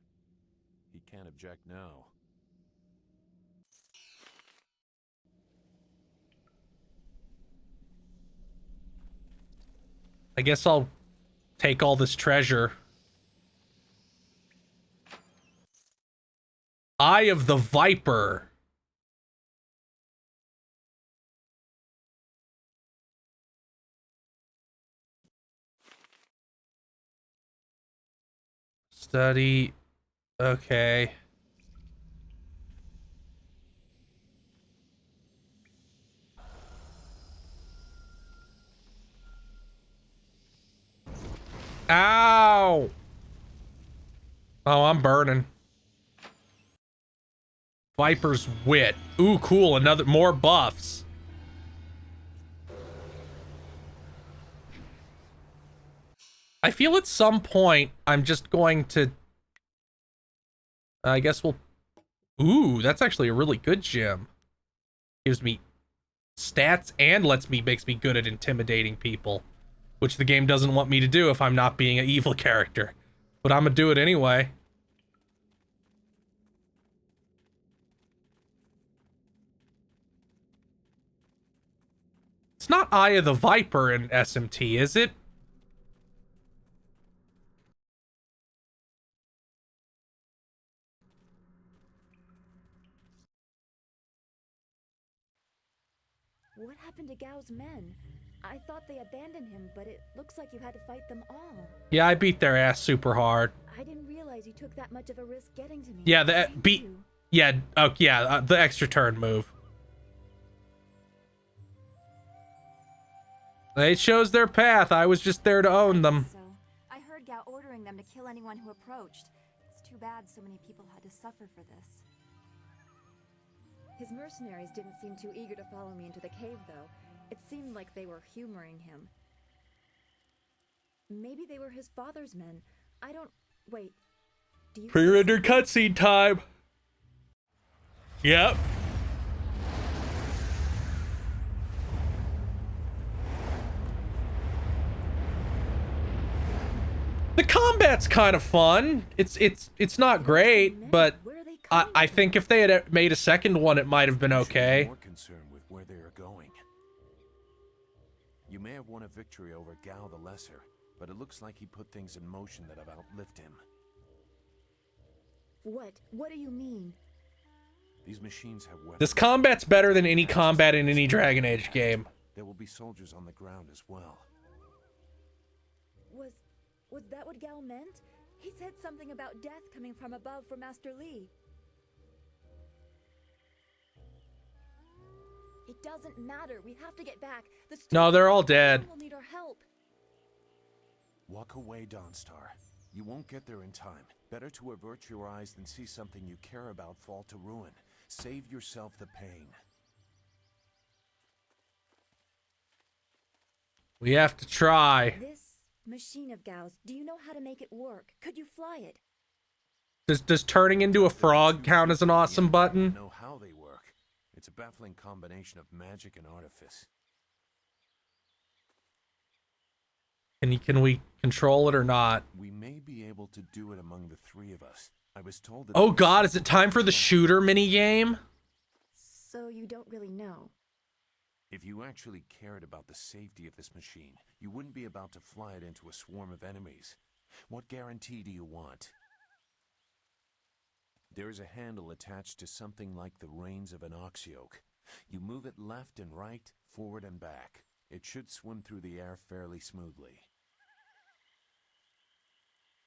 Speaker 5: He can't object now.
Speaker 1: I guess I'll take all this treasure. Eye of the Viper. Study. Okay. Ow! Oh, I'm burning. Viper's Wit. Ooh, cool. More buffs. I feel at some point I'm just going to... I guess we'll... Ooh, that's actually a really good gem. Gives me stats and makes me good at intimidating people. Which the game doesn't want me to do if I'm not being an evil character. But I'm gonna do it anyway. It's not Eye of the Viper in SMT, is it?
Speaker 4: What happened to Gao's men? I thought they abandoned him, but it looks like you had to fight them all.
Speaker 1: Yeah, I beat their ass super hard.
Speaker 4: I didn't realize you took that much of a risk getting to me.
Speaker 1: Yeah, the extra turn move. It shows their path. I was just there to own them.
Speaker 4: So, I heard Gao ordering them to kill anyone who approached. It's too bad so many people had to suffer for this. His mercenaries didn't seem too eager to follow me into the cave, though. It seemed like they were humoring him. Maybe they were his father's men. I don't... Wait. Do you...
Speaker 1: Pre-rendered cutscene time. Yep. The combat's kind of fun. It's not great, but I think if they had made a second one, it might have been okay.
Speaker 5: More concerned with where they are going. You may have won a victory over Gao the Lesser, but it looks like he put things in motion that have outlived him.
Speaker 4: What? What do you mean?
Speaker 5: These machines have weapons.
Speaker 1: This combat's better than any combat in any Dragon Age game.
Speaker 5: There will be soldiers on the ground as well.
Speaker 4: Was that what Gao meant? He said something about death coming from above for Master Li. It doesn't matter. We have to get back.
Speaker 1: No, they're all dead.
Speaker 4: Will need our help.
Speaker 5: Walk away, Dawnstar. You won't get there in time. Better to avert your eyes than see something you care about fall to ruin. Save yourself the pain.
Speaker 1: We have to try.
Speaker 4: This machine of Gao's, do you know how to make it work? Could you fly it?
Speaker 1: Does turning into a frog count as an awesome button?
Speaker 5: Know how they work. It's a baffling combination of magic and artifice.
Speaker 1: Can we control it or not?
Speaker 5: We may be able to do it among the three of us. I was told that.
Speaker 1: Oh God, is it time for the shooter mini game?
Speaker 4: So you don't really know.
Speaker 5: If you actually cared about the safety of this machine, you wouldn't be about to fly it into a swarm of enemies. What guarantee do you want? There is a handle attached to something like the reins of an ox yoke. You move it left and right, forward and back. It should swim through the air fairly smoothly.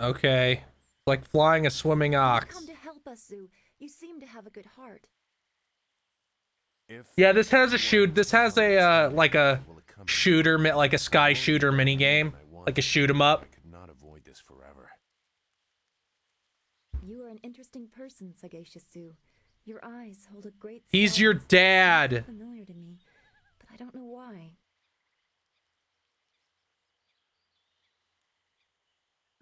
Speaker 1: Okay. Like flying a swimming ox.
Speaker 4: Come to help us, Zoo. You seem to have a good heart.
Speaker 1: Yeah, this has a like a shooter, like a sky shooter mini game, like a shoot 'em up.
Speaker 5: I could not avoid this forever.
Speaker 4: You are an interesting person, Sagacious Zoo. Your eyes hold a great.
Speaker 1: He's your dad.
Speaker 4: Familiar to me, but I don't know why.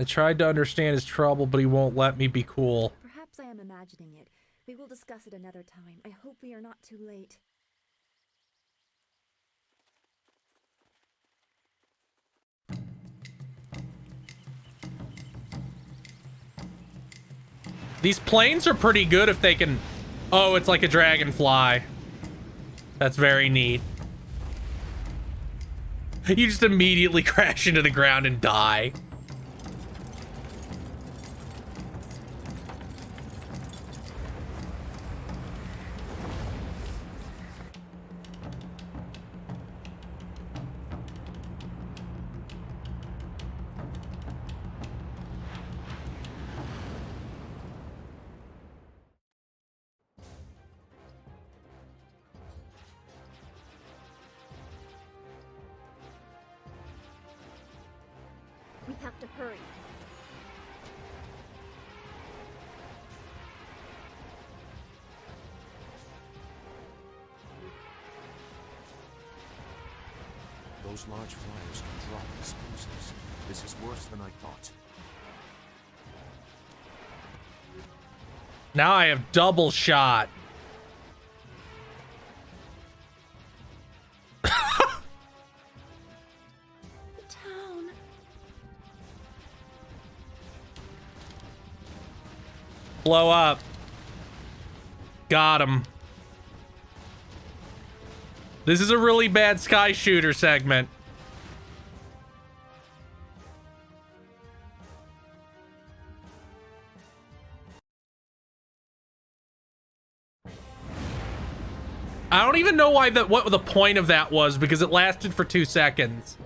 Speaker 1: I tried to understand his trouble, but he won't let me be cool.
Speaker 4: Perhaps I am imagining it. We will discuss it another time. I hope we are not too late.
Speaker 1: These planes are pretty good if they can... Oh, it's like a dragonfly. That's very neat. You just immediately crash into the ground and die.
Speaker 4: We have to hurry.
Speaker 5: Those large flyers can drop explosives. This is worse than I thought.
Speaker 1: Now I have double shot.
Speaker 4: Town.
Speaker 1: Blow up. Got him. This is a really bad sky shooter segment. I don't even know why what the point of that was, because it lasted for 2 seconds.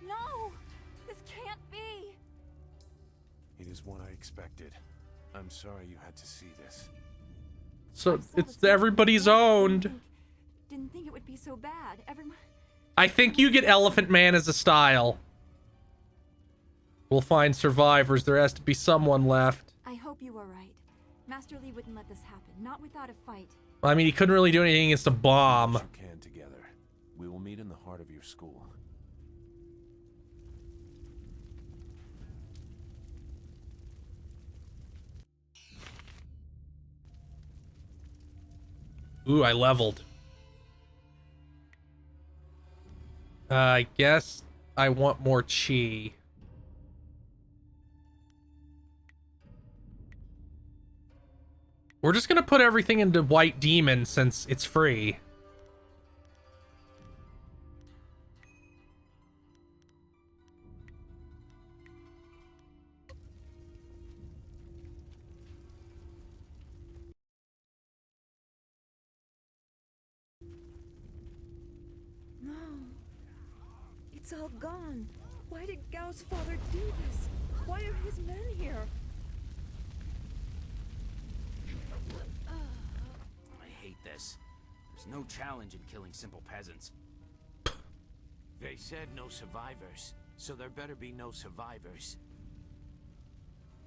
Speaker 4: No! This can't be!
Speaker 5: It is what I expected. I'm sorry you had to see this.
Speaker 1: So it's everybody's owned.
Speaker 4: Didn't think it would be so bad. Everyone.
Speaker 1: I think you get Elephant Man as a style. We'll find survivors. There has to be someone left.
Speaker 4: I hope you are right. Master Li wouldn't let this happen, not without a fight.
Speaker 1: I mean, he couldn't really do anything against a bomb.
Speaker 5: You can together. We will meet in the heart of your school.
Speaker 1: Ooh, I leveled. I guess I want more chi. We're just gonna put everything into White Demon since it's free.
Speaker 15: No. It's all gone. Why did Gao's father do this? Why are his men here?
Speaker 20: I hate this. There's no challenge in killing simple peasants.
Speaker 14: They said no survivors, so there better be no survivors.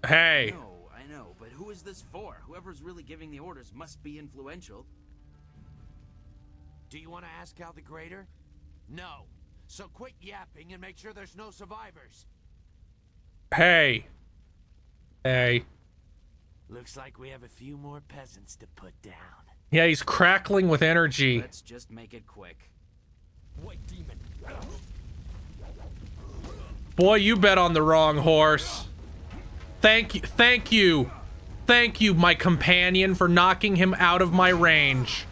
Speaker 1: Hey.
Speaker 20: I know, but who is this for? Whoever's really giving the orders must be influential.
Speaker 14: Do you want to ask Gal the Greater? No. So quit yapping and make sure there's no survivors.
Speaker 1: Hey. Hey.
Speaker 14: Looks like we have a few more peasants to put down.
Speaker 1: Yeah, he's crackling with energy.
Speaker 20: Let's just make it quick.
Speaker 13: White demon.
Speaker 1: Boy, you bet on the wrong horse. Thank you, my companion, for knocking him out of my range.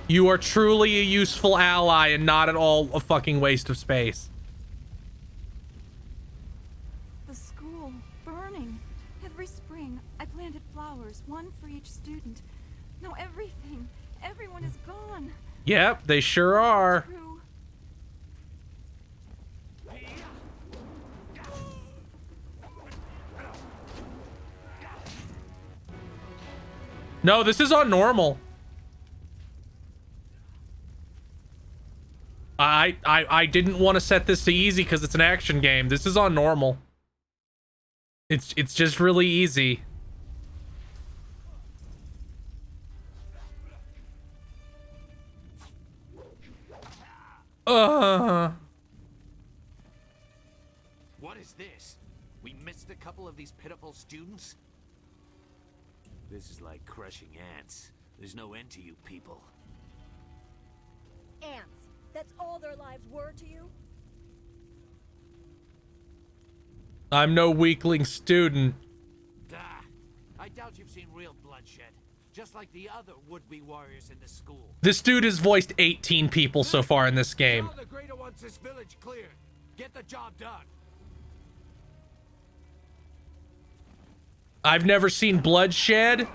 Speaker 1: You are truly a useful ally and not at all a fucking waste of space.
Speaker 4: The school, burning. Every spring, I planted flowers, one for each student. Now everything, everyone is gone.
Speaker 1: Yep, they sure are.
Speaker 4: True.
Speaker 1: No, this is on normal. I didn't want to set this to easy because it's an action game. This is on normal. It's just really easy.
Speaker 14: What is this? We missed a couple of these pitiful students? This is like crushing ants. There's no end to you people.
Speaker 8: Ants. That's all their lives were to you?
Speaker 1: I'm no weakling student.
Speaker 14: I doubt you've seen real bloodshed. Just like the other would-be warriors in the school.
Speaker 1: This dude has voiced 18 people so far in this game.
Speaker 14: Now the Greater wants this village cleared. Get the job done.
Speaker 1: I've never seen bloodshed.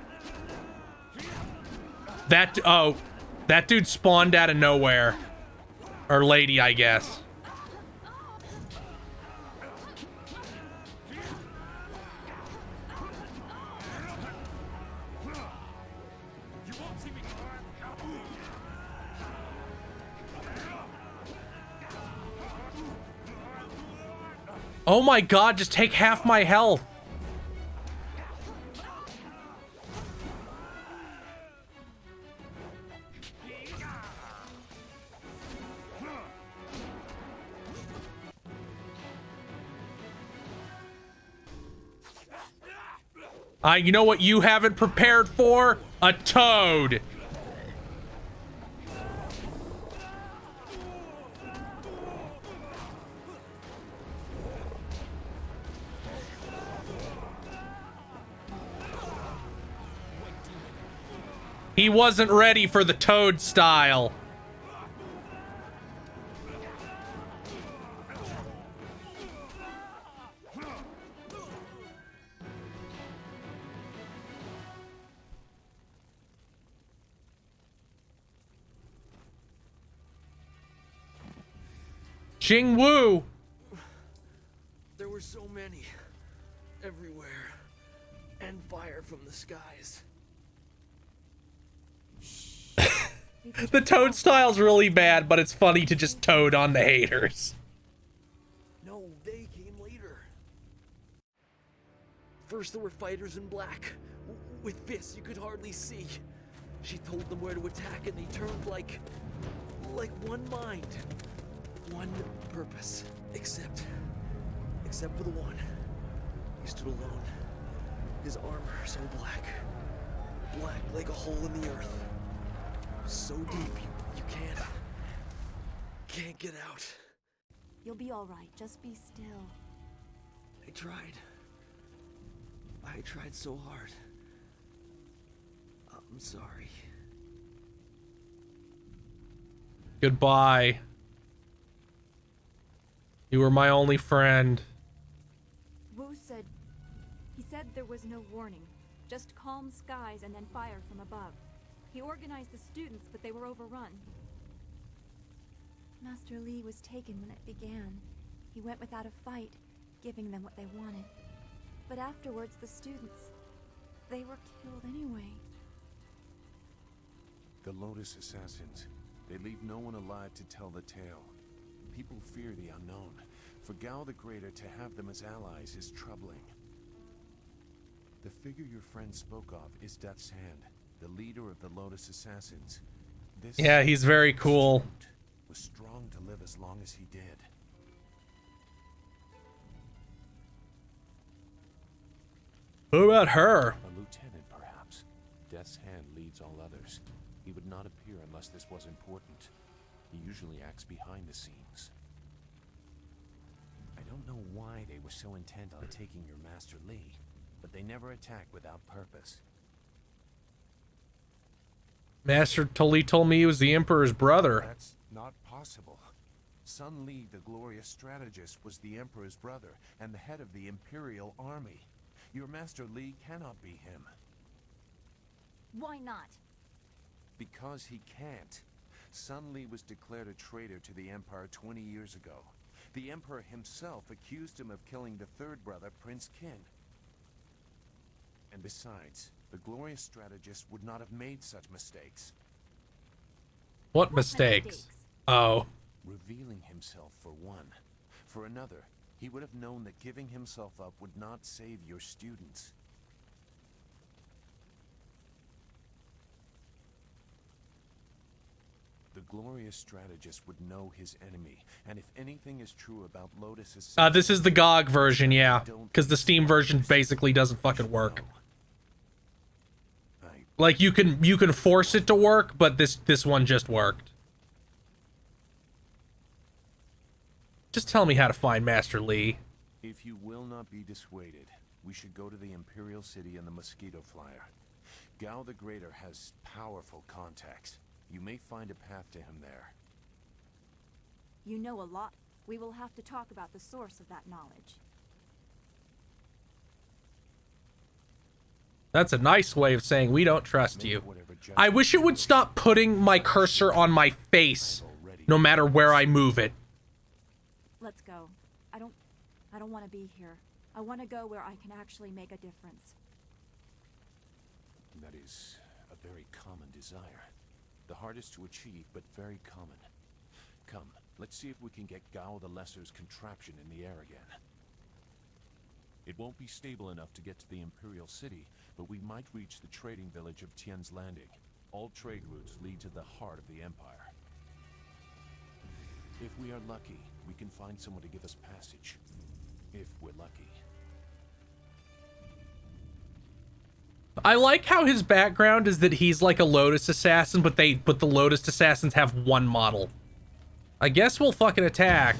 Speaker 1: That dude spawned out of nowhere. Or lady, I guess. Oh my god, just take half my health. You know what you haven't prepared for? A toad. He wasn't ready for the toad style. Jing Wu.
Speaker 3: There were so many. Everywhere. And fire from the skies.
Speaker 1: The toad style's really bad, but it's funny to just toad on the haters.
Speaker 3: No, they came later. First there were fighters in black, with fists you could hardly see. She told them where to attack and they turned like one mind. One purpose. Except for the one. He stood alone. His armor so black. Black like a hole in the earth. So deep you can't get out.
Speaker 4: You'll be all right. Just be still.
Speaker 3: I tried so hard. I'm sorry.
Speaker 1: Goodbye. You were my only friend.
Speaker 4: Wu said... He said there was no warning. Just calm skies and then fire from above. He organized the students, but they were overrun. Master Li was taken when it began. He went without a fight, giving them what they wanted. But afterwards, the students... they were killed anyway.
Speaker 5: The Lotus Assassins. They leave no one alive to tell the tale. People fear the unknown. For Gao the Greater to have them as allies is troubling. The figure your friend spoke of is Death's Hand, the leader of the Lotus Assassins. This
Speaker 1: Yeah, he's very cool.
Speaker 5: Was strong to live as long as he did.
Speaker 1: What about her?
Speaker 5: A lieutenant, perhaps. Death's Hand leads all others. He would not appear unless this was important. He usually acts behind the scenes. I don't know why they were so intent on taking your Master Li, but they never attack without purpose.
Speaker 1: Master Li told me he was the Emperor's brother.
Speaker 5: That's not possible. Sun Li, the glorious strategist, was the Emperor's brother and the head of the Imperial Army. Your Master Li cannot be him.
Speaker 4: Why not?
Speaker 5: Because he can't. Sun Li was declared a traitor to the Empire 20 years ago. The Emperor himself accused him of killing the third brother, Prince Qin. And besides, the glorious strategist would not have made such mistakes.
Speaker 1: What mistakes? Oh.
Speaker 5: Revealing himself for one. For another, he would have known that giving himself up would not save your students. The glorious strategist would know his enemy, and if anything is true about Lotus...
Speaker 1: This is the GOG version, yeah. Because the Steam version basically doesn't fucking work. Like, you can force it to work, but this one just worked. Just tell me how to find Master Li.
Speaker 5: If you will not be dissuaded, we should go to the Imperial City and the Mosquito Flyer. Gao the Greater has powerful contacts. You may find a path to him there.
Speaker 4: You know a lot. We will have to talk about the source of that knowledge.
Speaker 1: That's a nice way of saying we don't trust you. I wish it would stop putting my cursor on my face, no matter where I move it.
Speaker 4: Let's go. I don't want to be here. I want to go where I can actually make a difference.
Speaker 5: That is a very common desire. The hardest to achieve, but very common. Come, let's see if we can get Gao the Lesser's contraption in the air again. It won't be stable enough to get to the Imperial City, but we might reach the trading village of Tian's Landing. All trade routes lead to the heart of the Empire. If we are lucky, we can find someone to give us passage. If we're lucky.
Speaker 1: I like how his background is that he's like a Lotus Assassin, but the Lotus Assassins have one model. I guess we'll fucking attack.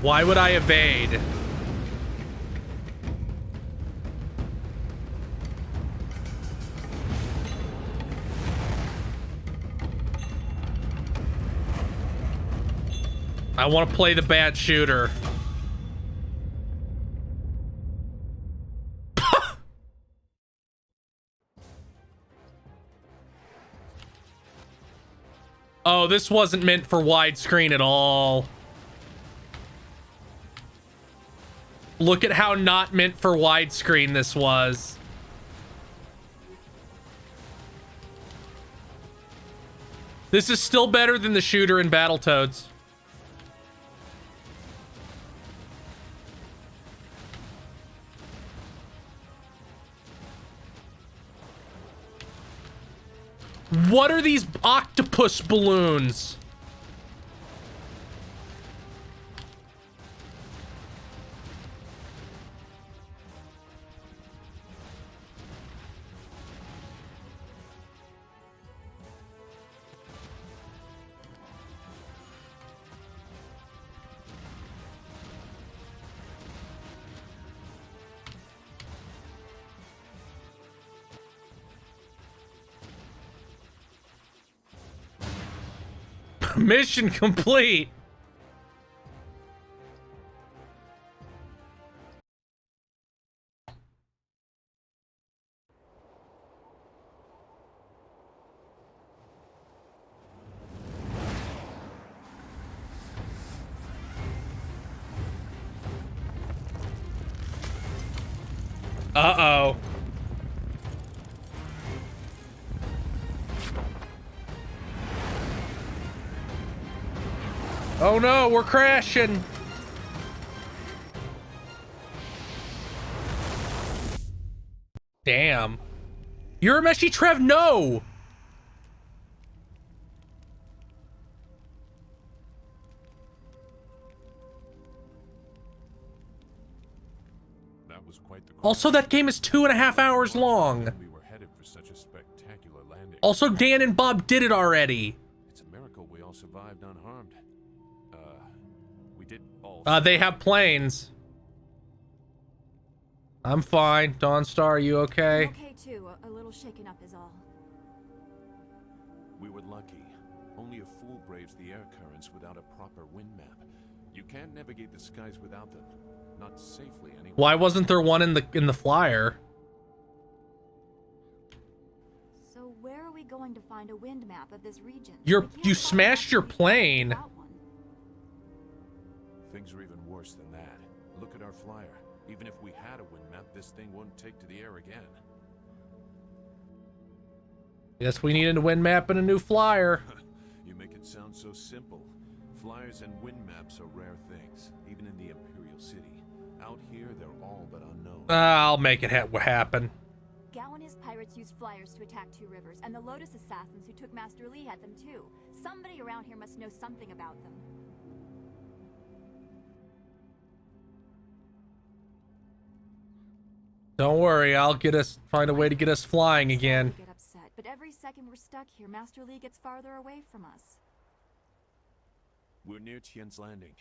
Speaker 1: Why would I evade? I want to play the bad shooter. Oh, this wasn't meant for widescreen at all. Look at how not meant for widescreen this was. This is still better than the shooter in Battletoads. What are these octopus balloons? Mission complete. Uh-oh. Oh no, we're crashing. Damn. Urameshi Trev, no!
Speaker 5: That was quite the
Speaker 1: Also, that game is 2.5 hours long.
Speaker 5: We were headed for such a spectacular landing.
Speaker 1: Also, Dan and Bob did it already.
Speaker 5: It's a miracle we all survived unharmed. We did all.
Speaker 1: They have planes. I'm fine. Dawnstar, are you okay?
Speaker 4: I'm okay too. A little shaken up is all.
Speaker 5: We were lucky. Only a fool braves the air currents without a proper wind map. You can't navigate the skies without them. Not safely anyway.
Speaker 1: Why wasn't there one in the flyer?
Speaker 4: So where are we going to find a wind map of this region?
Speaker 1: You smashed your plane.
Speaker 5: Things are even worse than that. Look at our flyer. Even if we had a wind map, this thing wouldn't take to the air again.
Speaker 1: Yes, we need a wind map and a new flyer.
Speaker 5: You make it sound so simple. Flyers and wind maps are rare things, even in the Imperial City. Out here, they're all but unknown.
Speaker 1: I'll make it happen.
Speaker 4: Gao and his pirates used flyers to attack Two Rivers, and the Lotus assassins who took Master Li had them too. Somebody around here must know something about them.
Speaker 1: Don't worry, I'll find a way to get us flying again.
Speaker 4: Get upset, but every second we're stuck here, Master Li gets farther away from us.
Speaker 5: We're near Tien's Landing.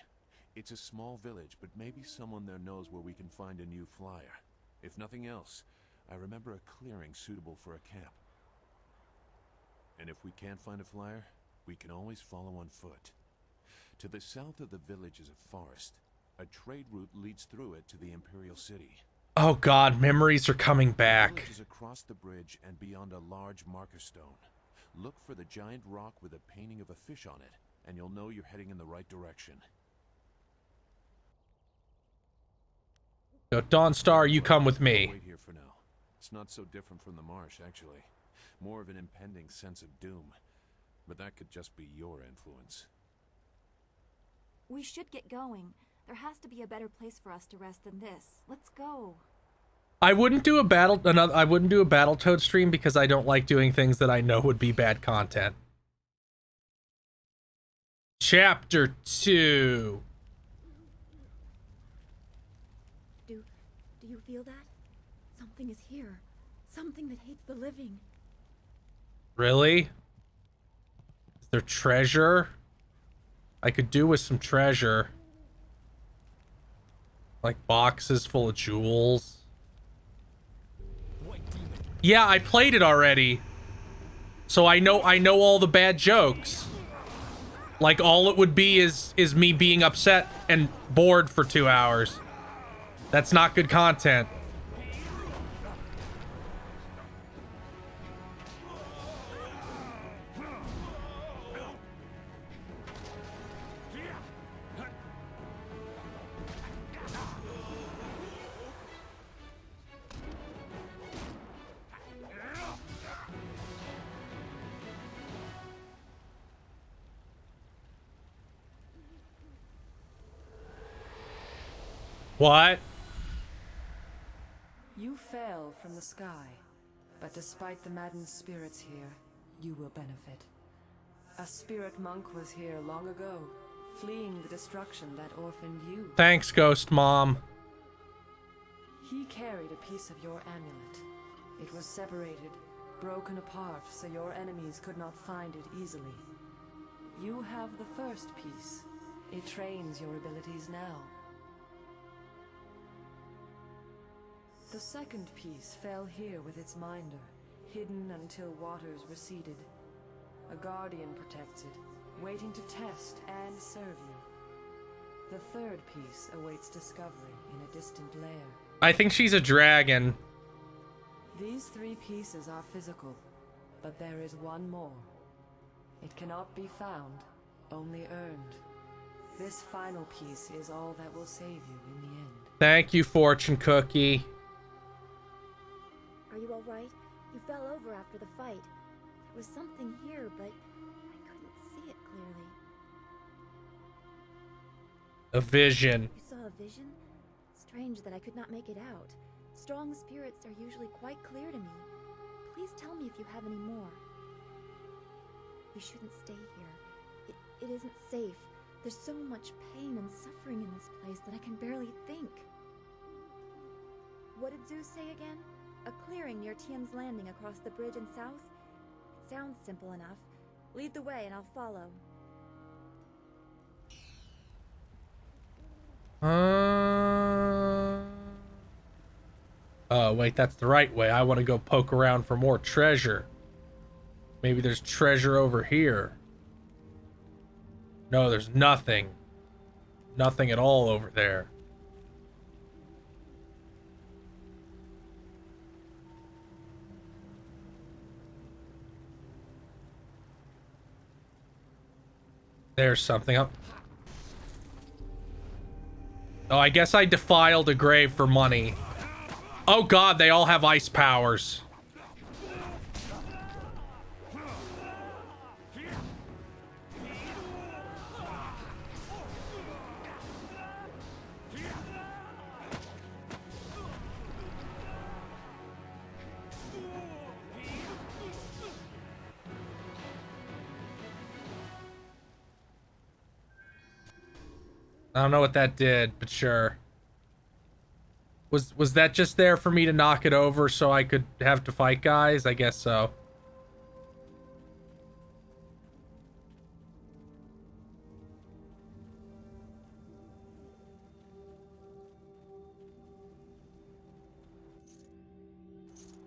Speaker 5: It's a small village, but maybe someone there knows where we can find a new flyer. If nothing else, I remember a clearing suitable for a camp. And if we can't find a flyer, we can always follow on foot. To the south of the village is a forest. A trade route leads through it to the Imperial City.
Speaker 1: Oh god, memories are coming
Speaker 5: The
Speaker 1: back.
Speaker 5: village is across the bridge and beyond a large marker stone. Look for the giant rock with a painting of a fish on it, and you'll know you're heading in the right direction.
Speaker 1: So, Dawnstar, you come with me.
Speaker 5: Wait here for now. It's not so different from the marsh, actually. More of an impending sense of doom. But that could just be your influence.
Speaker 4: We should get going. There has to be a better place for us to rest than this. Let's go.
Speaker 1: I wouldn't do a Battletoad stream because I don't like doing things that I know would be bad content. Chapter 2.
Speaker 4: Do you feel that? Something is here. Something that hates the living.
Speaker 1: Really? Is there treasure? I could do with some treasure. Like boxes full of jewels. Yeah, I played it already. So I know all the bad jokes. Like all it would be is me being upset and bored for 2 hours. That's not good content. What?
Speaker 17: You fell from the sky, but despite the maddened spirits here, you will benefit. A spirit monk was here long ago, fleeing the destruction that orphaned you.
Speaker 1: Thanks, Ghost Mom.
Speaker 17: He carried a piece of your amulet. It was separated, broken apart, so your enemies could not find it easily. You have the first piece. It trains your abilities now. The second piece fell here with its minder, hidden until waters receded. A guardian protects it, waiting to test and serve you. The third piece awaits discovery in a distant lair.
Speaker 1: I think she's a dragon.
Speaker 17: These three pieces are physical, but there is one more. It cannot be found, only earned. This final piece is all that will save you in the end.
Speaker 1: Thank you, Fortune Cookie.
Speaker 4: Are you alright? You fell over after the fight. There was something here, but I couldn't see it clearly.
Speaker 1: A vision.
Speaker 4: You saw a vision? Strange that I could not make it out. Strong spirits are usually quite clear to me. Please tell me if you have any more. We shouldn't stay here. It isn't safe. There's so much pain and suffering in this place that I can barely think. What did Zeus say again? A clearing near Tian's Landing across the bridge in south? It sounds simple enough. Lead the way and I'll follow.
Speaker 1: Oh, wait, that's the right way. I want to go poke around for more treasure. Maybe there's treasure over here. No, there's nothing. Nothing at all over there. There's something up. Oh, I guess I defiled a grave for money. Oh god, they all have ice powers. I don't know what that did, but sure. Was that just there for me to knock it over so I could have to fight guys? I guess so.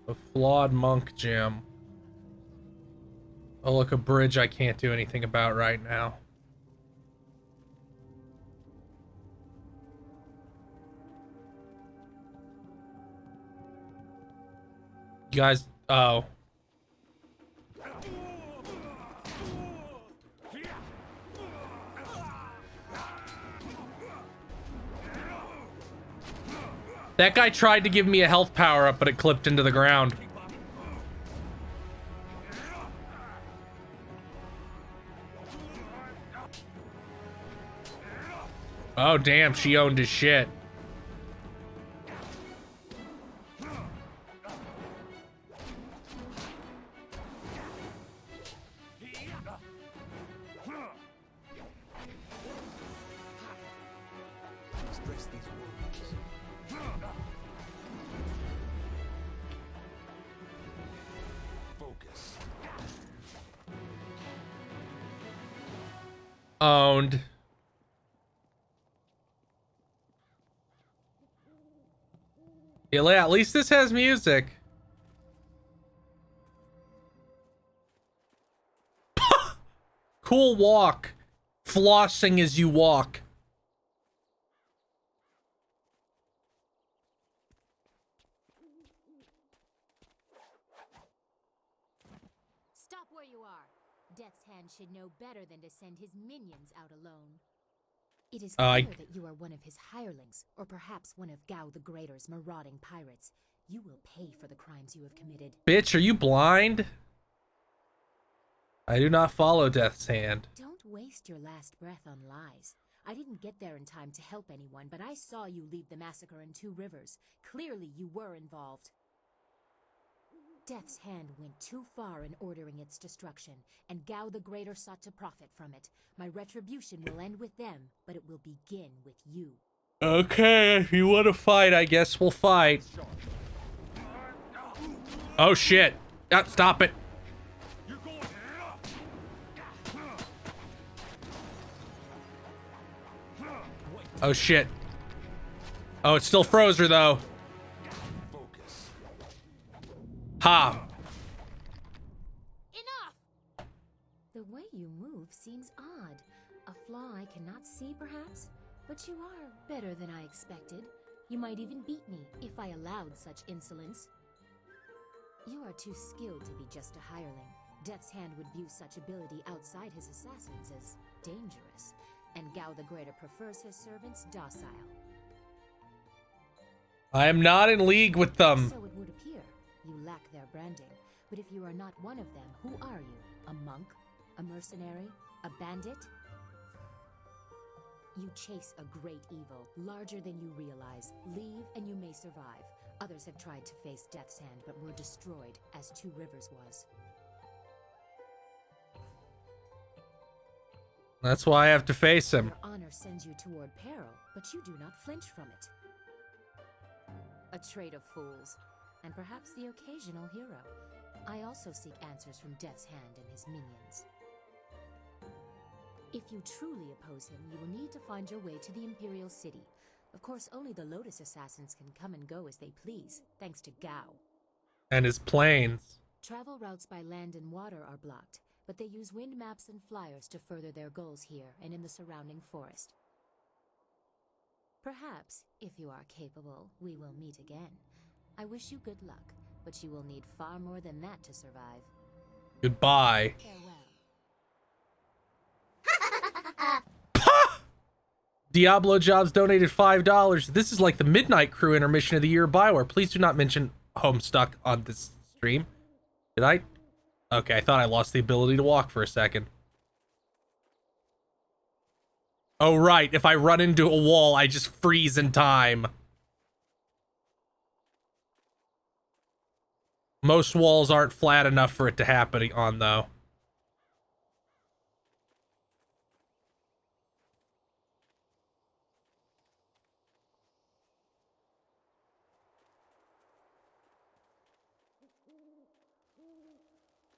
Speaker 1: A flawed monk gem. Oh, look, a bridge I can't do anything about right now. You guys, oh. That guy tried to give me a health power up, but it clipped into the ground. Oh, damn, she owned his shit. Owned. Yeah, at least this has music. Cool walk. Flossing as you walk.
Speaker 9: Stop where you are. Death's Hand should know better than to send his minions out alone. It is clear that you are one of his hirelings, or perhaps one of Gao the Greater's marauding pirates. You will pay for the crimes you have committed.
Speaker 1: Bitch, are you blind? I do not follow Death's Hand.
Speaker 9: Don't waste your last breath on lies. I didn't get there in time to help anyone, but I saw you lead the massacre in Two Rivers. Clearly you were involved. Death's Hand went too far in ordering its destruction, and Gao the Greater sought to profit from it. My retribution will end with them, but it will begin with you.
Speaker 1: Okay, if you want to fight, I guess we'll fight. Oh shit. Stop it. Oh shit. Oh, it still froze her though. Ha.
Speaker 9: Enough! The way you move seems odd. A flaw I cannot see, perhaps? But you are better than I expected. You might even beat me if I allowed such insolence. You are too skilled to be just a hireling. Death's Hand would view such ability outside his assassins as dangerous, and Gao the Greater prefers his servants docile.
Speaker 1: I am not in league with them.
Speaker 9: So it would appear. You lack their branding. But if you are not one of them, who are you? A monk? A mercenary? A bandit? You chase a great evil, larger than you realize. Leave and you may survive. Others have tried to face Death's Hand, but were destroyed, as Two Rivers was.
Speaker 1: That's why I have to face him.
Speaker 9: Your honor sends you toward peril, but you do not flinch from it. A trait of fools, and perhaps the occasional hero. I also seek answers from Death's Hand and his minions. If you truly oppose him, you will need to find your way to the Imperial City. Of course, only the Lotus Assassins can come and go as they please, thanks to Gao.
Speaker 1: And his planes.
Speaker 9: Travel routes by land and water are blocked, but they use wind maps and flyers to further their goals here and in the surrounding forest. Perhaps, if you are capable, we will meet again. I wish you good luck, but you will need far more than that to survive.
Speaker 1: Goodbye.
Speaker 9: Farewell.
Speaker 1: Diablo Jobs donated $5. This is like the Midnight Crew intermission of the year of Bioware. Please do not mention Homestuck on this stream. Did I? Okay, I thought I lost the ability to walk for a second. Oh, right. If I run into a wall, I just freeze in time. Most walls aren't flat enough for it to happen on, though.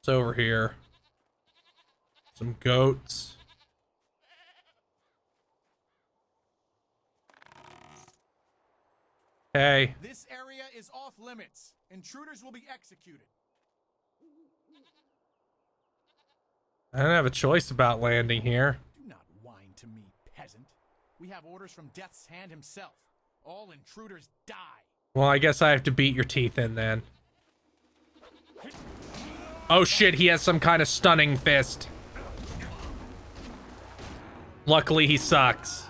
Speaker 1: It's over here. Some goats. Hey.
Speaker 7: This area is off limits. Intruders will be executed.
Speaker 1: I don't have a choice about landing here.
Speaker 7: Do not whine to me, peasant. We have orders from Death's Hand himself. All intruders die.
Speaker 1: Well, I guess I have to beat your teeth in then. Oh shit, he has some kind of stunning fist. Luckily, he sucks.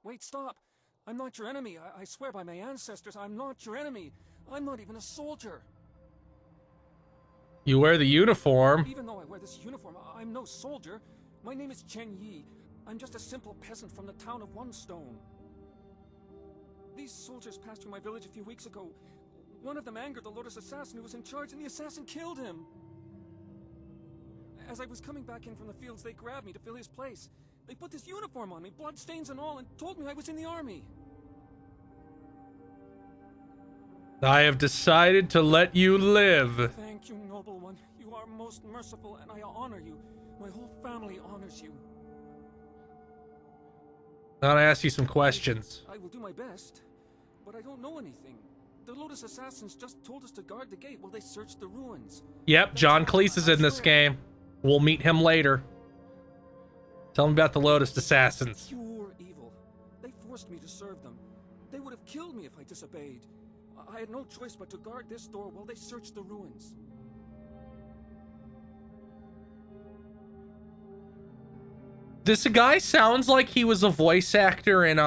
Speaker 22: Wait, stop! I'm not your enemy. I swear by my ancestors, I'm not your enemy. I'm not even a soldier.
Speaker 1: You wear the uniform.
Speaker 22: Even though I wear this uniform, I'm no soldier. My name is Chen Yi. I'm just a simple peasant from the town of One Stone. These soldiers passed through my village a few weeks ago. One of them angered the Lotus Assassin who was in charge, and the assassin killed him. As I was coming back in from the fields, they grabbed me to fill his place. They put this uniform on me, bloodstains and all, and told me I was in the army.
Speaker 1: I have decided to let you live.
Speaker 22: Thank you, noble one. You are most merciful, and I honor you. My whole family honors you.
Speaker 1: Now I ask you some questions.
Speaker 22: I will do my best, but I don't know anything. The Lotus Assassins just told us to guard the gate while they searched the ruins.
Speaker 1: Yep, John Cleese is in this game. We'll meet him later. Tell him about the Lotus Assassins.
Speaker 22: Pure evil. They forced me to serve them. They would have killed me if I disobeyed. I had no choice but to guard this door while they searched the ruins.
Speaker 1: This guy sounds like he was a voice actor in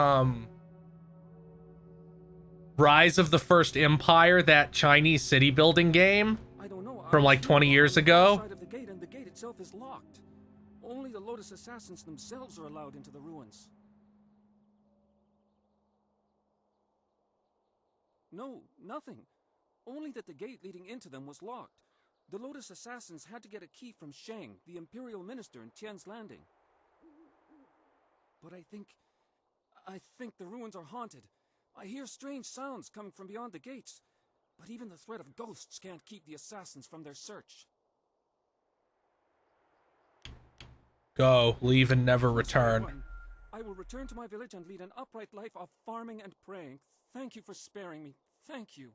Speaker 1: Rise of the First Empire, that Chinese city building game
Speaker 22: I don't know.
Speaker 1: from like 20 years
Speaker 22: On the
Speaker 1: ago.
Speaker 22: side of the gate, and the gate itself is locked. Only the Lotus Assassins themselves are allowed into the ruins. No, nothing. Only that the gate leading into them was locked. The Lotus Assassins had to get a key from Shang, the Imperial Minister in Tian's Landing. But I think the ruins are haunted. I hear strange sounds coming from beyond the gates. But even the threat of ghosts can't keep the assassins from their search.
Speaker 1: Go, leave and never return.
Speaker 22: I will return to my village and lead an upright life of farming and praying. Thank you for sparing me. Thank you.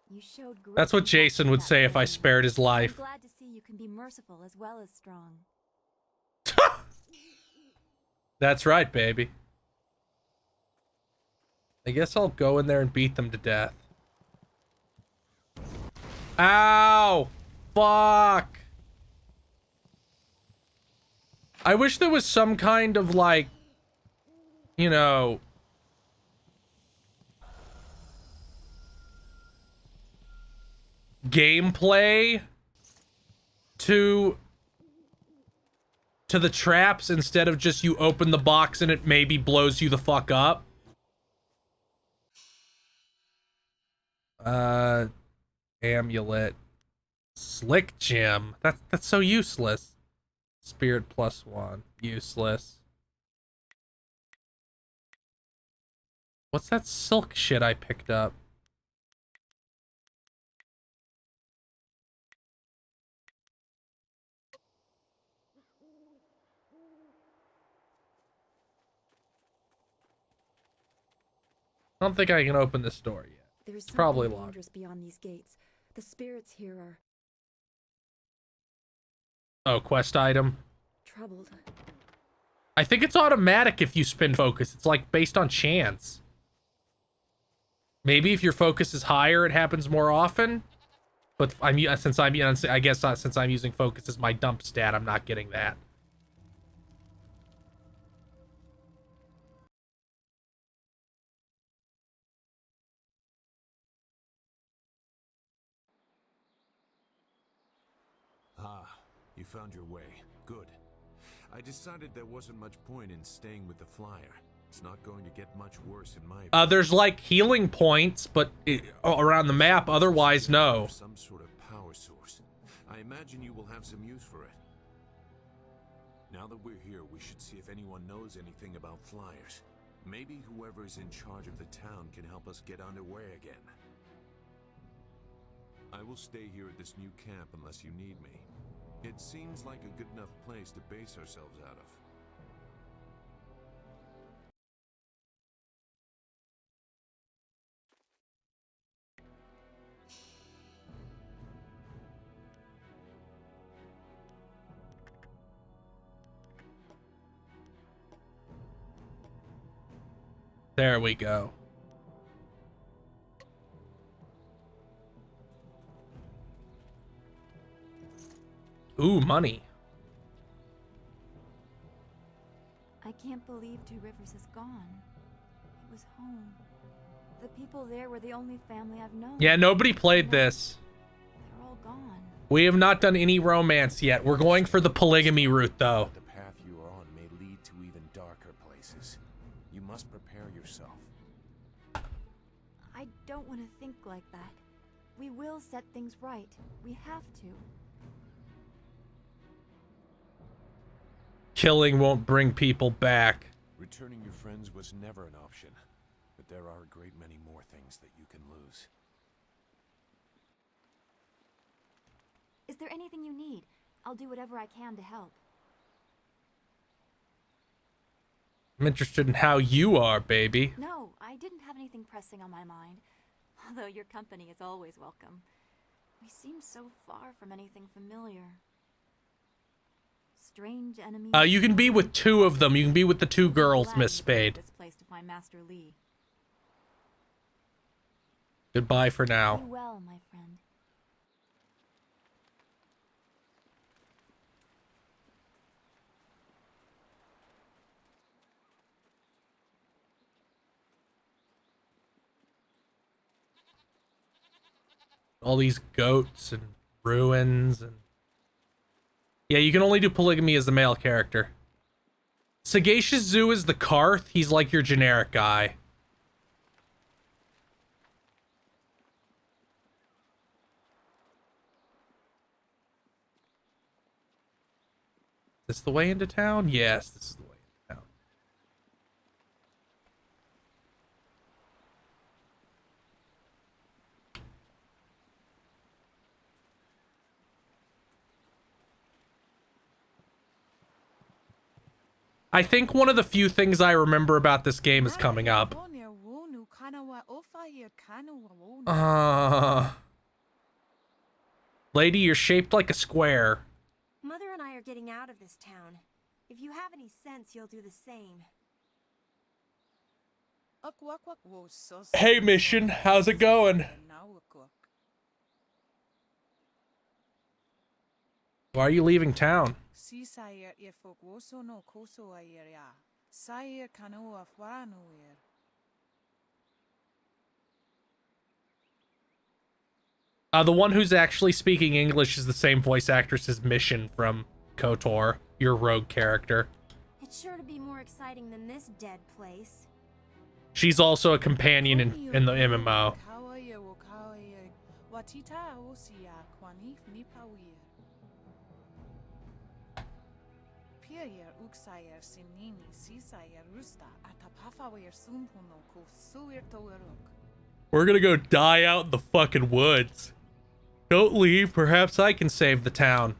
Speaker 4: You showed great
Speaker 1: That's what Jason would
Speaker 4: compassion
Speaker 1: say if I spared his life.
Speaker 4: I'm glad to see you can be merciful as well as strong.
Speaker 1: That's right, baby. I guess I'll go in there and beat them to death. Ow! Fuck! I wish there was some kind of, like, you know, gameplay to the traps instead of just you open the box and it maybe blows you the fuck up. Amulet. Slick gem. That's so useless. Spirit +1. Useless. What's that silk shit I picked up? I don't think I can open this door yet.
Speaker 4: There's
Speaker 1: It's probably
Speaker 4: something
Speaker 1: locked.
Speaker 4: dangerous beyond these gates. The spirits here are
Speaker 1: Oh, quest item.
Speaker 4: troubled.
Speaker 1: I think it's automatic if you spin focus. It's like based on chance. Maybe if your focus is higher, it happens more often. But I guess since I'm using focus as my dump stat, I'm not getting that.
Speaker 5: Ah, you found your way. Good. I decided there wasn't much point in staying with the flyer. It's not going to get much worse in my opinion.
Speaker 1: There's like healing points, but around the map. Otherwise, no.
Speaker 5: Some sort of power source. I imagine you will have some use for it. Now that we're here, we should see if anyone knows anything about flyers. Maybe whoever is in charge of the town can help us get underway again. I will stay here at this new camp unless you need me. It seems like a good enough place to base ourselves out of.
Speaker 1: There we go. Ooh, money.
Speaker 4: I can't believe Two Rivers is gone. It was home. The people there were the only family I've known.
Speaker 1: Yeah, nobody played this.
Speaker 4: They're all gone.
Speaker 1: We have not done any romance yet. We're going for the polygamy route, though.
Speaker 5: The path you are on may lead to even darker places. You must prepare yourself.
Speaker 4: I don't want to think like that. We will set things right. We have to.
Speaker 1: Killing won't bring people back.
Speaker 5: Returning your friends was never an option, but there are a great many more things that you can lose.
Speaker 4: Is there anything you need? I'll do whatever I can to help.
Speaker 1: I'm interested in how you are, baby.
Speaker 4: No, I didn't have anything pressing on my mind. Although your company is always welcome. We seem so far from anything familiar. Strange enemies.
Speaker 1: You can be with two of them. You can be with the two girls, Miss Spade.
Speaker 4: This place to find Master Li.
Speaker 1: Goodbye for now.
Speaker 4: Be well, my friend.
Speaker 1: all these goats and ruins and... Yeah, you can only do polygamy as the male character. Sagacious Zoo is the Karth. He's like your generic guy. Is this the way into town? Yes, this is the way into town. I think one of the few things I remember about this game is coming up. Lady, you're shaped like a square.
Speaker 2: Mother and I are getting out of this town. If you have any sense, you'll do the same.
Speaker 1: Hey, Mission, how's it going? Why are you leaving town? The one who's actually speaking English is the same voice actress as Mission from KOTOR, your rogue character.
Speaker 2: It's sure to be more exciting than this dead place.
Speaker 1: She's also a companion in the MMO. We're gonna go die out in the fucking woods. Don't leave, perhaps I can save the town.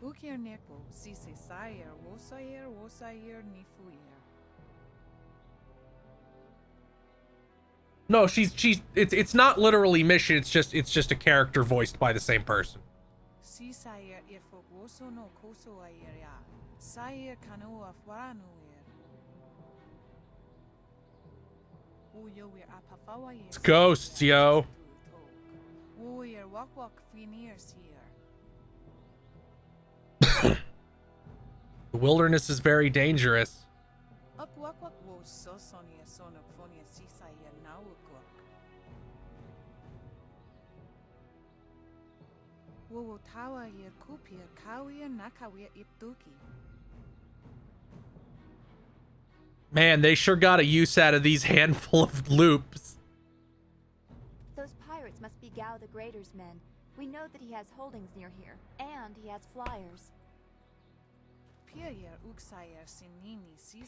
Speaker 1: No, it's not literally Mission, it's just a character voiced by the same person. It's ghosts, yo. The wilderness is very dangerous. Man, they sure got a use out of these handful of loops.
Speaker 4: Those pirates must be Gao the Greater's men. We know that he has holdings near here, and he has flyers.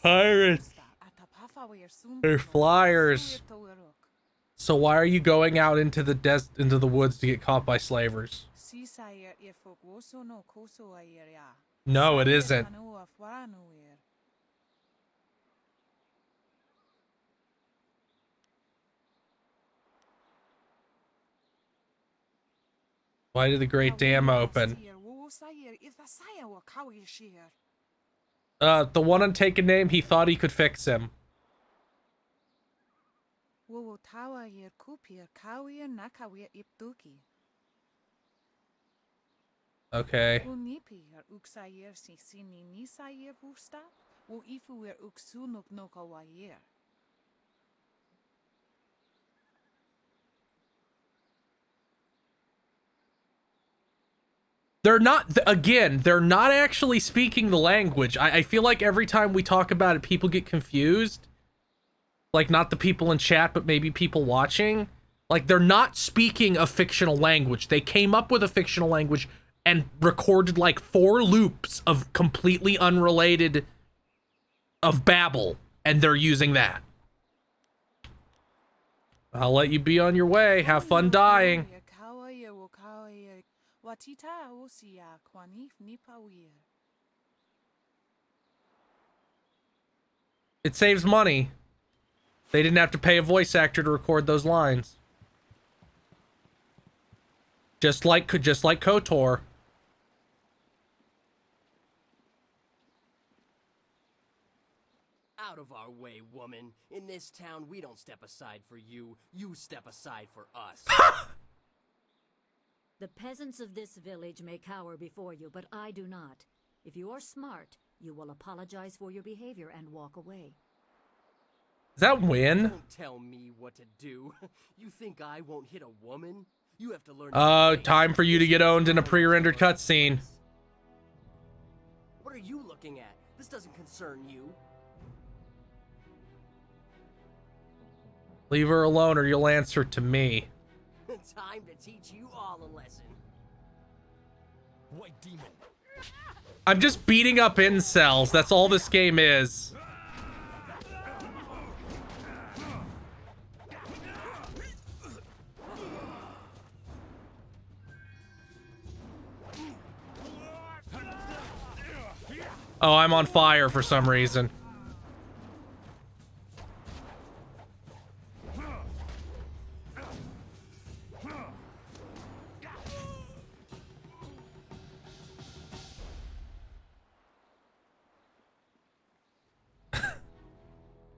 Speaker 1: Pirates. They're flyers. So why are you going out into the woods to get caught by slavers? No, it isn't. Why did the Great Dam open? The one untaken name, he thought he could fix him. Okay. They're not, again, they're not actually speaking the language. I feel like every time we talk about it, people get confused. Like, not the people in chat, but maybe people watching. Like, they're not speaking a fictional language. They came up with a fictional language and recorded like 4 loops of completely unrelated of babble, and they're using that. I'll let you be on your way. Have fun dying. It saves money. They didn't have to pay a voice actor to record those lines. Just like KOTOR.
Speaker 19: Out of our way, woman. In this town, we don't step aside for you. You step aside for us.
Speaker 12: The peasants of this village may cower before you, but I do not. If you are smart, you will apologize for your behavior and walk away.
Speaker 1: Is that Win?
Speaker 19: Don't tell me what to do. You think I won't hit a woman? You have to learn.
Speaker 1: Time for you to get owned in a pre-rendered cutscene.
Speaker 19: What are you looking at? This doesn't concern you.
Speaker 1: Leave her alone or you'll answer to me.
Speaker 19: Time to teach you all a lesson.
Speaker 21: White demon.
Speaker 1: I'm just beating up incels. That's all this game is. Oh, I'm on fire for some reason.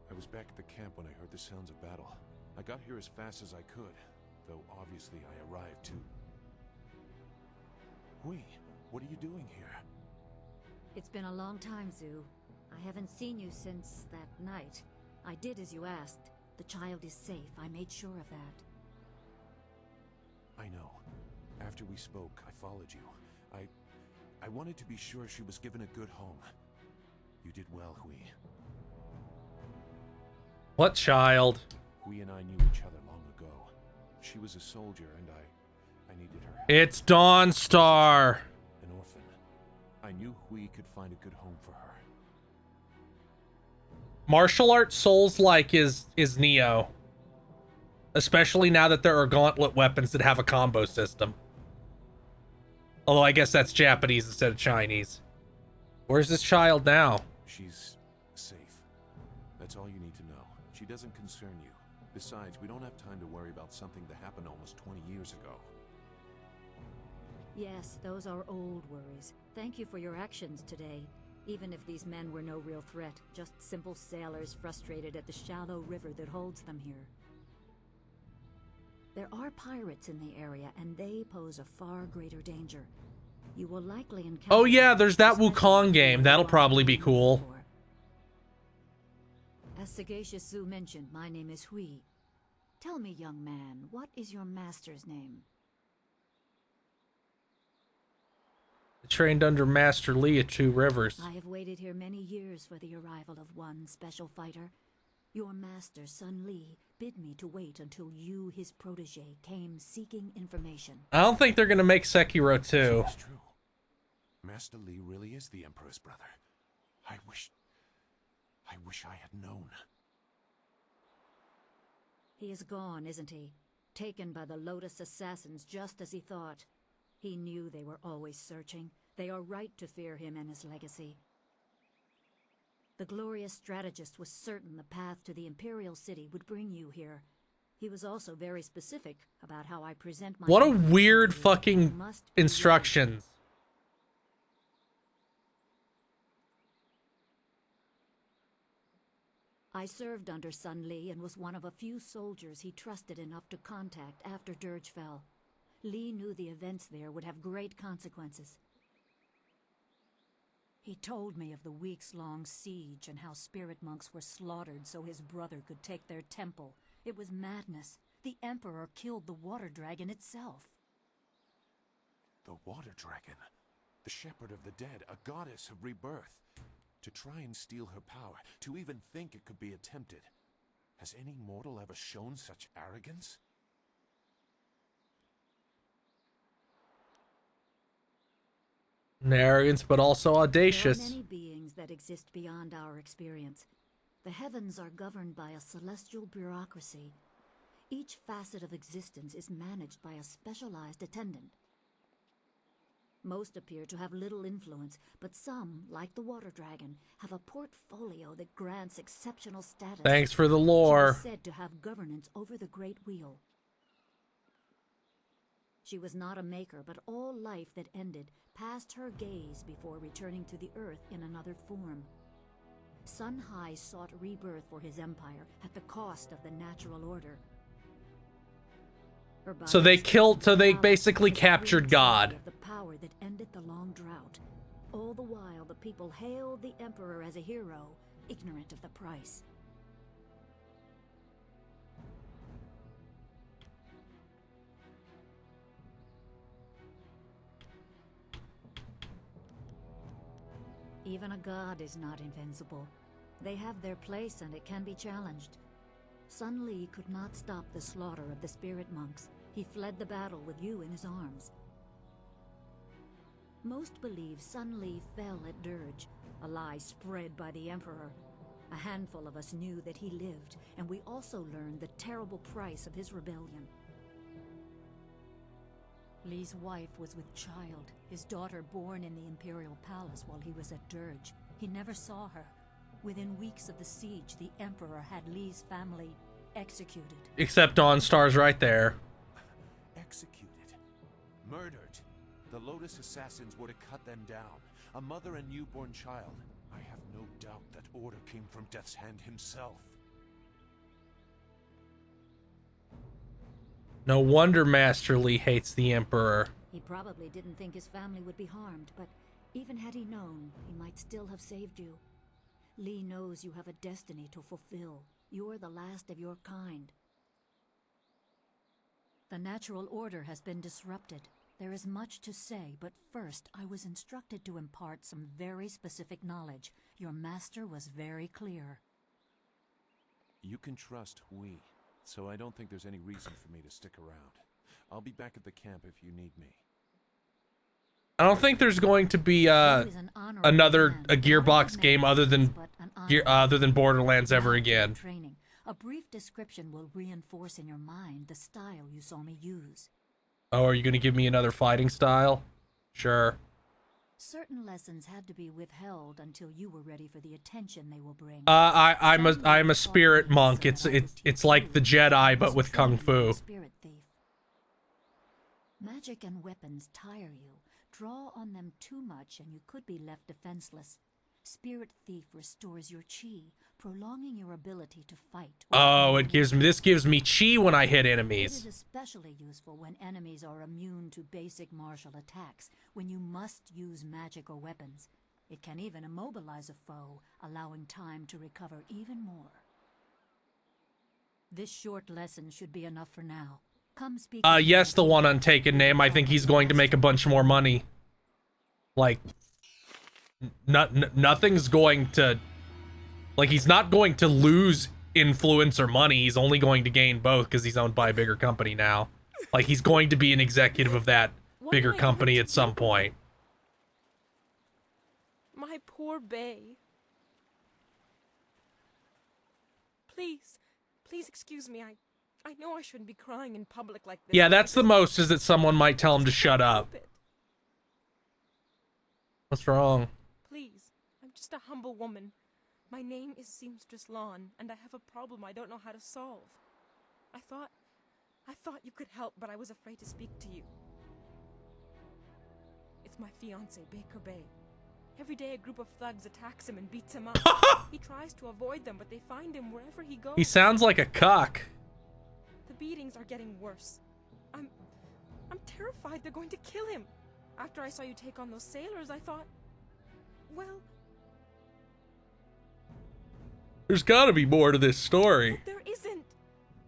Speaker 5: I was back at the camp when I heard the sounds of battle. I got here as fast as I could, though obviously I arrived too. Hui, what are you doing here?
Speaker 12: It's been a long time, Zhu. I haven't seen you since that night. I did as you asked. The child is safe. I made sure of that.
Speaker 5: I know. After we spoke, I followed you. I wanted to be sure she was given a good home. You did well, Hui.
Speaker 1: What child?
Speaker 5: Hui and I knew each other long ago. She was a soldier and I needed her.
Speaker 1: It's Dawnstar.
Speaker 5: An orphan. I knew Hui could find a good home for her.
Speaker 1: Martial arts Souls-like is Neo. Especially now that there are gauntlet weapons that have a combo system. Although I guess that's Japanese instead of Chinese. Where's this child now?
Speaker 5: She's safe. That's all you need to know. She doesn't concern you. Besides, we don't have time to worry about something that happened almost 20 years ago.
Speaker 12: Yes, those are old worries. Thank you for your actions today. Even if these men were no real threat, just simple sailors frustrated at the shallow river that holds them here. There are pirates in the area, and they pose a far greater danger. You will likely encounter...
Speaker 1: Oh yeah, there's that Wukong game. That'll probably be cool.
Speaker 12: As Sagacious Zhu mentioned, my name is Hui. Tell me, young man, what is your master's name?
Speaker 1: Trained under Master Li at Two Rivers.
Speaker 12: I have waited here many years for the arrival of one special fighter. Your master, Sun Li, bid me to wait until you, his protege, came seeking information.
Speaker 1: I don't think they're gonna make Sekiro 2.
Speaker 5: It's true. Master Li really is the Emperor's brother. I wish I had known.
Speaker 12: He is gone, isn't he? Taken by the Lotus assassins just as he thought. He knew they were always searching. They are right to fear him and his legacy. The glorious strategist was certain the path to the Imperial City would bring you here. He was also very specific about how I present my...
Speaker 1: What a weird fucking instructions.
Speaker 12: I served under Sun Li and was one of a few soldiers he trusted enough to contact after Dirge fell. Li knew the events there would have great consequences. He told me of the weeks-long siege and how spirit monks were slaughtered so his brother could take their temple. It was madness. The Emperor killed the water dragon itself.
Speaker 5: The water dragon. The shepherd of the dead, a goddess of rebirth. To try and steal her power, to even think it could be attempted. Has any mortal ever shown such arrogance?
Speaker 1: Arrogance, but also audacious.
Speaker 12: There are many beings that exist beyond our experience. The heavens are governed by a celestial bureaucracy. Each facet of existence is managed by a specialized attendant. Most appear to have little influence, but some, like the water dragon, have a portfolio that grants exceptional status.
Speaker 1: Thanks for the lore.
Speaker 12: She was said to have governance over the Great Wheel. She was not a maker, but all life that ended passed her gaze before returning to the earth in another form. Sun Hai sought rebirth for his empire at the cost of the natural order.
Speaker 1: So they basically captured God.
Speaker 12: The power that ended the long drought. All the while, the people hailed the emperor as a hero, ignorant of the price. Even a god is not invincible. They have their place and it can be challenged. Sun Li could not stop the slaughter of the spirit monks. He fled the battle with you in his arms. Most believe Sun Li fell at Dirge, a lie spread by the Emperor. A handful of us knew that he lived, and we also learned the terrible price of his rebellion. Li's wife was with child, his daughter born in the Imperial Palace while he was at Dirge. He never saw her. Within weeks of the siege, the Emperor had Li's family executed.
Speaker 1: Except Dawnstar's right there.
Speaker 5: Executed. Murdered. The Lotus assassins were to cut them down. A mother and newborn child. I have no doubt that order came from Death's Hand himself.
Speaker 1: No wonder Master Li hates the Emperor.
Speaker 12: He probably didn't think his family would be harmed, but even had he known, he might still have saved you. Li knows you have a destiny to fulfill. You're the last of your kind. The natural order has been disrupted. There is much to say, but first I was instructed to impart some very specific knowledge. Your master was very clear.
Speaker 5: You can trust we, so I don't think there's any reason for me to stick around. I'll be back at the camp if you need me.
Speaker 1: I don't think there's going to be a Gearbox game other than Borderlands ever again.
Speaker 12: Training. A brief description will reinforce in your mind the style you saw me use.
Speaker 1: Oh, are you going to give me another fighting style? Sure.
Speaker 12: Certain lessons had to be withheld until you were ready for the attention they will bring.
Speaker 1: I'm a spirit monk. It's like the Jedi but with kung fu.
Speaker 12: Spirit thief. Magic and weapons tire you. Draw on them too much and you could be left defenseless. Spirit thief restores your chi, prolonging your ability to fight.
Speaker 1: Oh, this gives me chi when I hit enemies.
Speaker 12: It is especially useful when enemies are immune to basic martial attacks, when you must use magic or weapons. It can even immobilize a foe, allowing time to recover even more. This short lesson should be enough for now. Come speak.
Speaker 1: Yes, the one untaken name. I think he's going to make a bunch more money. Like, nothing's going to, like, he's not going to lose influence or money. He's only going to gain both because he's owned by a bigger company now. Like, he's going to be an executive of that bigger company at some point.
Speaker 11: My poor Bay. Please excuse me. I know I shouldn't be crying in public like this.
Speaker 1: Yeah, that's the most, is that someone might tell him to shut up. What's wrong?
Speaker 11: Please, I'm just a humble woman. My name is Seamstress Lawn, and I have a problem I don't know how to solve. I thought you could help, but I was afraid to speak to you. It's my fiancé, Baker Bay. Every day a group of thugs attacks him and beats him up. He tries to avoid them, but they find him wherever he goes.
Speaker 1: He sounds like a cuck.
Speaker 11: The beatings are getting worse. I'm terrified they're going to kill him. After I saw you take on those sailors, I thought, well...
Speaker 1: There's gotta be more to this story.
Speaker 11: But there isn't.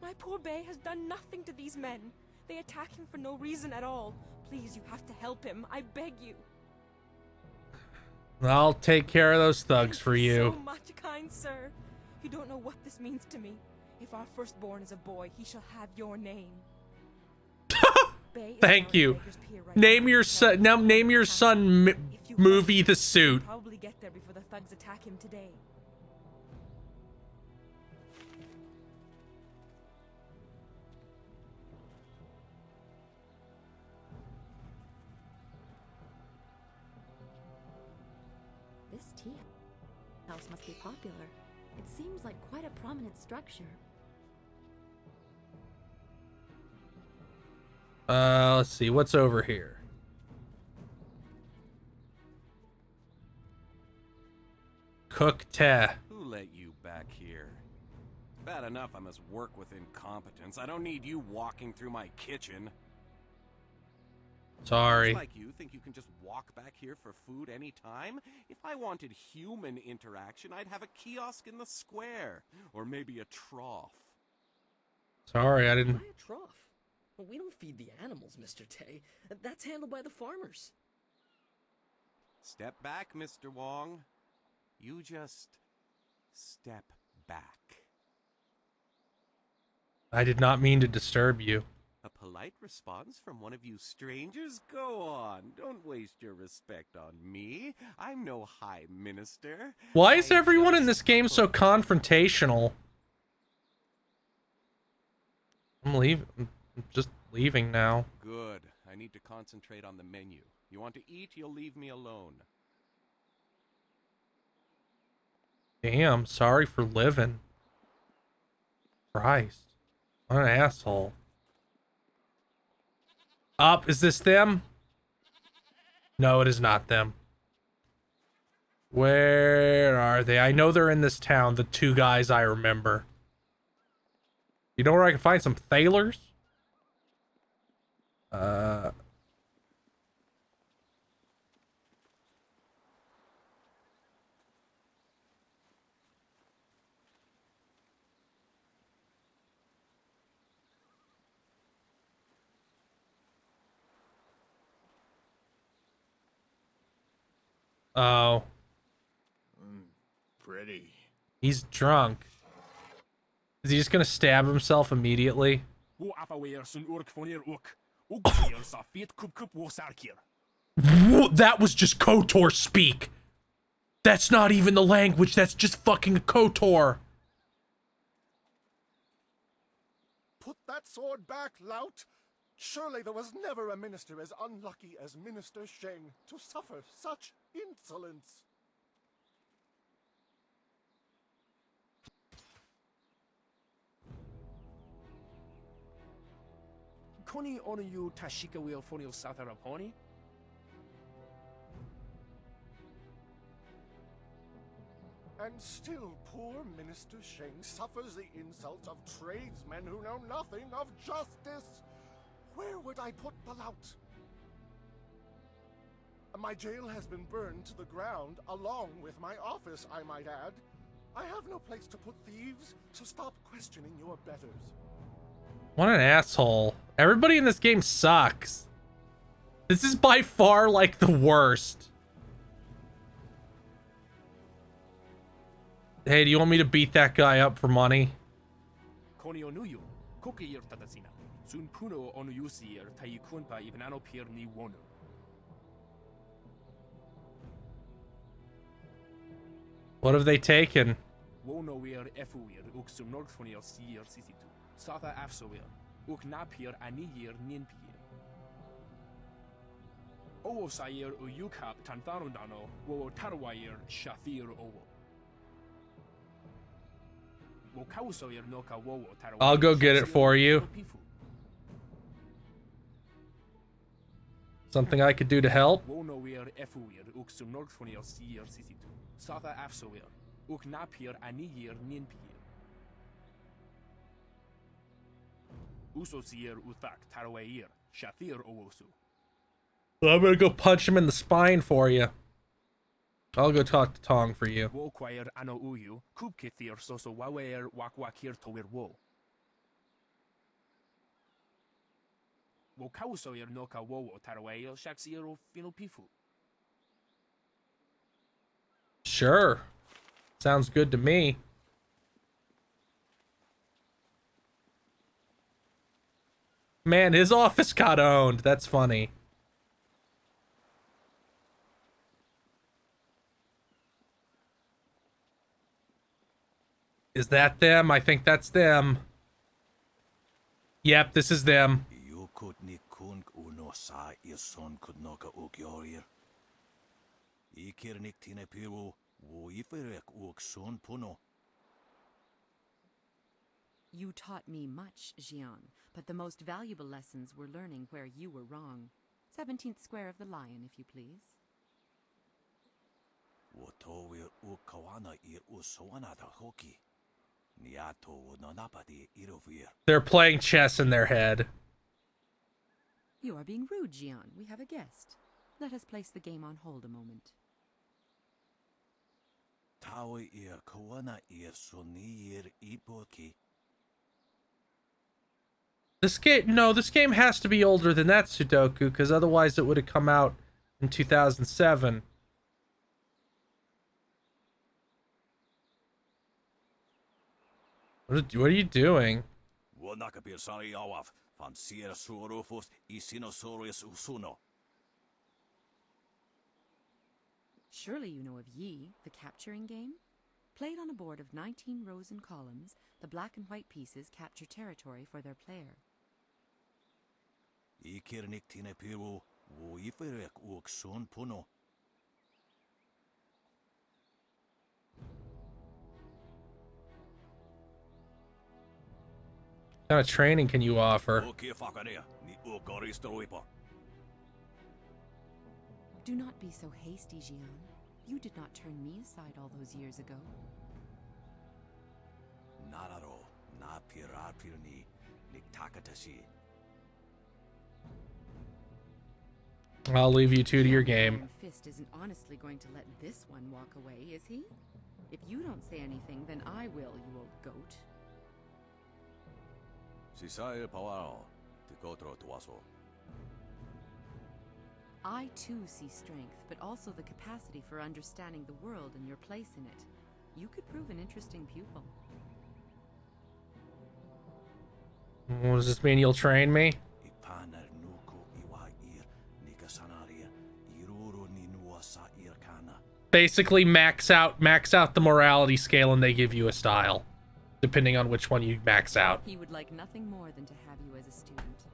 Speaker 11: My poor Bay has done nothing to these men. They attack him for no reason at all. Please, you have to help him. I beg you.
Speaker 1: I'll take care of those thugs for you.
Speaker 11: So much, kind sir. You don't know what this means to me. If our firstborn is a boy, he shall have your name.
Speaker 1: Thank you. Name your son. Now name your son movie The Suit.
Speaker 11: Probably get there before the thugs attack him today.
Speaker 4: This tea house must be popular. It seems like quite a prominent structure.
Speaker 1: Let's see. What's over here? Cook te.
Speaker 13: Who let you back here? Bad enough I must work with incompetence. I don't need you walking through my kitchen.
Speaker 1: Sorry.
Speaker 13: Like you think you can just walk back here for food anytime? If I wanted human interaction, I'd have a kiosk in the square. Or maybe a trough.
Speaker 1: Sorry, I didn't...
Speaker 18: Why a trough? Well, we don't feed the animals, Mr. Tay. That's handled by the farmers.
Speaker 13: Step back, Mr. Wong. You just step back.
Speaker 1: I did not mean to disturb you.
Speaker 13: A polite response from one of you strangers? Go on. Don't waste your respect on me. I'm no high minister.
Speaker 1: Why is everyone in this game so confrontational? I'm leaving. I'm just leaving now.
Speaker 13: Good. I need to concentrate on the menu. You want to eat, you'll leave me alone.
Speaker 1: Damn, sorry for living. Christ. What an asshole. Up, is this them? No, it is not them. Where are they? I know they're in this town, the two guys I remember. You know where I can find some thalers? Oh.
Speaker 10: Pretty.
Speaker 1: He's drunk. Is he just gonna stab himself immediately? That was just KOTOR speak. That's not even the language, that's just fucking KOTOR.
Speaker 16: Put that sword back, lout! Surely there was never a minister as unlucky as Minister Sheng to suffer such insolence.
Speaker 22: Koni onuyu tashika will fonil sataraponi?
Speaker 16: And still poor Minister Sheng suffers the insults of tradesmen who know nothing of justice. Where would I put the lout? My jail has been burned to the ground, along with my office, I might add. I have no place to put thieves, so stop questioning your betters.
Speaker 1: What an asshole. Everybody in this game sucks. This is by far like the worst. Hey, do you want me to beat that guy up for money? What have they taken? I'll go get it for you. Something I could do to help? Well, I'm gonna go punch him in the spine for you. I'll go talk to Tong for you. Sure. Sounds good to me. Man, his office got owned. That's funny. Is that them? I think that's them. Yep, this is them.
Speaker 15: You taught me much, Jian, but the most valuable lessons were learning where you were wrong. 17th Square of the Lion, if you please.
Speaker 1: They're playing chess in their head.
Speaker 15: You are being rude, Jian. We have a guest. Let us place the game on hold a moment.
Speaker 1: This game has to be older than that, Sudoku, because otherwise it would have come out in 2007. What are you doing?
Speaker 6: Surely you know of Yi, the capturing game? Played on a board of 19 rows and columns, the black and white pieces capture territory for their player.
Speaker 1: What kind of training can you offer?
Speaker 6: Do not be so hasty, Jian. You did not turn me aside all those years ago.
Speaker 1: I'll leave you two to your game.
Speaker 6: Iron Fist isn't honestly going to let this one walk away, is he? If you don't say anything, then I will, you old goat. I too see strength, but also the capacity for understanding the world and your place in it. You could prove an interesting pupil.
Speaker 1: What does this mean? You'll train me? Basically max out the morality scale and they give you a style, depending on which one you max out.
Speaker 6: He would like nothing more than to have you as a student.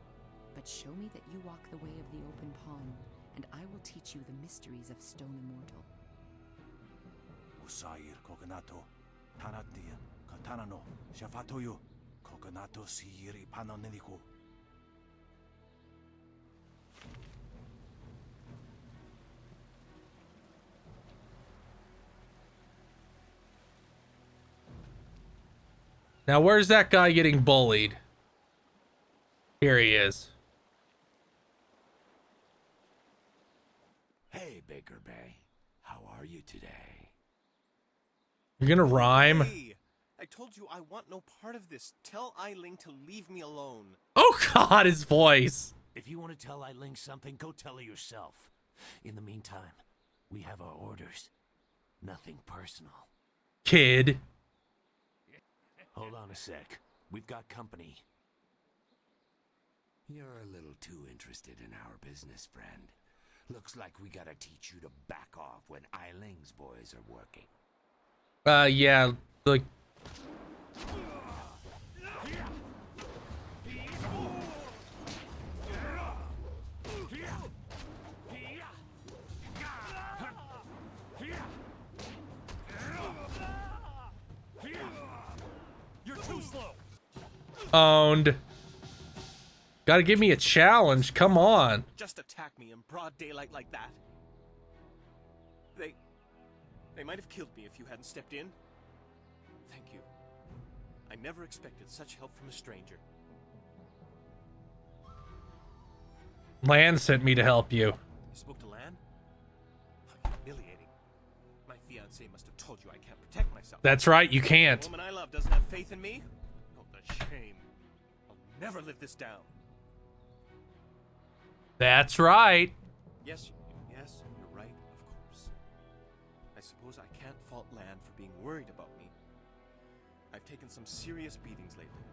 Speaker 6: But show me that you walk the way of the open palm, and I will teach you the mysteries of Stone Immortal.
Speaker 1: Now, where's that guy getting bullied? Here he is.
Speaker 20: Hey, Baker Bay. How are you today?
Speaker 1: You're gonna rhyme?
Speaker 21: Hey, I told you I want no part of this. Tell Eiling to leave me alone.
Speaker 1: Oh God, his voice.
Speaker 20: If you want to tell Eiling something, go tell her yourself. In the meantime, we have our orders. Nothing personal.
Speaker 1: Kid.
Speaker 20: Hold on a sec. We've got company.
Speaker 10: You're a little too interested in our business, friend. Looks like we gotta teach you to back off when Eiling's boys are working.
Speaker 1: Yeah, like...
Speaker 21: You're too slow.
Speaker 1: Owned. Gotta give me a challenge, come on.
Speaker 21: Just attack me in broad daylight like that. They might have killed me if you hadn't stepped in. Thank you. I never expected such help from a stranger.
Speaker 1: Lan sent me to help you.
Speaker 21: You spoke to Lan? How humiliating. My fiancé must have told you I can't protect myself.
Speaker 1: That's right, you can't.
Speaker 21: The woman I love doesn't have faith in me? Oh, the shame. I'll never live this down.
Speaker 1: That's right.
Speaker 21: Yes, you're right, of course. I suppose I can't fault Lan for being worried about me. I've taken some serious beatings lately.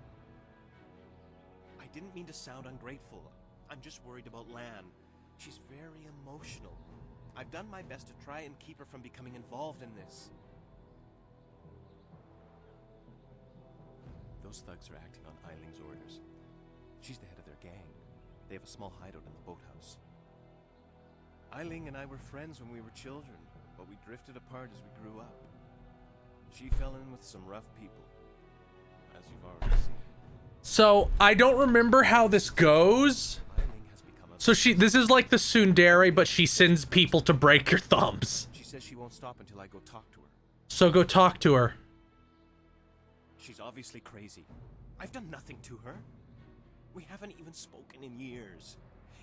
Speaker 21: I didn't mean to sound ungrateful. I'm just worried about Lan. She's very emotional. I've done my best to try and keep her from becoming involved in this. Those thugs are acting on Eiling's orders. She's the head of their gang. They have a small hideout in the boathouse. Eiling and I were friends when we were children, but we drifted apart as we grew up. She fell in with some rough people, as you've already seen.
Speaker 1: So, I don't remember how this goes. So this is like the tsundere, but she sends people to break your thumbs.
Speaker 21: She says she won't stop until I go talk to her.
Speaker 1: So go talk to her.
Speaker 21: She's obviously crazy. I've done nothing to her. We haven't even spoken in years.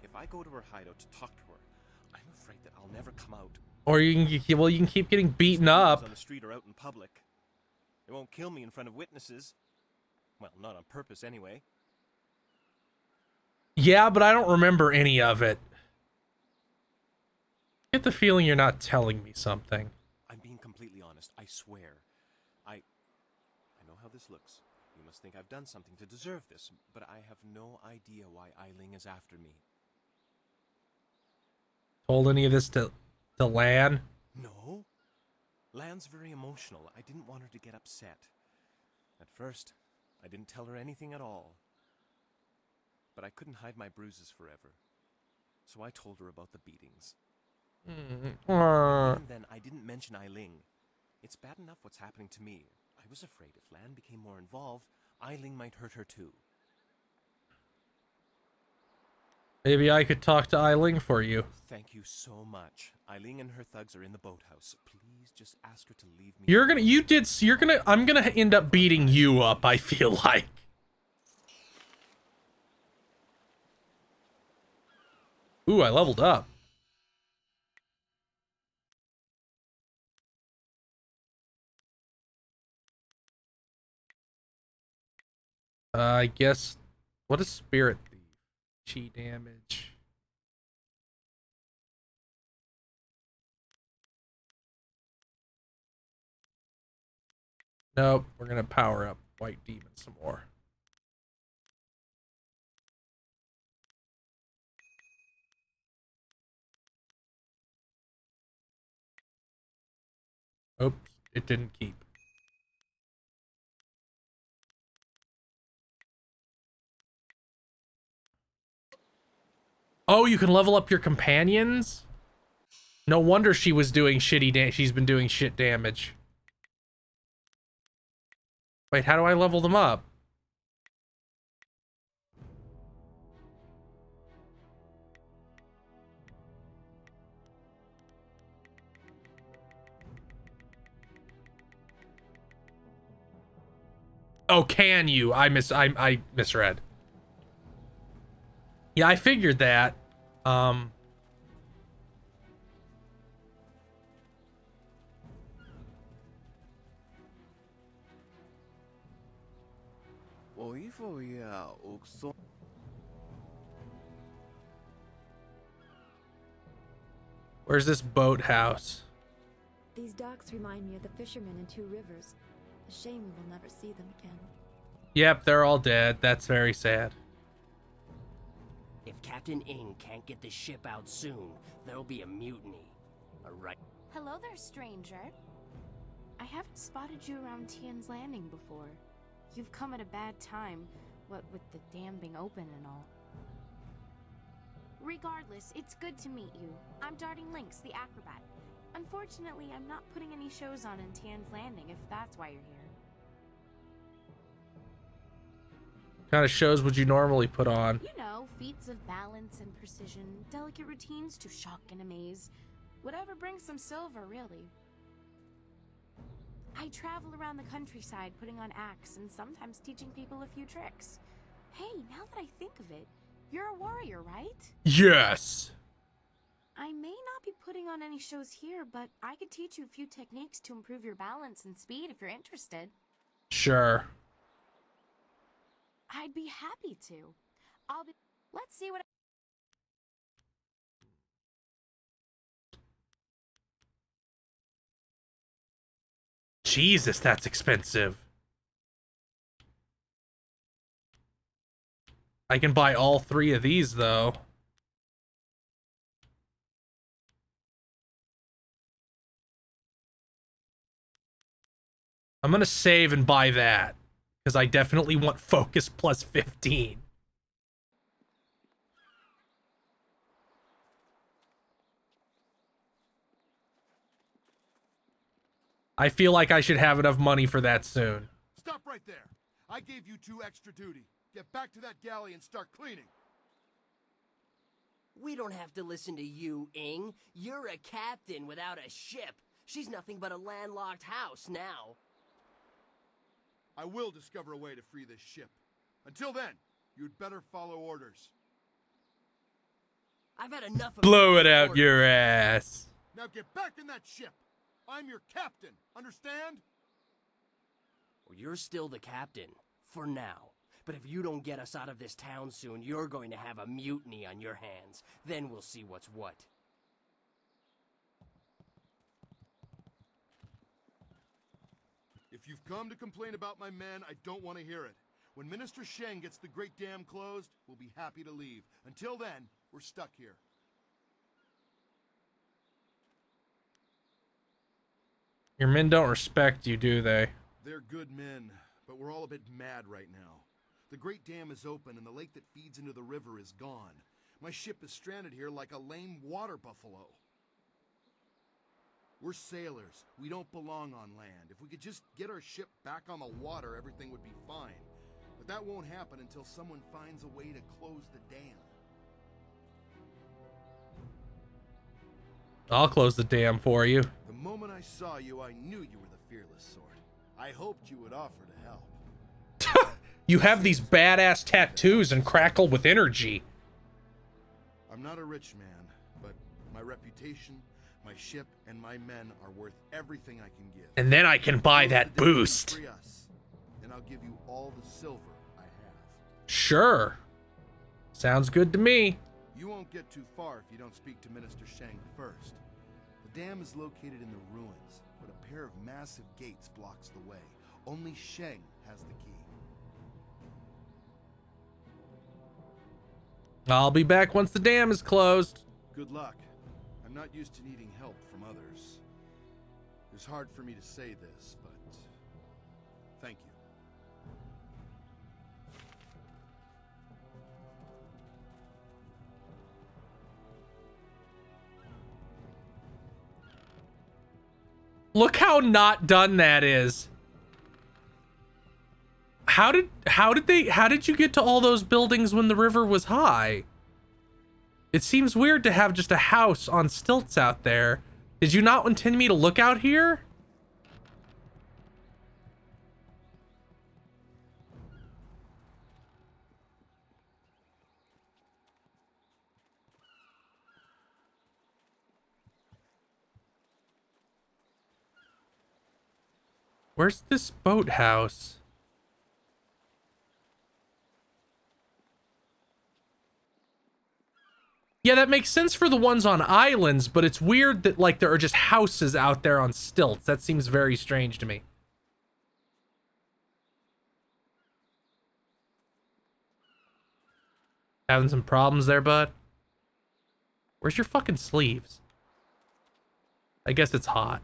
Speaker 21: If I go to her hideout to talk to her, I'm afraid that I'll never come out.
Speaker 1: Or you can keep getting beaten up.
Speaker 21: On the street or out in public. They won't kill me in front of witnesses. Well, not on purpose anyway.
Speaker 1: Yeah, but I don't remember any of it. I get the feeling you're not telling me something.
Speaker 21: I'm being completely honest, I swear. I know how this looks. must think I've done something to deserve this, but I have no idea why Eiling is after me.
Speaker 1: Told any of this to Lan?
Speaker 21: No. Lan's very emotional. I didn't want her to get upset. At first, I didn't tell her anything at all. But I couldn't hide my bruises forever. So I told her about the beatings. Even then, I didn't mention Eiling. It's bad enough what's happening to me. I was afraid if Lan became more involved, Eiling might hurt her too.
Speaker 1: Maybe I could talk to Eiling for you.
Speaker 21: Thank you so much. Eiling and her thugs are in the boathouse. Please just ask her to leave me.
Speaker 1: I'm gonna end up beating you up, I feel like. Ooh, I leveled up. I guess, what is Spirit Thief? Chi damage. Nope, we're gonna power up White Demon some more. Oops, it didn't keep. Oh, you can level up your companions? No wonder she was doing shitty damage. She's been doing shit damage. Wait, how do I level them up? Oh, can you? I misread. Yeah, I figured that. Where's this boathouse?
Speaker 4: These docks remind me of the fishermen in Two Rivers. A shame we will never see them again.
Speaker 1: Yep, they're all dead. That's very sad.
Speaker 19: If Captain Ing can't get the ship out soon, there'll be a mutiny. Alright.
Speaker 8: Hello there, stranger. I haven't spotted you around Tian's Landing before. You've come at a bad time, what with the dam being open and all. Regardless, it's good to meet you. I'm Darting Lynx, the acrobat. Unfortunately, I'm not putting any shows on in Tian's Landing, if that's why you're here.
Speaker 1: What kind of shows would you normally put on?
Speaker 8: You know, feats of balance and precision, delicate routines to shock and amaze. Whatever brings some silver, really. I travel around the countryside putting on acts and sometimes teaching people a few tricks. Hey, now that I think of it, you're a warrior, right?
Speaker 1: Yes.
Speaker 8: I may not be putting on any shows here, but I could teach you a few techniques to improve your balance and speed if you're interested.
Speaker 1: Sure.
Speaker 8: I'd be happy to. Let's see what...
Speaker 1: Jesus, that's expensive. I can buy all 3 of these, though. I'm gonna save and buy that, because I definitely want focus plus 15. I feel like I should have enough money for that soon.
Speaker 16: Stop right there. I gave you 2 extra duty. Get back to that galley and start cleaning.
Speaker 19: We don't have to listen to you, Ing. You're a captain without a ship. She's nothing but a landlocked house now.
Speaker 16: I will discover a way to free this ship. Until then, you'd better follow orders.
Speaker 19: I've had enough of...
Speaker 1: Blow it out your ass.
Speaker 16: Now get back in that ship. I'm your captain, understand?
Speaker 19: Well, you're still the captain, for now. But if you don't get us out of this town soon, you're going to have a mutiny on your hands. Then we'll see what's what.
Speaker 16: If
Speaker 14: If you've come to complain about my men, I don't want to hear it. When Minister Sheng gets the Great Dam closed, we'll be happy to leave. Until then, we're stuck here.
Speaker 1: Your men don't respect you, do they?
Speaker 14: They're good men, but we're all a bit mad right now. The Great Dam is open and the lake that feeds into the river is gone. My ship is stranded here like a lame water buffalo. We're sailors. We don't belong on land. If we could just get our ship back on the water, everything would be fine. But that won't happen until someone finds a way to close the dam.
Speaker 1: I'll close the dam for you.
Speaker 14: The moment I saw you, I knew you were the fearless sort. I hoped you would offer to help.
Speaker 1: You have these badass tattoos and crackle with energy.
Speaker 14: I'm not a rich man, but my reputation, my ship, and my men are worth everything I can give.
Speaker 1: And then I can buy that boost.
Speaker 14: Free us, and I'll give you all the silver I have.
Speaker 1: Sure. Sounds good to me.
Speaker 14: You won't get too far if you don't speak to Minister Sheng first. The dam is located in the ruins, but a pair of massive gates blocks the way. Only Sheng has the key.
Speaker 1: I'll be back once the dam is closed.
Speaker 14: Good luck. I'm not used to needing help from others. It's hard for me to say this, but thank you.
Speaker 1: Look how not done that is. How did you get to all those buildings when the river was high? It seems weird to have just a house on stilts out there. Did you not intend me to look out here? Where's this boathouse? Yeah, that makes sense for the ones on islands, but it's weird that, like, there are just houses out there on stilts. That seems very strange to me. Having some problems there, bud? Where's your fucking sleeves? I guess it's hot.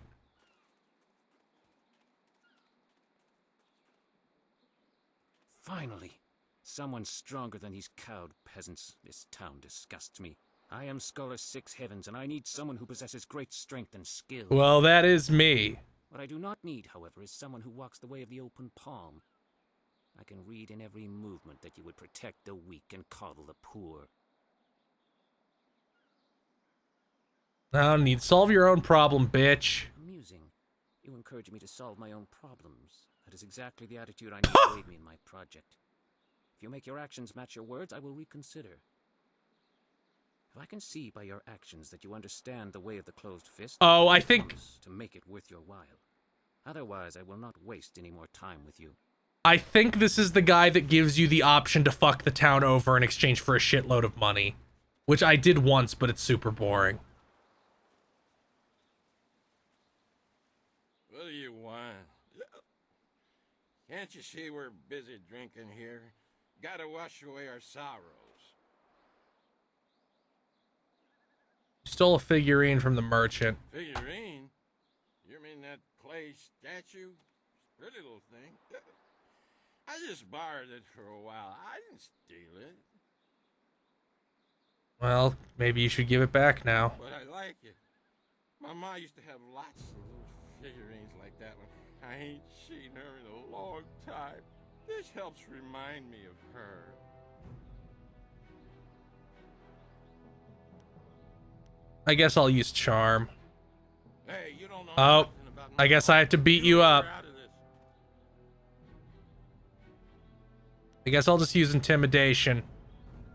Speaker 18: Finally, someone stronger than these cowed peasants. This town disgusts me. I am Scholar Six Heavens, and I need someone who possesses great strength and skill.
Speaker 1: Well, that is me.
Speaker 18: What I do not need, however, is someone who walks the way of the open palm. I can read in every movement that you would protect the weak and coddle the poor.
Speaker 1: I don't need solve your own problem, bitch.
Speaker 18: Amusing. You encourage me to solve my own problems. That is exactly the attitude I need to aid me in my project. If you make your actions match your words, I will reconsider. If I can see by your actions that you understand the way of the closed fist,
Speaker 1: oh, I think
Speaker 18: to make it worth your while. Otherwise, I will not waste any more time with you.
Speaker 1: I think this is the guy that gives you the option to fuck the town over in exchange for a shitload of money, which I did once, but it's super boring.
Speaker 23: What do you want? Can't you see we're busy drinking here? Gotta wash away our sorrows.
Speaker 1: Stole a figurine from the merchant.
Speaker 23: Figurine? You mean that clay statue? Pretty little thing. I just borrowed it for a while. I didn't steal it.
Speaker 1: Well, maybe you should give it back now.
Speaker 23: But I like it. My ma used to have lots of little figurines like that one. I ain't seen her in a long time. This helps remind me of her.
Speaker 1: I guess I'll use charm.
Speaker 23: Hey, you don't know
Speaker 1: oh, I guess I have to beat you up. I guess I'll just use intimidation.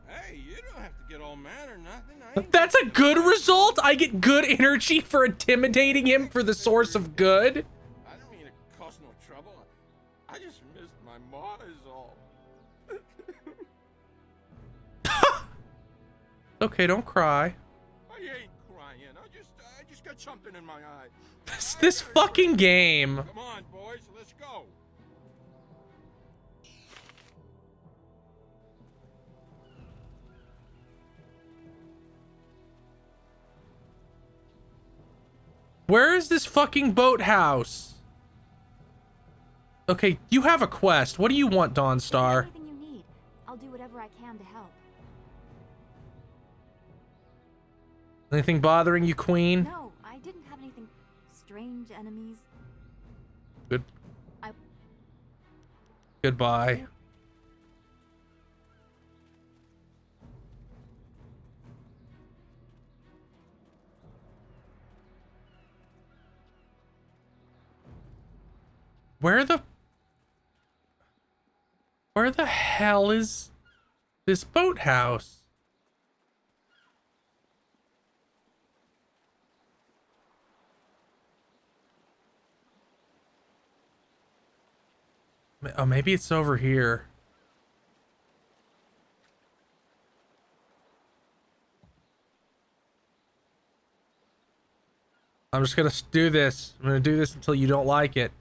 Speaker 23: Hey, you don't have to get all mad or nothing.
Speaker 1: That's a good result. I get good energy for intimidating him for the source of good.
Speaker 23: I don't mean to cause no trouble. I just missed my ma is all.
Speaker 1: Okay, don't cry.
Speaker 23: I ain't crying. I just got something in my eye.
Speaker 1: This fucking game.
Speaker 23: Come on, boys, let's go.
Speaker 1: Where is this fucking boathouse? Okay, you have a quest. What do you want, Dawnstar?
Speaker 4: Anything you need, I'll do whatever I can to help.
Speaker 1: Anything bothering you, Queen?
Speaker 4: No, I didn't have anything. Strange enemies.
Speaker 1: Good.
Speaker 4: I...
Speaker 1: Goodbye. Where the hell is this boathouse? Oh, maybe it's over here. I'm just gonna do this. I'm gonna do this until you don't like it.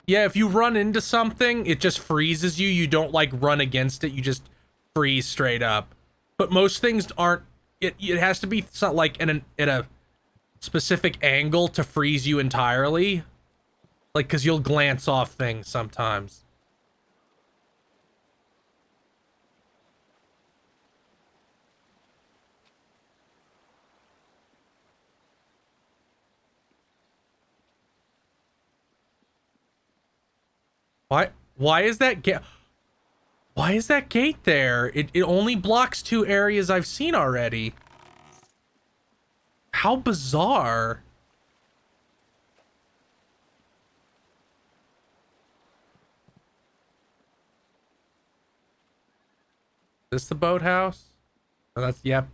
Speaker 1: Yeah, if you run into something, it just freezes you. You don't like run against it. You just freeze straight up. But most things aren't. It has to be like in a specific angle to freeze you entirely. Like, because you'll glance off things sometimes. Why is that gate? Why is that gate there? It only blocks 2 areas I've seen already. How bizarre. Is this the boathouse? Oh, that's, yep.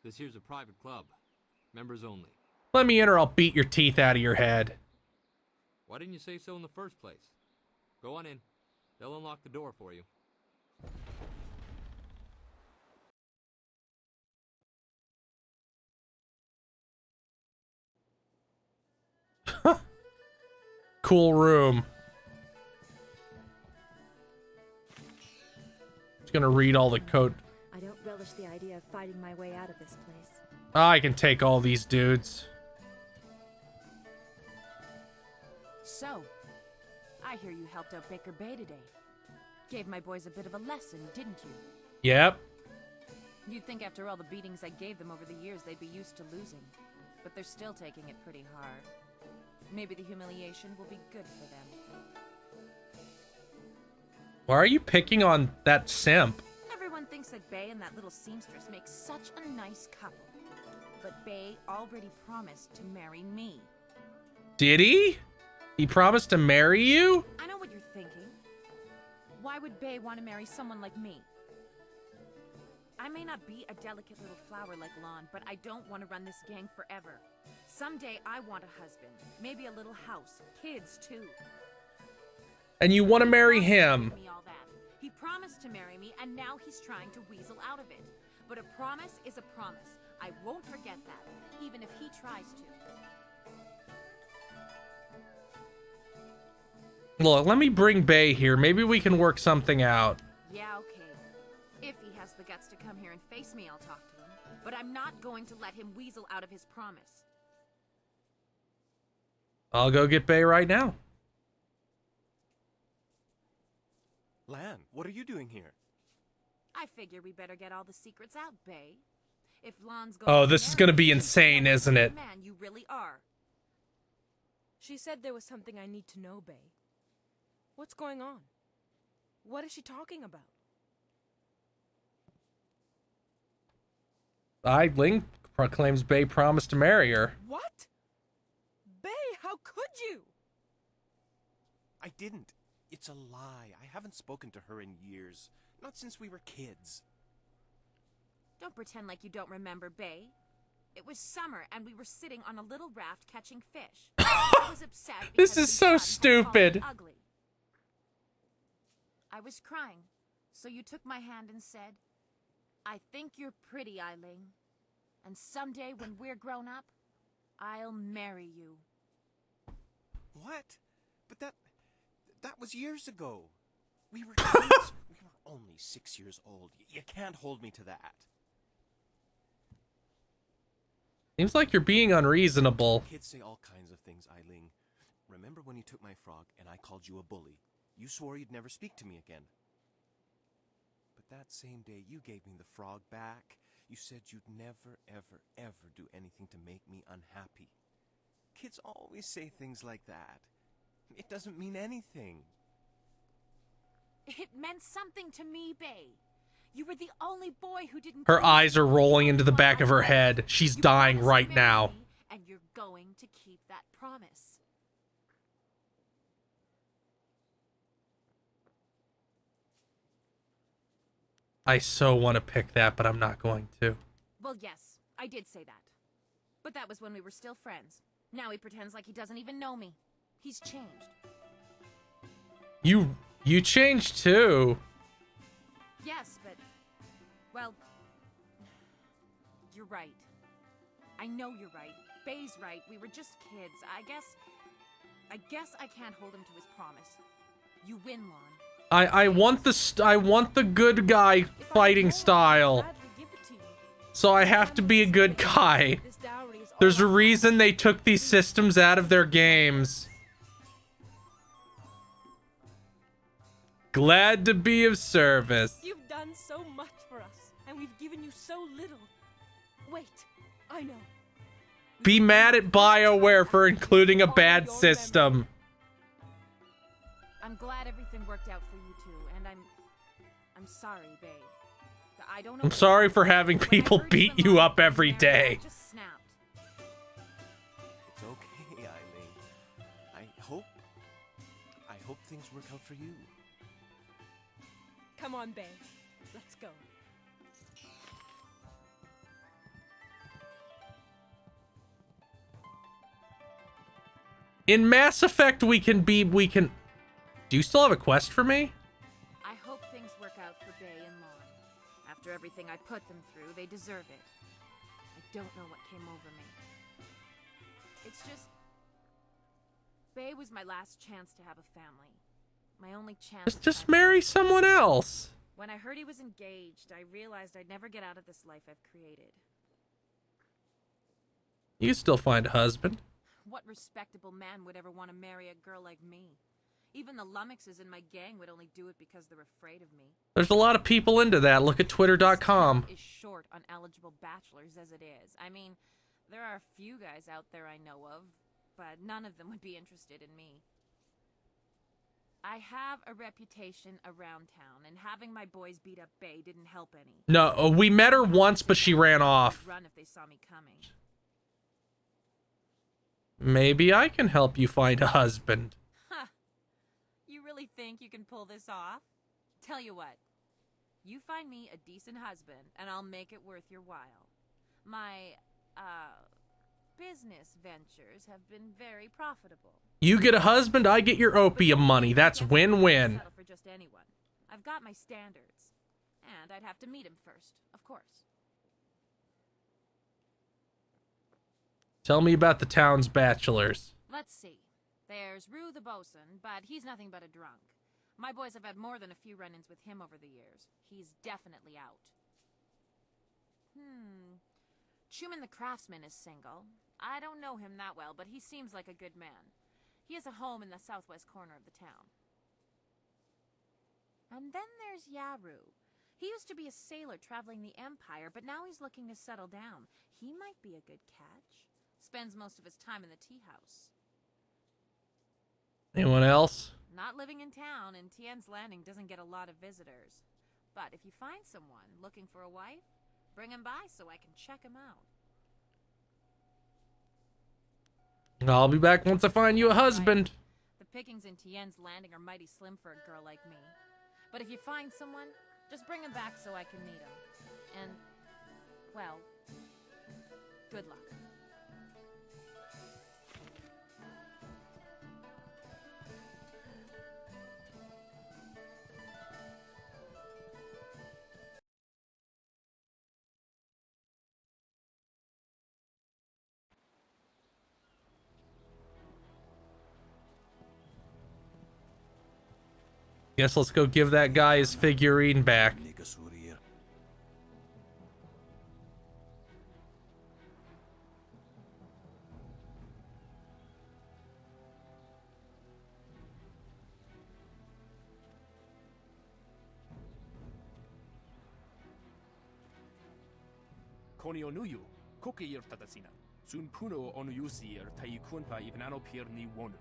Speaker 3: This here's a private club. Members only.
Speaker 1: Let me in or I'll beat your teeth out of your head.
Speaker 3: Why didn't you say so in the first place? Go on in. They'll unlock the door for you.
Speaker 1: Cool room. Just gonna read all the code.
Speaker 4: I don't relish the idea of fighting my way out of this place.
Speaker 1: I can take all these dudes.
Speaker 8: So, I hear you helped out Baker Bay today. Gave my boys a bit of a lesson, didn't you?
Speaker 1: Yep.
Speaker 8: You'd think after all the beatings I gave them over the years they'd be used to losing. But they're still taking it pretty hard. Maybe the humiliation will be good for them.
Speaker 1: Why are you picking on that simp?
Speaker 8: Everyone thinks that Bay and that little seamstress make such a nice couple. But Bay already promised to marry me.
Speaker 1: Did he? He promised to marry you?
Speaker 8: I know what you're thinking. Why would Bay want to marry someone like me? I may not be a delicate little flower like Lon, but I don't want to run this gang forever. Someday I want a husband, maybe a little house, kids too.
Speaker 1: And you want to marry him?
Speaker 8: He promised to marry me, and now he's trying to weasel out of it. But a promise is a promise. I won't forget that, even if he tries to.
Speaker 1: Look, let me bring Bay here. Maybe we can work something out.
Speaker 8: Yeah, okay. If he has the guts to come here and face me, I'll talk to him. But I'm not going to let him weasel out of his promise.
Speaker 1: I'll go get Bay right now.
Speaker 21: Lan, what are you doing here?
Speaker 8: I figure we better get all the secrets out, Bay. If Lon's going
Speaker 1: Oh, this is gonna be insane, isn't it?
Speaker 8: Man, you really are.
Speaker 11: She said there was something I need to know, Bay. What's going on? What is she talking about?
Speaker 1: Ling proclaims Bay promised to marry her.
Speaker 11: What? Bay, how could you?
Speaker 21: I didn't. It's a lie. I haven't spoken to her in years. Not since we were kids.
Speaker 8: Don't pretend like you don't remember, Bay. It was summer, and we were sitting on a little raft catching fish. I was upset
Speaker 1: This
Speaker 8: because
Speaker 1: is
Speaker 8: the
Speaker 1: so
Speaker 8: sun had called me
Speaker 1: stupid.
Speaker 8: ugly. I was crying, so you took my hand and said, "I think you're pretty, Eileen. And someday when we're grown up, I'll marry you."
Speaker 13: What? But that was years ago. We were kids. We were only 6 years old. You can't hold me to that.
Speaker 1: Seems like you're being unreasonable.
Speaker 13: Kids say all kinds of things, Eileen. Remember when you took my frog and I called you a bully? You swore you'd never speak to me again. But that same day you gave me the frog back. You said you'd never, ever, ever do anything to make me unhappy. Kids always say things like that. It doesn't mean anything.
Speaker 8: It meant something to me, Bay. You were the only boy who didn't.
Speaker 1: Her eyes are rolling into the back of her head. She's dying right now.
Speaker 8: And you're going to keep that promise.
Speaker 1: I so want to pick that, but I'm not going to.
Speaker 8: Well, yes, I did say that. But that was when we were still friends. Now he pretends like he doesn't even know me. He's changed.
Speaker 1: You changed too.
Speaker 8: Yes, but... well... you're right. I know you're right. Bay's right. We were just kids. I guess I can't hold him to his promise. You win, Lon.
Speaker 1: I want the good guy fighting style. So I have to be a good guy. There's a reason they took these systems out of their games. Glad to be of service.
Speaker 11: You've done so much for us, and we've given you so little. Wait, I know.
Speaker 1: Be mad at BioWare for including a bad system.
Speaker 8: I'm glad everything worked out for you two, and I'm sorry, Bay. I don't know.
Speaker 1: I'm sorry for having people beat you up every day.
Speaker 8: I just snapped.
Speaker 13: It's okay, Eileen. I hope things work out for you.
Speaker 11: Come on, Bay. Let's go.
Speaker 1: In Mass Effect, we can... Do you still have a quest for me?
Speaker 8: I hope things work out for Bay and Lon. After everything I put them through, they deserve it. I don't know what came over me. It's just... Bay was my last chance to have a family. My only chance.
Speaker 1: Just marry someone else.
Speaker 8: When I heard he was engaged, I realized I'd never get out of this life I've created.
Speaker 1: You can still find a husband.
Speaker 8: What respectable man would ever want to marry a girl like me? Even the lummoxes in my gang would only do it because they're afraid of me.
Speaker 1: There's a lot of people into that. Look at twitter.com.
Speaker 8: Is short on eligible bachelors as it is. I mean, there are a few guys out there I know of, but none of them would be interested in me. I have a reputation around town, and having my boys beat up Bay didn't help any.
Speaker 1: No, we met her once, but she ran off.
Speaker 8: Run if they saw me coming.
Speaker 1: Maybe I can help you find a husband.
Speaker 8: Huh. You really think you can pull this off? Tell you what. You find me a decent husband, and I'll make it worth your while. My, business ventures have been very profitable.
Speaker 1: You get a husband, I get your opium money. That's win-win.
Speaker 8: Settle for just anyone. I've got my standards. And I'd have to meet him first, of course.
Speaker 1: Tell me about the town's bachelors.
Speaker 8: Let's see. There's Rue the bosun, but he's nothing but a drunk. My boys have had more than a few run-ins with him over the years. He's definitely out. Truman the craftsman is single. I don't know him that well, but he seems like a good man. He has a home in the southwest corner of the town. And then there's Yaru. He used to be a sailor traveling the Empire, but now he's looking to settle down. He might be a good catch. Spends most of his time in the tea house.
Speaker 1: Anyone else?
Speaker 8: Not living in town, and Tien's Landing doesn't get a lot of visitors. But if you find someone looking for a wife, bring him by so I can check him out.
Speaker 1: I'll be back once I find you a husband.
Speaker 8: The pickings in Tien's Landing are mighty slim for a girl like me. But if you find someone, just bring him back so I can meet him. And well, good luck.
Speaker 1: Guess let's go give that guy his figurine back.
Speaker 7: Konionuyu, Kokeir Tatasina, Sun Puno Onuyusir, Taikunpa Ivanano Pirni Wonu.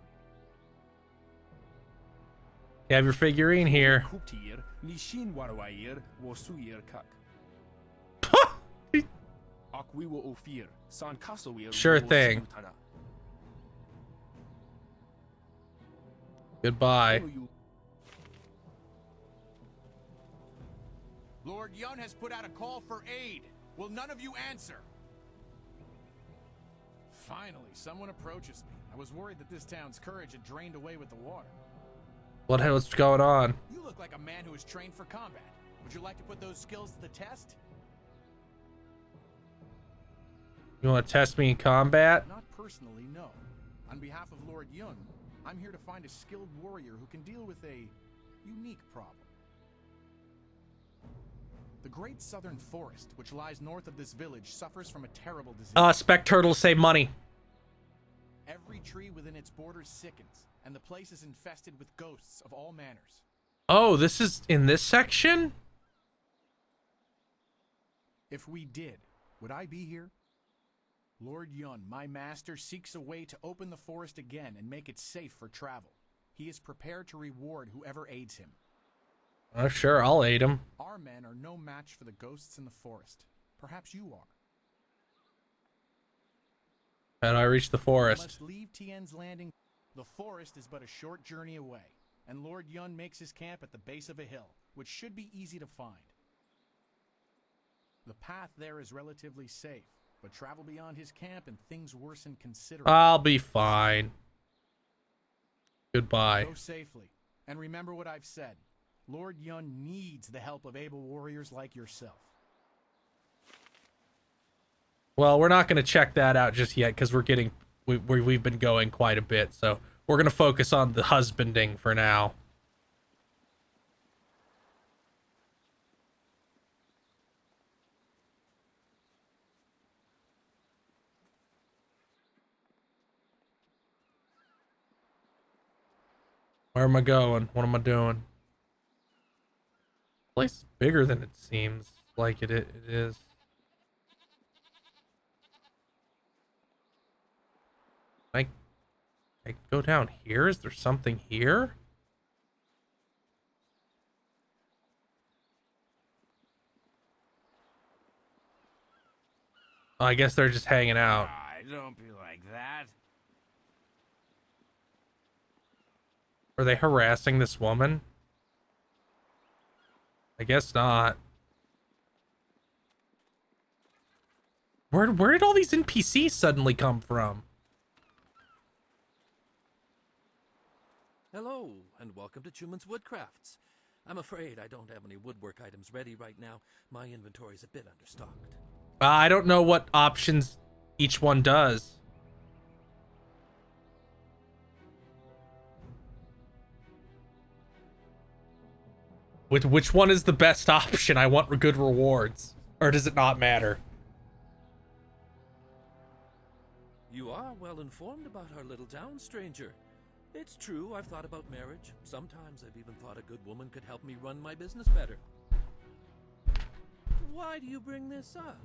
Speaker 1: You have your figurine here.
Speaker 7: Kuptir, Nishin Warawair, Wosuir Kak. Akwiwo Ofir, San Kasowir.
Speaker 1: Sure thing. Goodbye.
Speaker 5: Lord Yun has put out a call for aid. Will none of you answer? Finally, someone approaches me. I was worried that this town's courage had drained away with the water.
Speaker 1: What's going on?
Speaker 5: You look like a man who is trained for combat. Would you like to put those skills to the test?
Speaker 1: You want to test me in combat?
Speaker 5: Not personally, no. On behalf of Lord Yun, I'm here to find a skilled warrior who can deal with a unique problem. The Great Southern Forest, which lies north of this village, suffers from a terrible disease.
Speaker 1: Spec turtles save money.
Speaker 5: Every tree within its borders sickens, and the place is infested with ghosts of all manners.
Speaker 1: Oh, this is in this section?
Speaker 5: If we did, would I be here? Lord Yun, my master, seeks a way to open the forest again and make it safe for travel. He is prepared to reward whoever aids him.
Speaker 1: Oh, sure, I'll aid him.
Speaker 5: Our men are no match for the ghosts in the forest. Perhaps you are.
Speaker 1: How do I reach the forest?
Speaker 5: We must leave Tien's Landing. The forest is but a short journey away, and Lord Yun makes his camp at the base of a hill, which should be easy to find. The path there is relatively safe, but travel beyond his camp and things worsen considerably.
Speaker 1: I'll be fine. Goodbye.
Speaker 5: Go safely, and remember what I've said. Lord Yun needs the help of able warriors like yourself.
Speaker 1: Well, we're not going to check that out just yet because we've been going quite a bit, so we're going to focus on the husbanding for now. Where am I going? What am I doing? This place is bigger than it seems like it is. I go down here? Is there something here? Oh, I guess they're just hanging out.
Speaker 20: Don't be like that.
Speaker 1: Are they harassing this woman? I guess not. Where did all these NPCs suddenly come from?
Speaker 9: Hello, and welcome to Truman's Woodcrafts. I'm afraid I don't have any woodwork items ready right now. My inventory's a bit understocked.
Speaker 1: I don't know what options each one does. Which one is the best option? I want good rewards. Or does it not matter?
Speaker 9: You are well informed about our little town, stranger. It's true, I've thought about marriage. Sometimes I've even thought a good woman could help me run my business better. Why do you bring this up?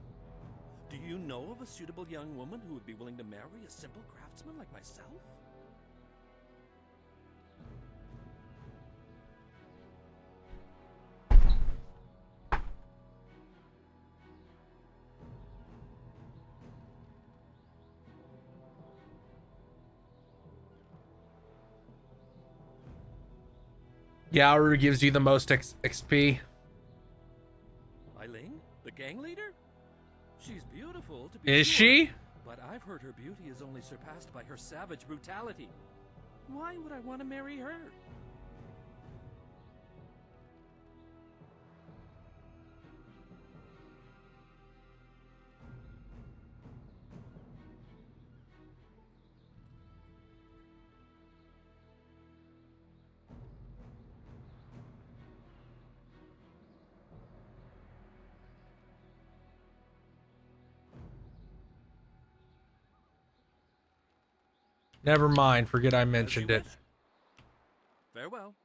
Speaker 9: Do you know of a suitable young woman who would be willing to marry a simple craftsman like myself?
Speaker 1: Yaoru gives you the most XP.
Speaker 9: Eiling, the gang leader? She's beautiful, to be
Speaker 1: Is
Speaker 9: sure,
Speaker 1: she?
Speaker 9: but I've heard her beauty is only surpassed by her savage brutality. Why would I want to marry her?
Speaker 1: Never mind. Forget I mentioned it.
Speaker 9: Farewell.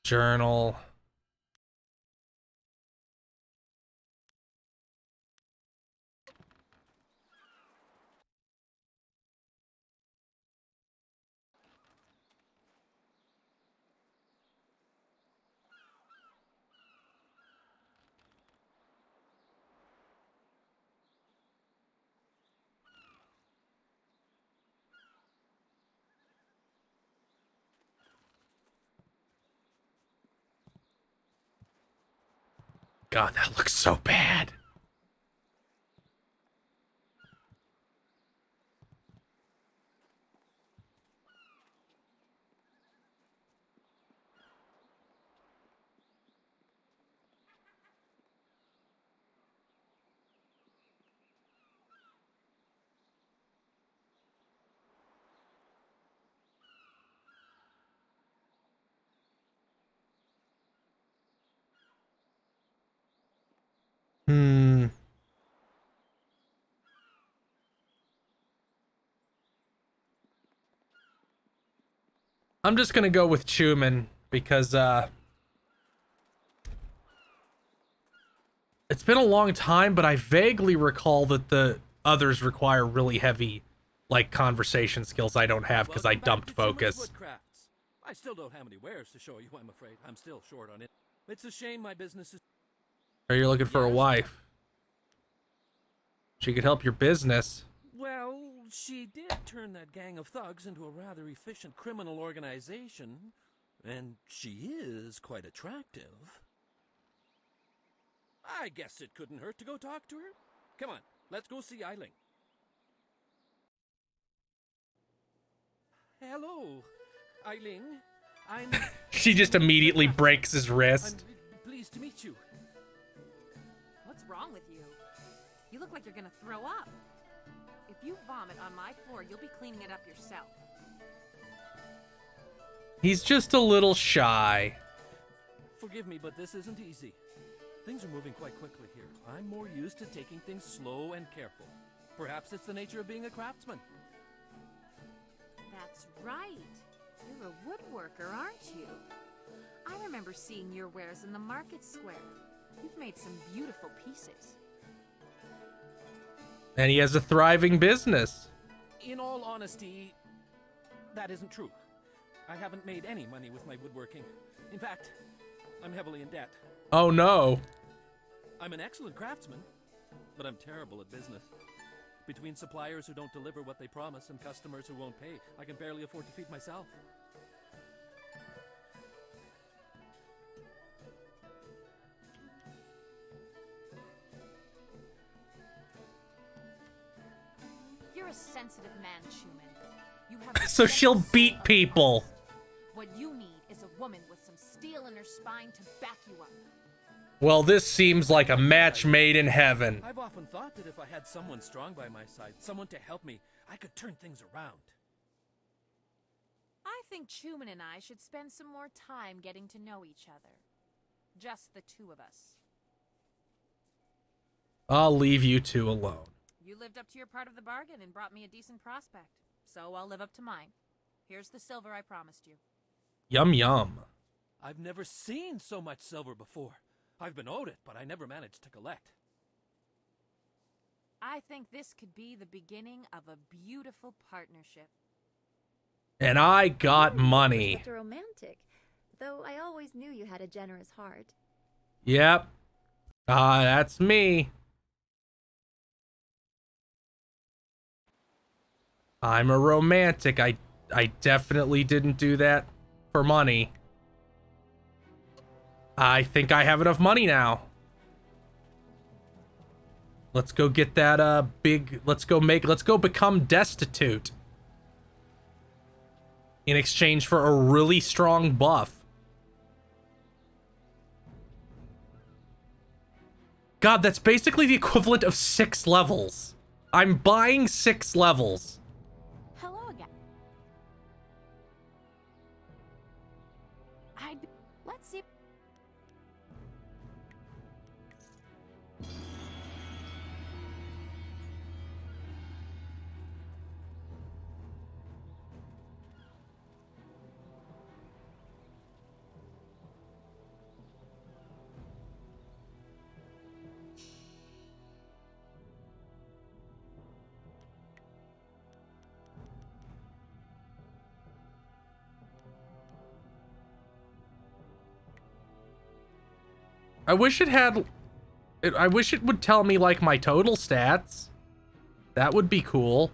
Speaker 1: Journal. God, that looks so bad. Hmm. I'm just gonna go with Chuman because it's been a long time, but I vaguely recall that the others require really heavy, like, conversation skills I don't have because I dumped focus.
Speaker 9: Woodcrafts. I still don't have any wares to show you, I'm afraid. I'm still short on it. It's a shame my business is...
Speaker 1: Are you looking for a wife? She could help your business.
Speaker 9: Well, she did turn that gang of thugs into a rather efficient criminal organization, and she is quite attractive. I guess it couldn't hurt to go talk to her. Come on, let's go see Eiling. Hello, Eiling. I'm...
Speaker 1: She just immediately breaks his wrist.
Speaker 9: I'm pleased to meet you.
Speaker 8: What's wrong with you? You look like you're gonna throw up. If you vomit on my floor, you'll be cleaning it up yourself.
Speaker 1: He's just a little shy.
Speaker 9: Forgive me, but this isn't easy. Things are moving quite quickly here. I'm more used to taking things slow and careful. Perhaps it's the nature of being a craftsman.
Speaker 8: That's right. You're a woodworker, aren't you? I remember seeing your wares in the market square. You've made some beautiful pieces.
Speaker 1: And he has a thriving business.
Speaker 9: In all honesty, that isn't true. I haven't made any money with my woodworking. In fact, I'm heavily in debt.
Speaker 1: Oh no.
Speaker 9: I'm an excellent craftsman, but I'm terrible at business. Between suppliers who don't deliver what they promise and customers who won't pay, I can barely afford to feed myself.
Speaker 8: You're a sensitive man, Schumann. You have
Speaker 1: So she'll beat people.
Speaker 8: What you need is a woman with some steel in her spine to back you up.
Speaker 1: Well, this seems like a match made in heaven.
Speaker 9: I've often thought that if I had someone strong by my side, someone to help me, I could turn things around.
Speaker 8: I think Schumann and I should spend some more time getting to know each other. Just the two of us.
Speaker 1: I'll leave you two alone.
Speaker 8: You lived up to your part of the bargain and brought me a decent prospect. So I'll live up to mine. Here's the silver I promised you.
Speaker 1: Yum yum.
Speaker 9: I've never seen so much silver before. I've been owed it, but I never managed to collect.
Speaker 8: I think this could be the beginning of a beautiful partnership.
Speaker 1: And I got money.
Speaker 4: Such a romantic, though I always knew you had a generous heart.
Speaker 1: Yep. That's me. I'm a romantic. I definitely didn't do that for money. I think I have enough money now. Let's go get that let's go become destitute. In exchange for a really strong buff. God, that's basically the equivalent of 6 levels. I'm buying 6 levels.
Speaker 8: Hello again. Let's see.
Speaker 1: I wish it had... I wish it would tell me, like, my total stats. That would be cool.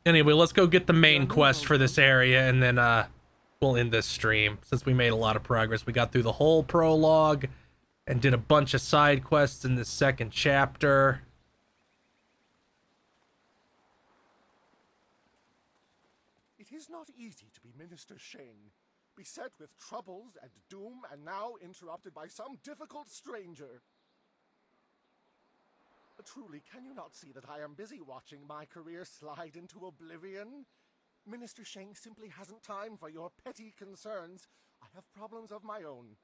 Speaker 1: Anyway, let's go get the main quest for this area, and then, we'll end this stream, since we made a lot of progress. We got through the whole prologue, and did a bunch of side quests in the second chapter.
Speaker 16: It is not easy to be Minister Sheng, beset with troubles and doom, and now interrupted by some difficult stranger. Truly, can you not see that I am busy watching my career slide into oblivion? Minister Sheng simply hasn't time for your petty concerns. I have problems of my own.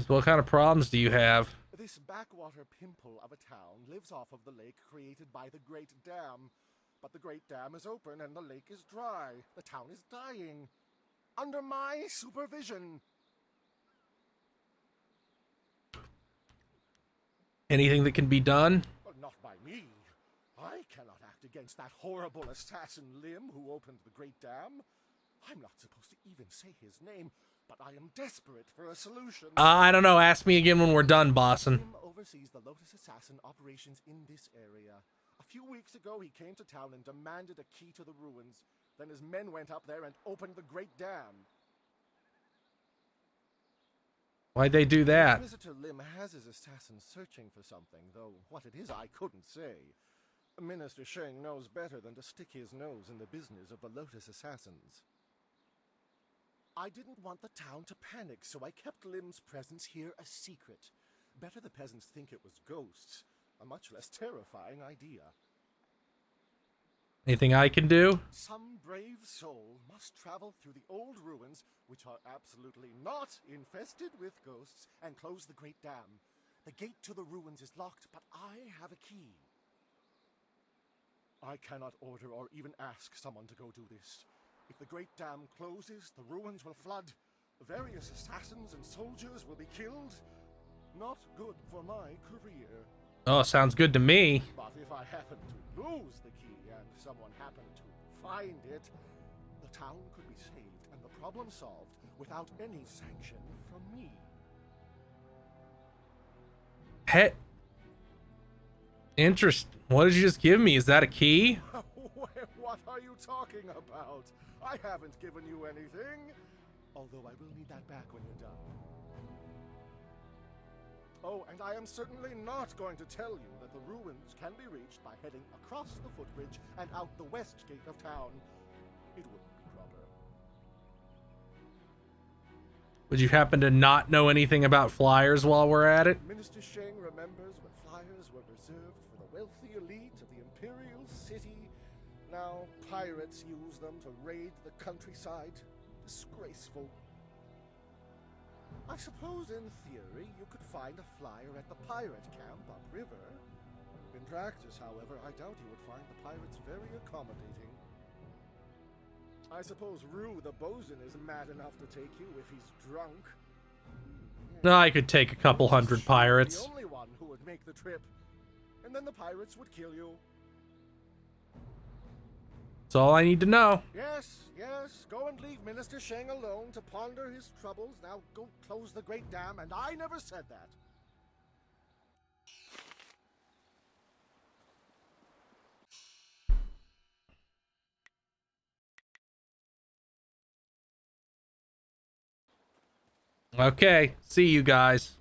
Speaker 1: What kind of problems do you have?
Speaker 16: This backwater pimple of a town lives off of the lake created by the Great Dam. But the Great Dam is open and the lake is dry. The town is dying. Under my supervision.
Speaker 1: Anything that can be done?
Speaker 16: Well, not by me. I cannot act against that horrible assassin Lim who opened the Great Dam. I'm not supposed to even say his name, but I am desperate for a solution.
Speaker 1: I don't know. Ask me again when we're done, bossin'.
Speaker 16: Lim oversees the Lotus Assassin operations in this area. A few weeks ago, he came to town and demanded a key to the ruins. Then his men went up there and opened the Great Dam.
Speaker 1: Why'd they do that?
Speaker 16: Visitor Lim has his assassins searching for something, though what it is I couldn't say. Minister Sheng knows better than to stick his nose in the business of the Lotus Assassins. I didn't want the town to panic, so I kept Lim's presence here a secret. Better the peasants think it was ghosts. A much less terrifying idea.
Speaker 1: Anything I can do?
Speaker 16: Some brave soul must travel through the old ruins, which are absolutely not infested with ghosts, and close the Great Dam. The gate to the ruins is locked, but I have a key. I cannot order or even ask someone to go do this. If the Great Dam closes, the ruins will flood. Various assassins and soldiers will be killed. Not good for my career.
Speaker 1: Oh, sounds good to me.
Speaker 16: But if I happen to lose the key and someone happened to find it, the town could be saved and the problem solved without any sanction from me.
Speaker 1: Pet. Interest. What did you just give me? Is that a key?
Speaker 16: What are you talking about? I haven't given you anything. Although I will need that back when you're done. Oh, and I am certainly not going to tell you that the ruins can be reached by heading across the footbridge and out the west gate of town. It wouldn't be proper.
Speaker 1: Would you happen to not know anything about flyers while we're at it?
Speaker 16: Minister Sheng remembers when flyers were reserved for the wealthy elite of the Imperial City. Now pirates use them to raid the countryside. Disgraceful. I suppose in theory you could find a flyer at the pirate camp upriver. In practice, however, I doubt you would find the pirates very accommodating. I suppose Rue the bosun is mad enough to take you if he's drunk.
Speaker 1: No, I could take a couple hundred pirates.
Speaker 16: The only one who would make the trip. And then the pirates would kill you.
Speaker 1: That's all I need to know.
Speaker 16: Yes, yes, go and leave Minister Sheng alone to ponder his troubles. Now go close the great dam, and I never said that.
Speaker 1: Okay, see you guys.